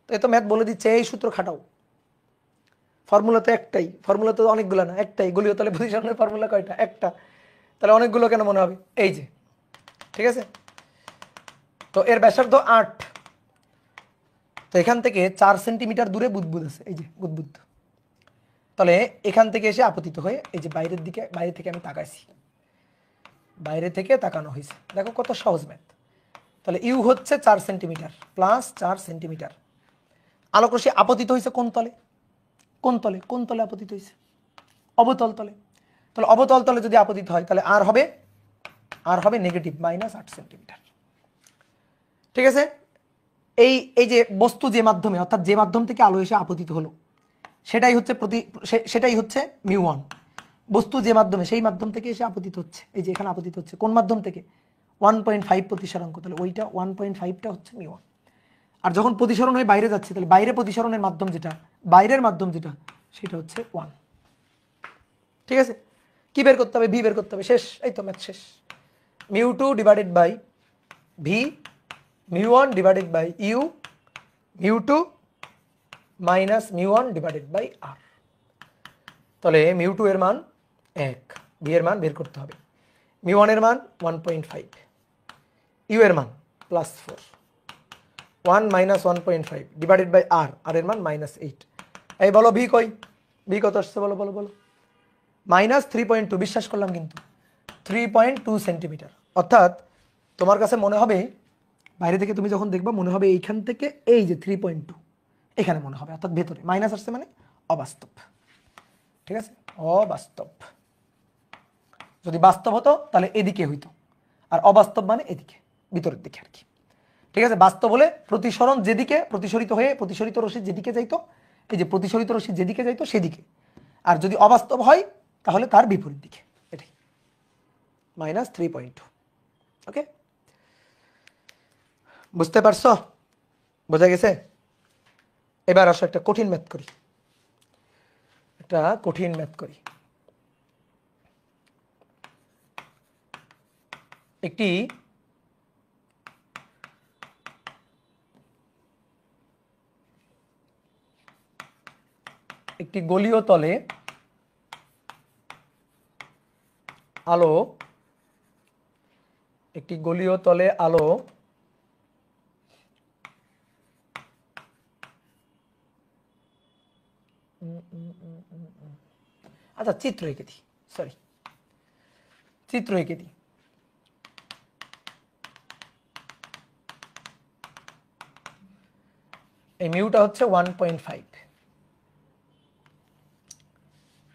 তো এ তো ম্যাথ বলে দিচ্ছে এই সূত্র খাটাও। ফর্মুলা তো একটাই, ফর্মুলা তো অনেকগুলো না, একটাই। গোলীয় তলে প্রতিসারণের ফর্মুলা কয়টা? একটা। তাহলে অনেকগুলো কেন মনে হবে? এই যে, ঠিক আছে। তো এর ব্যাসার্ধ 8, তো এখান থেকে 4 সেন্টিমিটার দূরে বুদবুদ আছে, এই যে বুদবুদ। তাহলে এখান থেকে এসে আপতিত হয়ে এই যে বাইরে থেকে আমি তাকাইছি, বাইরে থেকে তাকানো হয়েছে। দেখো কত সহজ ম্যাথ। তাহলে ইউ হচ্ছে 4 সেন্টিমিটার প্লাস 4 সেন্টিমিটার। আলোক রশ্মি আপতিত হয়েছে কোন তলে? কোন তলে আপতিত হয়েছে? অবতল তলে। তো তাহলে অবতল তলে যদি আপতিত হয় তাহলে আর হবে নেগেটিভ -8 সেন্টিমিটার। ঠিক আছে, এই যে বস্তু যে মাধ্যমে, অর্থাৎ যে মাধ্যম থেকে আলো এসে আপতিত হলো সেটাই হচ্ছে μ1। বস্তু যে মাধ্যমে, সেই মাধ্যম থেকে এসে আপতিত হচ্ছে, এই যে এখানে আপতিত হচ্ছে কোন মাধ্যম থেকে, 1.5 প্রতিসরাঙ্ক, তাহলে ওইটা 1.5টা হচ্ছে μ1। আর যখন প্রতিসরণ হয়ে বাইরে যাচ্ছে তাহলে বাইরে প্রতিসরণের মাধ্যম যেটা, বাইরের মাধ্যম যেটা, সেটা হচ্ছে 1। ঠিক আছে, কি বের করতে হবে, ভি বের করতে হবে, শেষ, এই তো ম্যাথ শেষ। μ2 divided by v, μ1 divided by u, μ2 minus μ1 divided by আর। তাহলে μ2 এর মান 1, ভি এর মান বের করতে হবে, μ1 এর মান 1.5, ইউ এর মান +4, 1 মাইনাস 1.5 ডিভাইডেড বাই আর, আর এর মান -8। এই বলো ভি কই, ভি কত আসছে বলো বলো বলো, -3.2, বিশ্বাস করলাম কিন্তু 3.2 সেন্টিমিটার। অর্থাৎ তোমার কাছে মনে হবে, বাইরে থেকে তুমি যখন দেখবা মনে হবে এইখান থেকে এই যে 3.2 এখানে মনে হবে, অর্থাৎ ভেতরে মাইনাস আসছে মানে অবাস্তব। ঠিক আছে, অবাস্তব। যদি বাস্তব হতো তাহলে এদিকে হইতো, আর অবাস্তব মানে এদিকে, ভিতরের দিকে আর কি। ঠিক আছে, বাস্তব হলে প্রতিসরণ যেদিকে, প্রতিসরিত হয়ে প্রতিসরিত রশ্মি যেদিকে যাইতো, এই যে প্রতিসরিত রশ্মি যেদিকে যাইতো সেদিকে, আর যদি অবাস্তব হয় তাহলে তার বিপরীত দিকে, এটাই -3.2। ওকে, বুঝতে পারছো, বোঝা গেছে? এবার আসো একটা কঠিন ম্যাথ করি, একটি গোলীয় তলে আলো, আচ্ছা চিত্র এঁকে দিই, এই মিউটা হচ্ছে 1.5,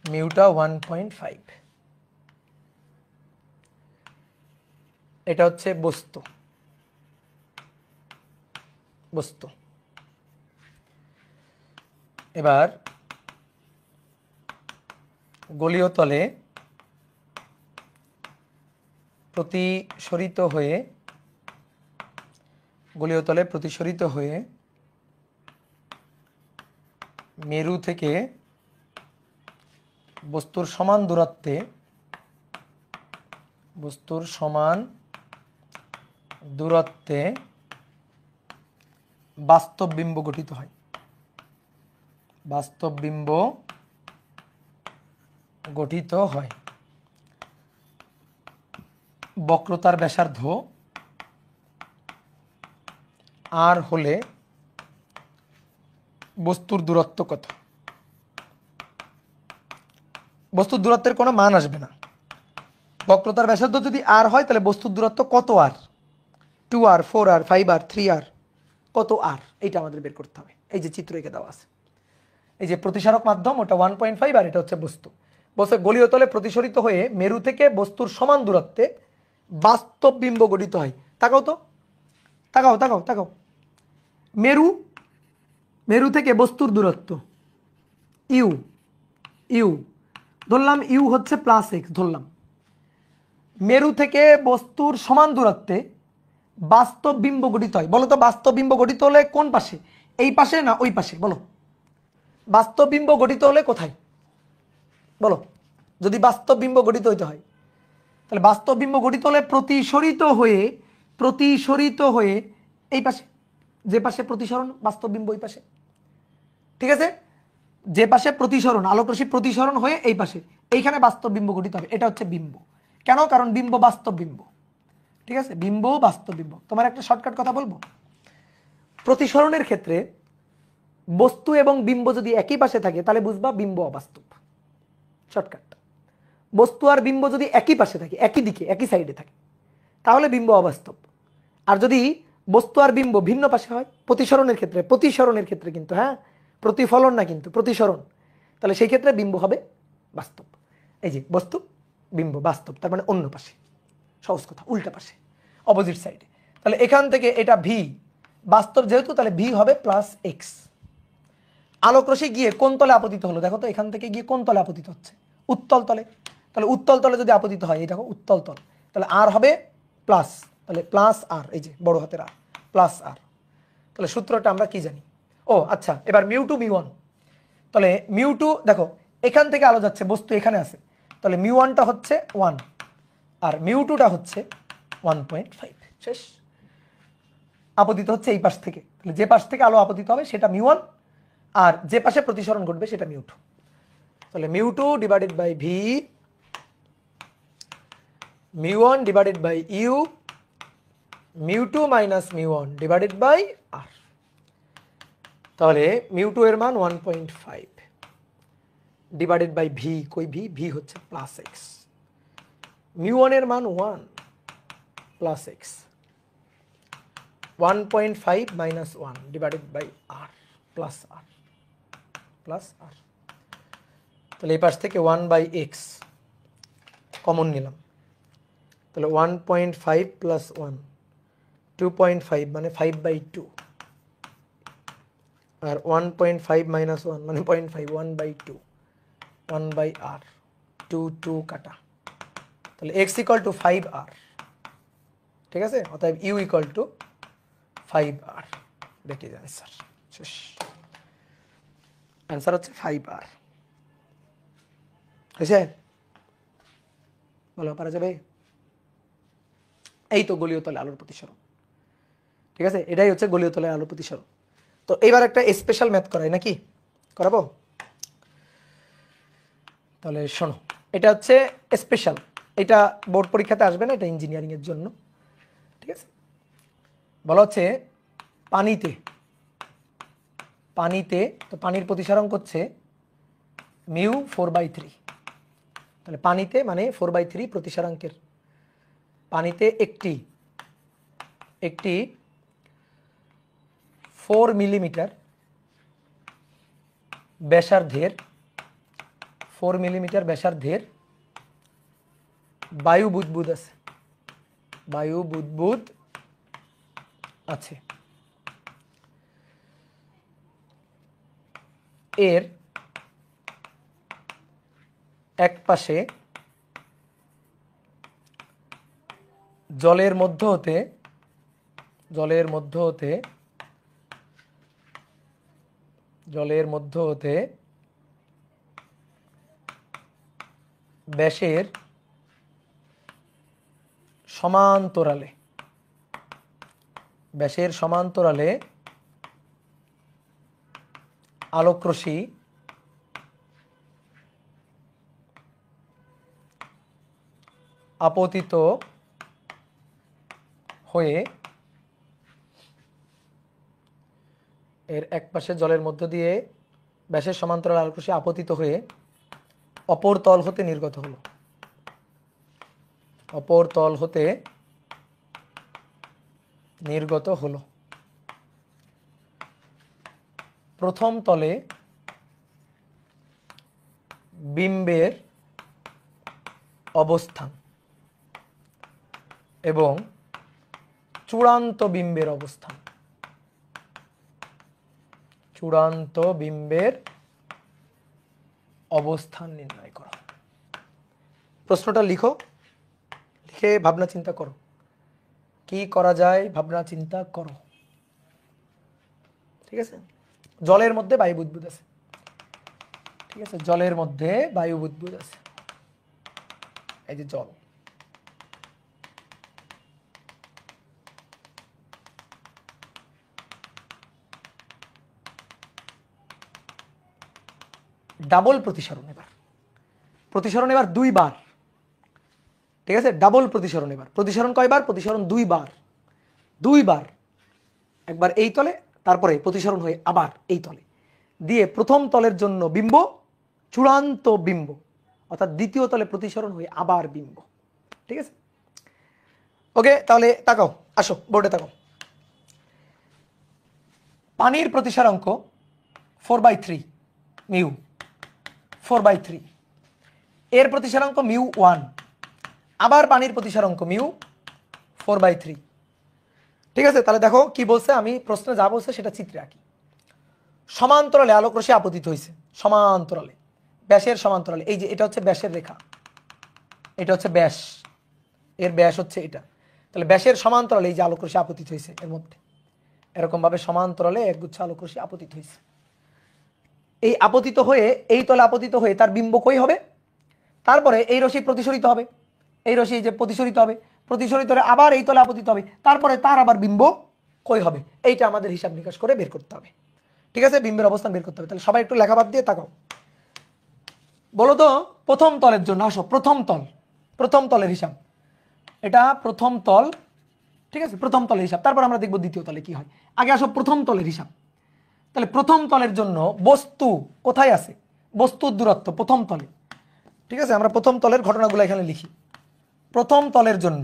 মিউটা 1.5, এটা হচ্ছে বস্তু, এবার গোলীয় তলে প্রতিসরিত হয়ে মেরু থেকে বস্তুর সমান দূরত্বে বাস্তব বিম্ব গঠিত হয়, বক্রতার ব্যাসার্ধ আর হলে বস্তুর দূরত্ব কত? বস্তুর দূরত্বের কোনো মান আসবে না, বক্রতার ব্যাসার্ধ যদি আর হয় তাহলে বস্তুর দূরত্ব কত আর, 2r, 4r, 5r, 3r, কত আর, এইটা আমাদের বের করতে হবে। এই যে চিত্র এঁকে দেওয়া আছে, এই যে প্রতিসারক মাধ্যম ওটা 1.5 আর এটা হচ্ছে বস্তু। বলছে গোলীয় তলে প্রতিসরিত হয়ে মেরু থেকে বস্তুর সমান দূরত্বে বাস্তব বিম্ব গঠিত হয়। তাকাও, মেরু থেকে বস্তুর দূরত্ব ইউ ধরলাম, ইউ হচ্ছে +x ধরলাম, মেরু থেকে বস্তুর সমান দূরত্বে বাস্তব বিম্ব গঠিত হয়। বলো তো বাস্তব বিম্ব গঠিত হলে কোন পাশে, এই পাশে না ওই পাশে? বলো, বাস্তব বিম্ব গঠিত হলে কোথায় বলো? যদি বাস্তব বিম্ব গঠিত হইতে হয় তাহলে বাস্তব বিম্ব গঠিত হলে প্রতিসরিত হয়ে এই পাশে, যে পাশে প্রতিসরণ বাস্তব বিম্ব ওই পাশে। ঠিক আছে, যে পাশে প্রতিসরণ, আলোকরশ্মি প্রতিসরণ হয়ে এই পাশে, এইখানে বাস্তব বিম্ব গঠিত হবে। এটা হচ্ছে বিম্ব। কেন? কারণ বিম্ব বাস্তব বিম্ব। ঠিক আছে, বিম্ব বাস্তব বিম্ব। তোমার একটা শর্টকাট কথা বলবো, প্রতিসরণের ক্ষেত্রে বস্তু এবং বিম্ব যদি একই পাশে থাকে তাহলে বুঝবা বিম্ব অবাস্তব। শর্টকাট, বস্তু আর বিম্ব যদি একই পাশে থাকে, একই দিকে, একই সাইডে থাকে, তাহলে বিম্ব অবাস্তব। আর যদি বস্তু আর বিম্ব ভিন্ন পাশে হয় প্রতিসরণের ক্ষেত্রে কিন্তু, হ্যাঁ, প্রতিফলন না কিন্তু প্রতিসরণ, তাহলে সেই ক্ষেত্রে বিম্ব হবে বাস্তব। এই যে বস্তু বিম্ব বাস্তব, তার মানে অন্য পাশে, সহজ কথা উল্টা পাশে, অপোজিট সাইডে। তাহলে এখান থেকে এটা ভি বাস্তব যেহেতু, তাহলে ভি হবে প্লাস এক্স। আলোক রশ্মি গিয়ে কোন তলে আপতিত হলো দেখো তো, এখান থেকে গিয়ে কোন তলে আপতিত হচ্ছে? উত্তল তলে। তাহলে উত্তল তলে যদি আপতিত হয়, এই দেখো উত্তল তল, তাহলে আর হবে প্লাস, তাহলে প্লাস আর, এই যে বড় হাতের আর, প্লাস আর। তাহলে সূত্রটা আমরা কি জানি? ও আচ্ছা, এবার মিউ টু মিউ ওয়ান। তাহলে মিউ টু দেখো এখান থেকে আলো যাচ্ছে, বস্তু এখানে আছে, তাহলে মিউ ওয়ানটা হচ্ছে 1 আর মিউ টুটা হচ্ছে 1.5। শেষ। আপতিত হচ্ছে এই পাশ থেকে, তাহলে যে পাশ থেকে আলো আপতিত হবে সেটা মিউ ওয়ান, আর যে পাশে প্রতিসরণ ঘটবে সেটা মিউ টু। তাহলে mu two divided by v, mu one divided by u, mu two minus mu one divided by আর। তাহলে মিউ টু এর মান 1.5 ডিভাইডেড বাই ভি, কই ভি? ভি হচ্ছে প্লাস এক্স। মিউ ওয়ান এর মান 1 plus x, 1.5 minus 1 divided by R plus r plus r. তাহলে এই পাশ থেকে 1 বাই এক্স কমন নিলাম, তাহলে 1.5 প্লাস 1 2.5 মানে 5/2, আর 1.5 মাইনাস 1 মানে 0.5, 1/2, 1 বাই আর, 2 কাটা, তাহলে এক্স ইকুয়াল টু 5r। ঠিক আছে, অতএব U equal to 5r। That is answer. শেষ। অ্যান্সার হচ্ছে 5r। হয়েছে? বলো পারা যাবে? এই তো গলীয় তলে আলোর প্রতিসরণ। ঠিক আছে, এটাই হচ্ছে গলীয় তলে আলোর প্রতিসরণ। তো এইবার একটা স্পেশাল ম্যাথ করাই নাকি? করাবো? তাহলে শোনো, এটা হচ্ছে স্পেশাল, এটা বোর্ড পরীক্ষাতে আসবে না, এটা ইঞ্জিনিয়ারিং এর জন্য। ঠিক আছে, বলা হচ্ছে পানিতে, পানিতে তো পানির প্রতিসরাঙ্ক হচ্ছে মিউ 4/3। তাহলে পানিতে মানে 4/3 প্রতিসরাঙ্কের, পানিতে একটি 4 মিলিমিটার ব্যাসার্ধের, 4 মিলিমিটার ব্যাসার্ধের বায়ু বুদবুদ আছে, বায়ু বুদবুদ আছে। এর এক পাশে জলের মধ্য হতে ব্যাসের সমান্তরালে আলোকরশ্মি আপতিত হয়ে, এর এক পাশে জলের মধ্য দিয়ে ব্যাসের সমান্তরাল আলোকরশ্মি আপতিত হয়ে অপর তল হতে নির্গত হলো, অপর তল হতে নির্গত হলো। প্রথম তলে বিম্বের অবস্থান এবং চূড়ান্ত বিম্বের অবস্থান, চূড়ান্ত বিম্বের অবস্থান নির্ণয় করো। প্রশ্নটা লিখো, লিখে ভাবনা চিন্তা করো কি করা যায়, ভাবনা চিন্তা করো। ঠিক আছে, জলের মধ্যে বায়ু বুদবুদ আছে। ঠিক আছে, জলের মধ্যে বায়ু বুদবুদ আছে, এই যে জল। ডাবল প্রতিসরণ, এবার প্রতিসরণ এবার 2 বার। ঠিক আছে, ডাবল প্রতিসরণ। এবার প্রতিসরণ কয়বার? প্রতিসরণ 2 বার, 2 বার। একবার এই তলে, তারপরে প্রতিসরণ হয়ে আবার এই তলে দিয়ে প্রথম তলের জন্য বিম্ব, চূড়ান্ত বিম্ব, অর্থাৎ দ্বিতীয় তলে প্রতিসরণ হয়ে আবার বিম্ব। ঠিক আছে, ওকে। তাহলে তাকাও, আসো বোর্ডে তাকাও। পানির প্রতিসরাঙ্ক 4/3 মিউ, 4/3। এর প্রতিসরাঙ্ক মিউ 1, আবার পানির প্রতিসারাঙ্ক মিউ 4/3। ঠিক আছে, তাহলে দেখো কি বলছে, আমি প্রশ্নে যা বলছে সেটা চিত্রে আঁকি। সমান্তরালে আলোক রশ্মি আপতিত হয়েছে, সমান্তরালে ব্যাসের সমান্তরালে। এই যে এটা হচ্ছে ব্যাসের রেখা, এটা হচ্ছে ব্যাস, এর ব্যাস হচ্ছে এটা। তাহলে ব্যাসের সমান্তরালে এই যে আলোক রশ্মি আপতিত হয়েছে, এর মধ্যে এরকম ভাবে সমান্তরালে একগুচ্ছ আলোক রশ্মি আপতিত হয়েছে। এই আপতিত হয়ে এই তলে আপতিত হয়ে তার বিম্ব কই হবে, তারপরে এই রশ্মি প্রতিসরিত হবে, এই রশ্মি যে প্রতিসরিত হবে, প্রতিসরিত হয়ে আবার এই তলে আপতিত হবে, তারপরে তার আবার বিম্ব কই হবে, এইটা আমাদের হিসাব নিকাশ করে বের করতে হবে। ঠিক আছে, বিম্বের অবস্থান বের করতে হবে। তাহলে সবাই একটু লেখা বাদ দিয়ে তাকাও। বলো তো প্রথম তলের জন্য, আসো প্রথম তল, প্রথম তলের হিসাব, এটা প্রথম তল। ঠিক আছে, প্রথম তলের হিসাব, তারপর আমরা দেখবো দ্বিতীয় তলে কি হয়। আগে আসো প্রথম তলের হিসাব। তাহলে প্রথম তলের জন্য বস্তু কোথায় আছে, বস্তুর দূরত্ব প্রথম তলে। ঠিক আছে, আমরা প্রথম তলের ঘটনাগুলো এখানে লিখি। প্রথম তলের জন্য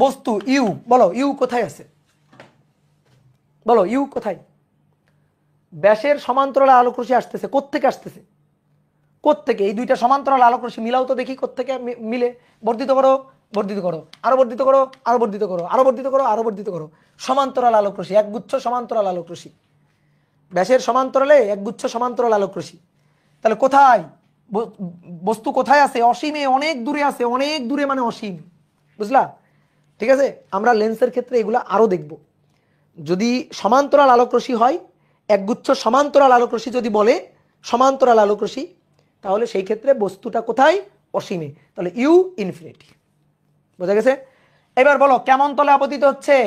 বস্তু ইউ, বলো ইউ কোথায় আছে, বলো ইউ কোথায়। ব্যাসের সমান্তরালে আলোক রশ্মি আসতেছে, কোত্থেকে আসতেছে, কোত্থেকে, এই দুইটা সমান্তরাল আলোক রশ্মি মিলাও তো দেখি কোত্থেকে মিলে। বর্ধিত করো, বর্ধিত করো, আরো বর্ধিত করো, আরো বর্ধিত করো, আরো বর্ধিত করো, আরো বর্ধিত করো। সমান্তরাল আলোক রশ্মি, একগুচ্ছ সমান্তরাল আলোক রশ্মি, ব্যাসের সমান্তরালে একগুচ্ছ সমান্তরাল আলোক রশ্মি। তাহলে কোথায় বস্তু কোথায় আছে, অসীমে, অনেক দূরে আছে, অনেক দূরে মানে অসীম, বুঝলা। ঠিক আছে, আমরা লেন্সের ক্ষেত্রে এগুলো আরো দেখব। যদি সমান্তরাল আলোক রশ্মি হয়, একগুচ্ছ সমান্তরাল আলোক রশ্মি যদি বলে সমান্তরাল আলোক রশ্মি, তাহলে সেই ক্ষেত্রে বস্তুটা কোথায়, অসীমে, তাহলে ইউ ইনফিনিটি। বোঝা গেছে। এবার বলো কেমন তলে আপতিত হচ্ছে,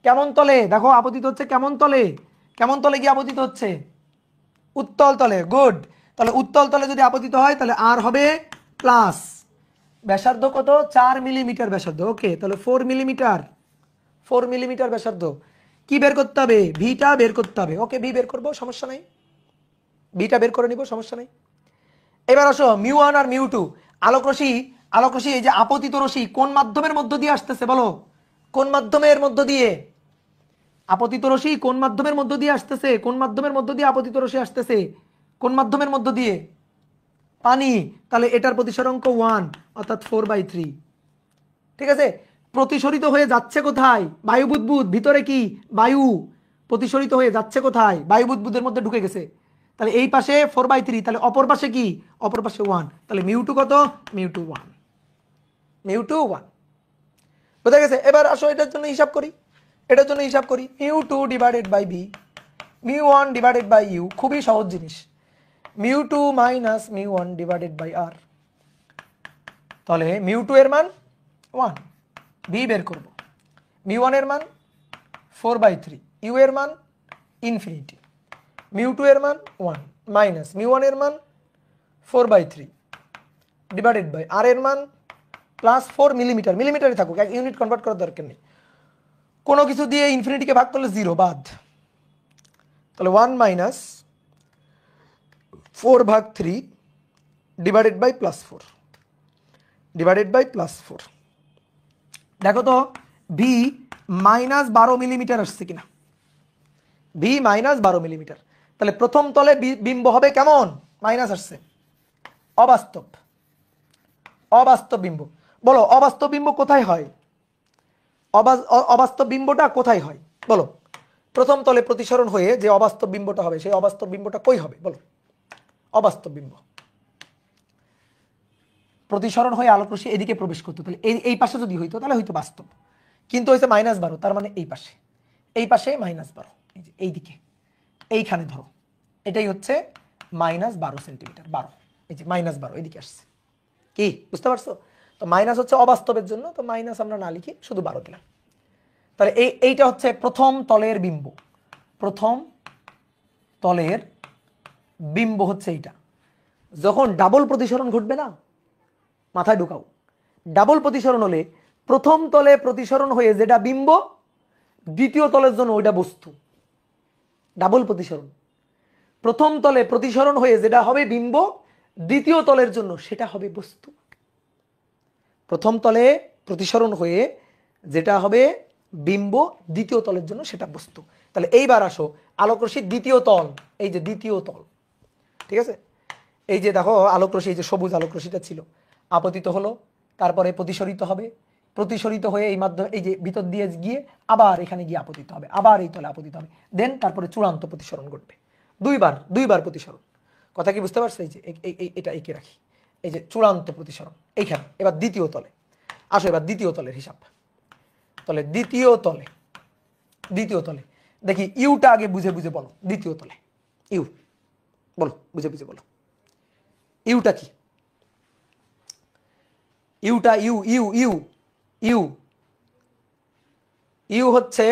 কেমন তলে, দেখো আপতিত হচ্ছে কেমন তলে, কেমন তলে গিয়ে আপতিত হচ্ছে, উত্তল তলে। গুড। তাহলে উত্তল তলে যদি আপতিত হয় তাহলে আর হবে প্লাস, ব্যাসার্ধ কত, 4 মিলিমিটার ব্যাসার্ধ। ওকে, তাহলে 4 মিলিমিটার, 4 মিলিমিটার ব্যাসার্ধ। কি বের করতে হবে, ভিটা বের করতে হবে। ওকে, ভি বের করবো, সমস্যা নাই, ভিটা বের করে নিব, সমস্যা নাই। এবার আসো মিউ ওয়ান আর মিউ টু। আলোক রশ্মি, আলোক রশ্মি এই যে আপতিত রশ্মি কোন মাধ্যমের মধ্য দিয়ে আসতেছে, বলো কোন মাধ্যমের মধ্য দিয়ে, আপতিত রশ্মি কোন মাধ্যমের মধ্য দিয়ে আসতেছে, কোন মাধ্যমের মধ্য দিয়ে আপতিত রশ্মি আসতেছে, কোন মাধ্যমের মধ্য দিয়ে, পানি। তাহলে এটার প্রতিসরাঙ্ক 1 অর্থাৎ 4/3। ঠিক আছে, প্রতিসরিত হয়ে যাচ্ছে কোথায়, বায়ু বুদবুদ, ভিতরে কি বায়ু, প্রতিসরিত হয়ে যাচ্ছে কোথায়, বায়ু বুদবুদের মধ্যে ঢুকে গেছে। তাহলে এই পাশে 4/3, তাহলে অপর পাশে কি, অপর পাশে 1, তাহলে মিউ টু কত, মিউ টু 1, মিউ টু 1। বোঝা গেছে। এবার আসো এটার জন্য হিসাব করি, এটার জন্য হিসাব করি, mu two divided by v, mu one divided by u, খুবই সহজ জিনিস, mu two minus mu one divided by আর। তাহলে মিউ টু এর মান 1, বি বের করব, মিউ ওয়ান এর মান 4/3, ইউ এর মান ইনফিনিটি, মিউ টু এর মান 1 মাইনাস মিউ ওয়ান এর মান 4/3 ডিভাইডেড বাই আর এর মান প্লাস 4 মিলিমিটার, মিলিমিটারে থাকুক, এক ইউনিট কনভার্ট করার দরকার নেই। কোনো কিছু দিয়ে ইনফিনিটিকে ভাগ করলে 0 বাদ, তাহলে 1 মাইনাস 4/3 divided by plus 4, divided by plus 4। দেখো তো ভি মাইনাস 12 মিলিমিটার আসছে কিনা, ভি মাইনাস 12 মিলিমিটার। তাহলে প্রথম তলে বিম্ব হবে কেমন, মাইনাস আসছে, অবাস্তব, অবাস্তব বিম্ব। বলো অবাস্তব বিম্ব কোথায় হয়, অবাস্তব বিম্বটা কোথায় হয়, বলো প্রথম তলে প্রতিসরণ হয়ে যে অবাস্তব বিম্বটা হবে, সেই অবাস্তব বিম্বটা কই হবে, বলো অবাস্তব বিম্ব। প্রতিসরণ হয়ে আলোক রশ্মি এদিকে প্রবেশ করতো, তাহলে এই পাশে যদি হইতো তাহলে হইতো বাস্তব, কিন্তু হয়েছে -12, তার মানে এই পাশে, এই পাশে -12, এই যে এইদিকে, এইখানে ধরো, এটাই হচ্ছে -12 সেন্টিমিটার, 12, এই যে -12 এদিকে আসছে, কি বুঝতে পারছো। তো মাইনাস হচ্ছে অবাস্তবের জন্য, তো মাইনাস আমরা না লিখি শুধু 12 দিলাম। তাহলে এইটা হচ্ছে প্রথম তলের বিম্ব, প্রথম তলের বিম্ব হচ্ছে এইটা। যখন ডাবল প্রতিসরণ ঘটবে না, মাথায় ঢুকাও, ডাবল প্রতিসরণ হলে প্রথম তলে প্রতিসরণ হয়ে যেটা বিম্ব, দ্বিতীয় তলের জন্য ওইটা বস্তু। ডাবল প্রতিসরণ, প্রথম তলে প্রতিসরণ হয়ে যেটা হবে বিম্ব, দ্বিতীয় তলের জন্য সেটা হবে বস্তু। প্রথম তলে প্রতিসরণ হয়ে যেটা হবে বিম্ব, দ্বিতীয় তলের জন্য সেটা বস্তু। তাহলে এইবার আসো আলোক রশ্মির দ্বিতীয় তল, এই যে দ্বিতীয় তল, ঠিক আছে, এই যে দেখো আলোক রশ্মি, এই যে সবুজ আলোক রশ্মিটা ছিল, আপতিত হলো, তারপরে প্রতিসরিত হবে, প্রতিসরিত হয়ে এই মাধ্যমে এই যে ভিতর দিয়ে গিয়ে আবার এখানে গিয়ে আপতিত হবে, আবার এই তলে আপতিত হবে, দেন তারপরে চূড়ান্ত প্রতিসরণ ঘটবে। দুইবার প্রতিসরণ। কথা কি বুঝতে পারছো? এই যে এটা এঁকে রাখি, এই যে চূড়ান্ত প্রতিসরণ এইখানে। এবার দ্বিতীয় তলে আসো, এবার দ্বিতীয় তলের হিসাব। তাহলে দ্বিতীয় তলে দেখি ইউটা আগে বুঝে বুঝে বলো। দ্বিতীয় তলে ইউ বলো, বুঝে বুঝে বলো ইউটা কি? ইউটা U U U U U হচ্ছে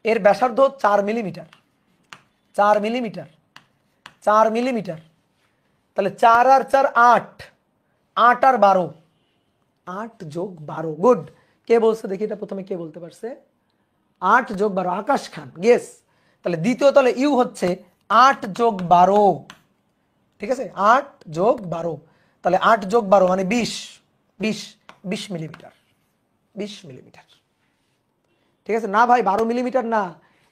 এর ব্যাসার্ধ 4 মিলিমিটার। 4 millimetre, 4 millimetre. তাহলে 4 আর 4 8, 8 আর 12, 8 যোগ 12। গুড। কে বলছে দেখি এটা প্রথমে, কে বলতে পারছে? 8 যোগ 12, আকাশ খান। গেস। তাহলে দ্বিতীয় তলে ইউ হচ্ছে 8 যোগ 12। ঠিক আছে, 8 যোগ 12। তাহলে 8 যোগ 12 মানে 20 মিলিমিটার। 20 মিলিমিটার। ঠিক আছে না ভাই, 12 মিলিমিটার না।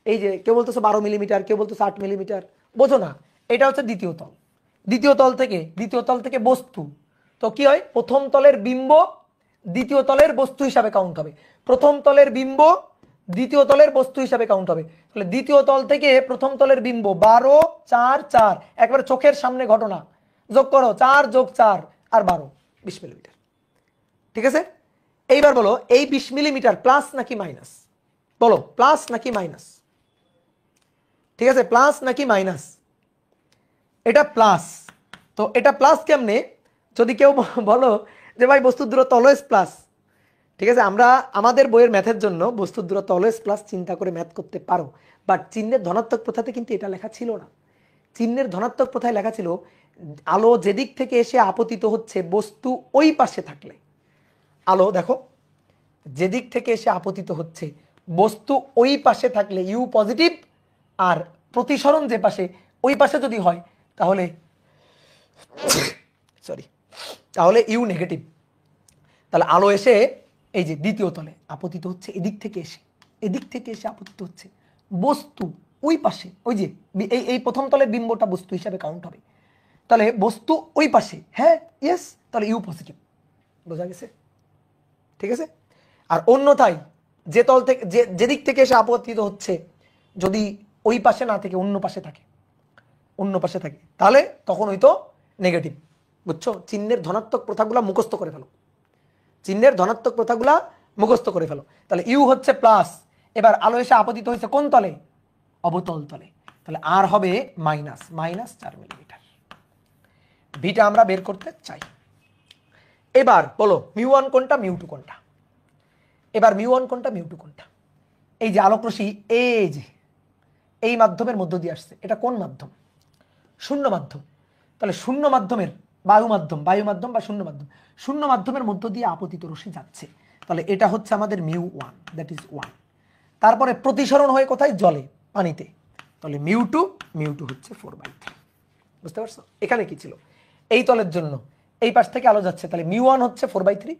এই যে কেউ বলতেছে 12 মিলিমিটার, কেউ বলতেছে 8 মিলিমিটার। বোঝো না, এটা হচ্ছে দ্বিতীয় তল। দ্বিতীয় তল থেকে বস্তু, তো কি হয়? প্রথম তলের বিম্ব দ্বিতীয় তলের বস্তু হিসাবে কাউন্ট হবে। প্রথম তলের বিম্ব দ্বিতীয় তলের বস্তু হিসাবে কাউন্ট হবে। তাহলে দ্বিতীয় তল থেকে প্রথম তলের বিম্ব 12, 4, 4, একবারে চোখের সামনে ঘটনা। যোগ করো, 4 যোগ 4 আর 12, 20 মিলিমিটার। ঠিক আছে, এইবার বলো এই 20 মিলিমিটার প্লাস নাকি মাইনাস? বলো প্লাস নাকি মাইনাস? ঠিক আছে, প্লাস নাকি মাইনাস? এটা প্লাস। তো এটা প্লাস কেমনে? যদি কেউ বলো যে ভাই বস্তুর দূরত্ব অলওয়েজ প্লাস, ঠিক আছে, আমরা আমাদের বইয়ের ম্যাথের জন্য বস্তুর দূরত্ব অলওয়েজ প্লাস চিন্তা করে ম্যাথ করতে পারো, বাট চিহ্নের ধনাত্মক প্রথাতে কিন্তু এটা লেখা ছিল না। চিহ্নের ধনাত্মক প্রথায় লেখা ছিল আলো যেদিক থেকে এসে আপতিত হচ্ছে বস্তু ওই পাশে থাকলে, আলো দেখো যেদিক থেকে এসে আপতিত হচ্ছে বস্তু ওই পাশে থাকলে ইউ পজিটিভ, আর প্রতিসরণ যে পাশে ওই পাশে যদি হয় তাহলে তাহলে ইউ নেগেটিভ। তাহলে আলো এসে এই যে দ্বিতীয় তলে আপতিত হচ্ছে এদিক থেকে এসে আপতিত হচ্ছে বস্তু ওই পাশে, ওই যে এই প্রথম তলের বিম্বটা বস্তু হিসাবে কাউন্ট হবে। তাহলে বস্তু ওই পাশে, হ্যাঁ ইয়েস, তাহলে ইউ পজিটিভ। বোঝা গেছে? ঠিক আছে। আর অন্যথায় যে তল থেকে যেদিক থেকে এসে আপতিত হচ্ছে যদি ওই পাশে না থেকে অন্য পাশে থাকে তাহলে তখন হয়তো নেগেটিভ। বুঝছো? চিহ্নের ধনাত্মক প্রথাগুলা মুখস্থ করে ফেলো, তাহলে ইউ হচ্ছে প্লাস। এবার আলো এসে আপতিত হয়েছে কোন তলে? অবতল তলে। তাহলে আর হবে মাইনাস 4 মিলিমিটার। ভিটা আমরা বের করতে চাই। এবার বলো মিউ1 কোনটা, মিউ2 কোনটা? এবার মিউ1 কোনটা, মিউ2 কোনটা? এই যে আলোক রশ্মি এই যে এই মাধ্যমের মধ্য দিয়ে আসছে, এটা কোন মাধ্যম? শূন্য মাধ্যম। তাহলে শূন্য মাধ্যমের বায়ু মাধ্যম বা শূন্য মাধ্যমের মধ্য দিয়ে আপতিত রশ্মি যাচ্ছে, তাহলে এটা হচ্ছে আমাদের মিউ1, দ্যাট ইজ 1। তারপরে প্রতিসরণ হয়ে কোথায়? জলে, পানিতে। তাহলে মিউ2 হচ্ছে 4/3। বুঝতে পারছো? এখানে কি ছিল? এই তলের জন্য এই পাশ থেকে আলো যাচ্ছে, তাহলে মিউ1 হচ্ছে 4/3,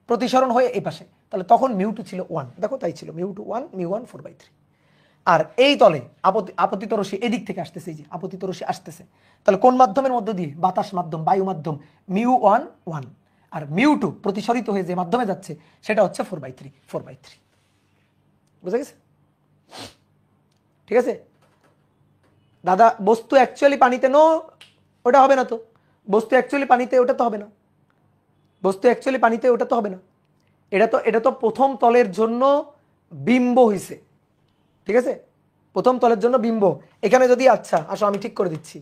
প্রতিসরণ হয়ে এই পাশে, তাহলে তখন মিউ2 ছিল 1। দেখো তাই ছিল, মিউ2 1, মিউ1 4/3। আর এই তলে আপতিত রশ্মি এদিক থেকে আসতেছে, এই যে আপতিত রশ্মি আসতেছে, তাহলে কোন মাধ্যমের মধ্য দিয়ে? বাতাস মাধ্যম, বায়ু মাধ্যম। মিউ1 1, আর মিউ2 প্রতিসরিত হয়ে যে মাধ্যমে যাচ্ছে সেটা হচ্ছে 4/3। বুঝা গেছে? ঠিক আছে দাদা, বস্তু অ্যাকচুয়ালি পানিতে ওটা হবে না তো। বস্তু অ্যাকচুয়ালি পানিতে ওটা তো হবে না। এটা তো প্রথম তলের জন্য বিম্ব হইছে। ঠিক আছে, প্রথম তলের জন্য বিম্ব। এখানে যদি, আচ্ছা আসো আমি ঠিক করে দিচ্ছি,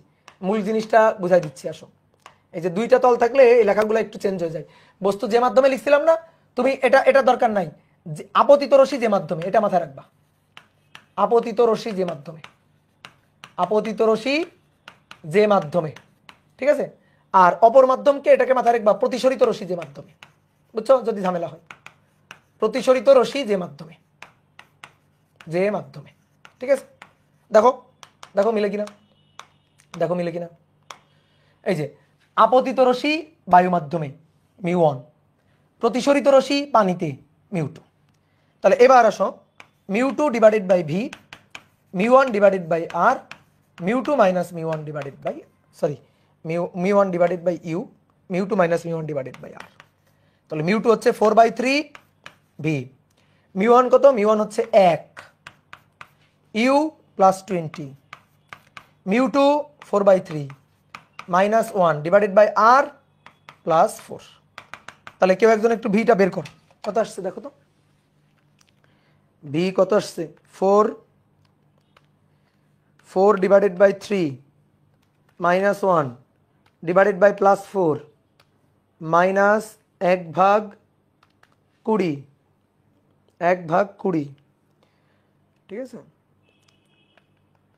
মূল জিনিসটা বুঝাই দিচ্ছি। আসো, এই যে দুইটা তল থাকলে এই লেখাগুলো একটু চেঞ্জ হয়ে যায়। বস্তু যে মাধ্যমে লিখছিলাম না, তুমি এটা দরকার নাই। আপতিত রশ্মি যে মাধ্যমে, এটা মাথায় রাখবা। আপতিত রশ্মি যে মাধ্যমে, ঠিক আছে। আর অপর মাধ্যমকে এটাকে মাথায় রাখবা প্রতিসরিত রশ্মি যে মাধ্যমে। বুঝছো? যদি ঝামেলা হয়, প্রতিসরিত রশ্মি যে মাধ্যমে। ঠিক আছে, দেখো মিলে কিনা। এই যে আপতিত রশ্মি বায়ু মাধ্যমে মিউ1, প্রতিসরিত রশ্মি পানিতে মিউ2। তাহলে এবার আসো মিউ2 divided by V, মিউ1 divided by R, মিউ2 মাইনাস মিউ1 ডিভাইডেড বাই মিউ1 divided by you, মিউ2 minus মিউ1 divided by আর। তাহলে মিউ টু হচ্ছে 4/3 ভি। মিউ ওয়ান কত? মিউ ওয়ান হচ্ছে 1 U plus 20 mu two 4/3 minus 1 divided by R plus 4। তাহলে কেউ একজন একটু ভিটা বের কর, কত আসছে দেখো তো। ভি কত আসছে? 4 divided by 3 minus 1 divided by plus 4 minus 1/20 1/20। ঠিক আছে,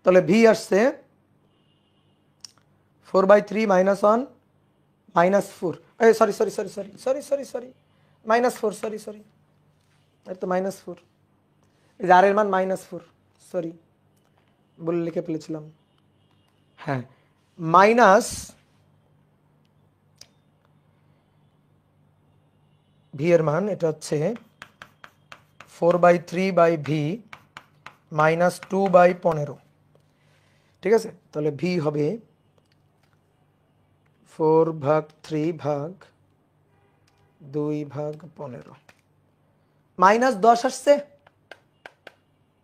তাহলে ভি আসছে 4/3 মাইনাস 1 মাইনাস 4, এই sorry sorry sorry sorry sorry sorry sorry minus 4, sorry sorry, এর তো মাইনাস 4, এই যে আর এর মান মাইনাস 4, সরি বলে লিখে ফেলেছিলাম। হ্যাঁ, মাইনাস ভি এর মান এটা হচ্ছে 4/3/ভি মাইনাস 2/15। ঠিক আছে, তাহলে ভি হবে 4/3/2/15 মাইনাস 10 আসছে,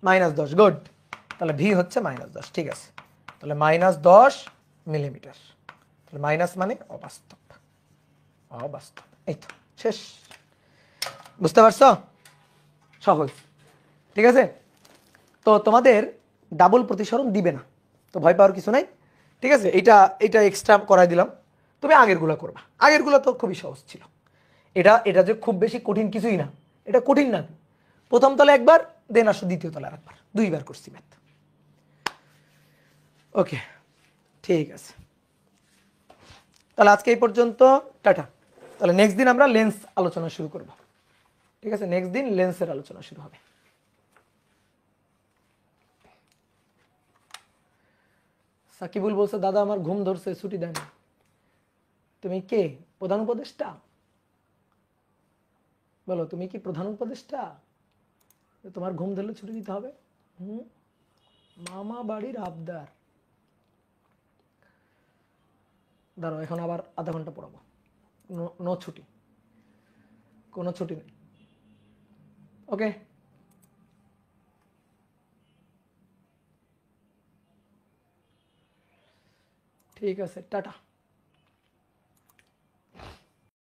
-10, গুড। তাহলে ভি হচ্ছে -10, ঠিক আছে। তাহলে -10 মিলিমিটার। তাহলে মাইনাস মানে অবাস্তব, অবাস্তব। এই তো শেষ, বুঝতে পারছো? সহজ, ঠিক আছে। তো তোমাদের ডাবল প্রতিসরণ দিবে না, তো ভয় পাওয়ার কিছু নাই, ঠিক আছে। এটা এক্সট্রা করাই দিলাম, তুমি আগেরগুলো করবা। আগেরগুলো তো খুবই সহজ ছিল, এটা যে খুব বেশি কঠিন কিছুই না, এটা কঠিন না। প্রথম তলে একবার, দেন আসো দ্বিতীয় তলে আরেকবার, 2বার করছি ম্যাথ। ওকে, ঠিক আছে, তাহলে আজকে এই পর্যন্ত, টাটা। তাহলে নেক্সট দিন আমরা লেন্স আলোচনা শুরু করব, ঠিক আছে। নেক্সট দিন লেন্সের আলোচনা শুরু হবে। সাকিবুল বলছে দাদা আমার ঘুম ধরছে, ছুটি দেন। তুমি কে? প্রধান উপদেষ্টা? বলো, তুমি কি প্রধান উপদেষ্টা? তোমার ঘুম ধরলে ছুটি দিতে হবে? মামা বাড়ির আবদার। দাঁড়াও, এখন আবার আধা ঘন্টা পড়াবো। নো ছুটি, কোনো ছুটি নেই। ওকে, ঠিক আছে, টাটা।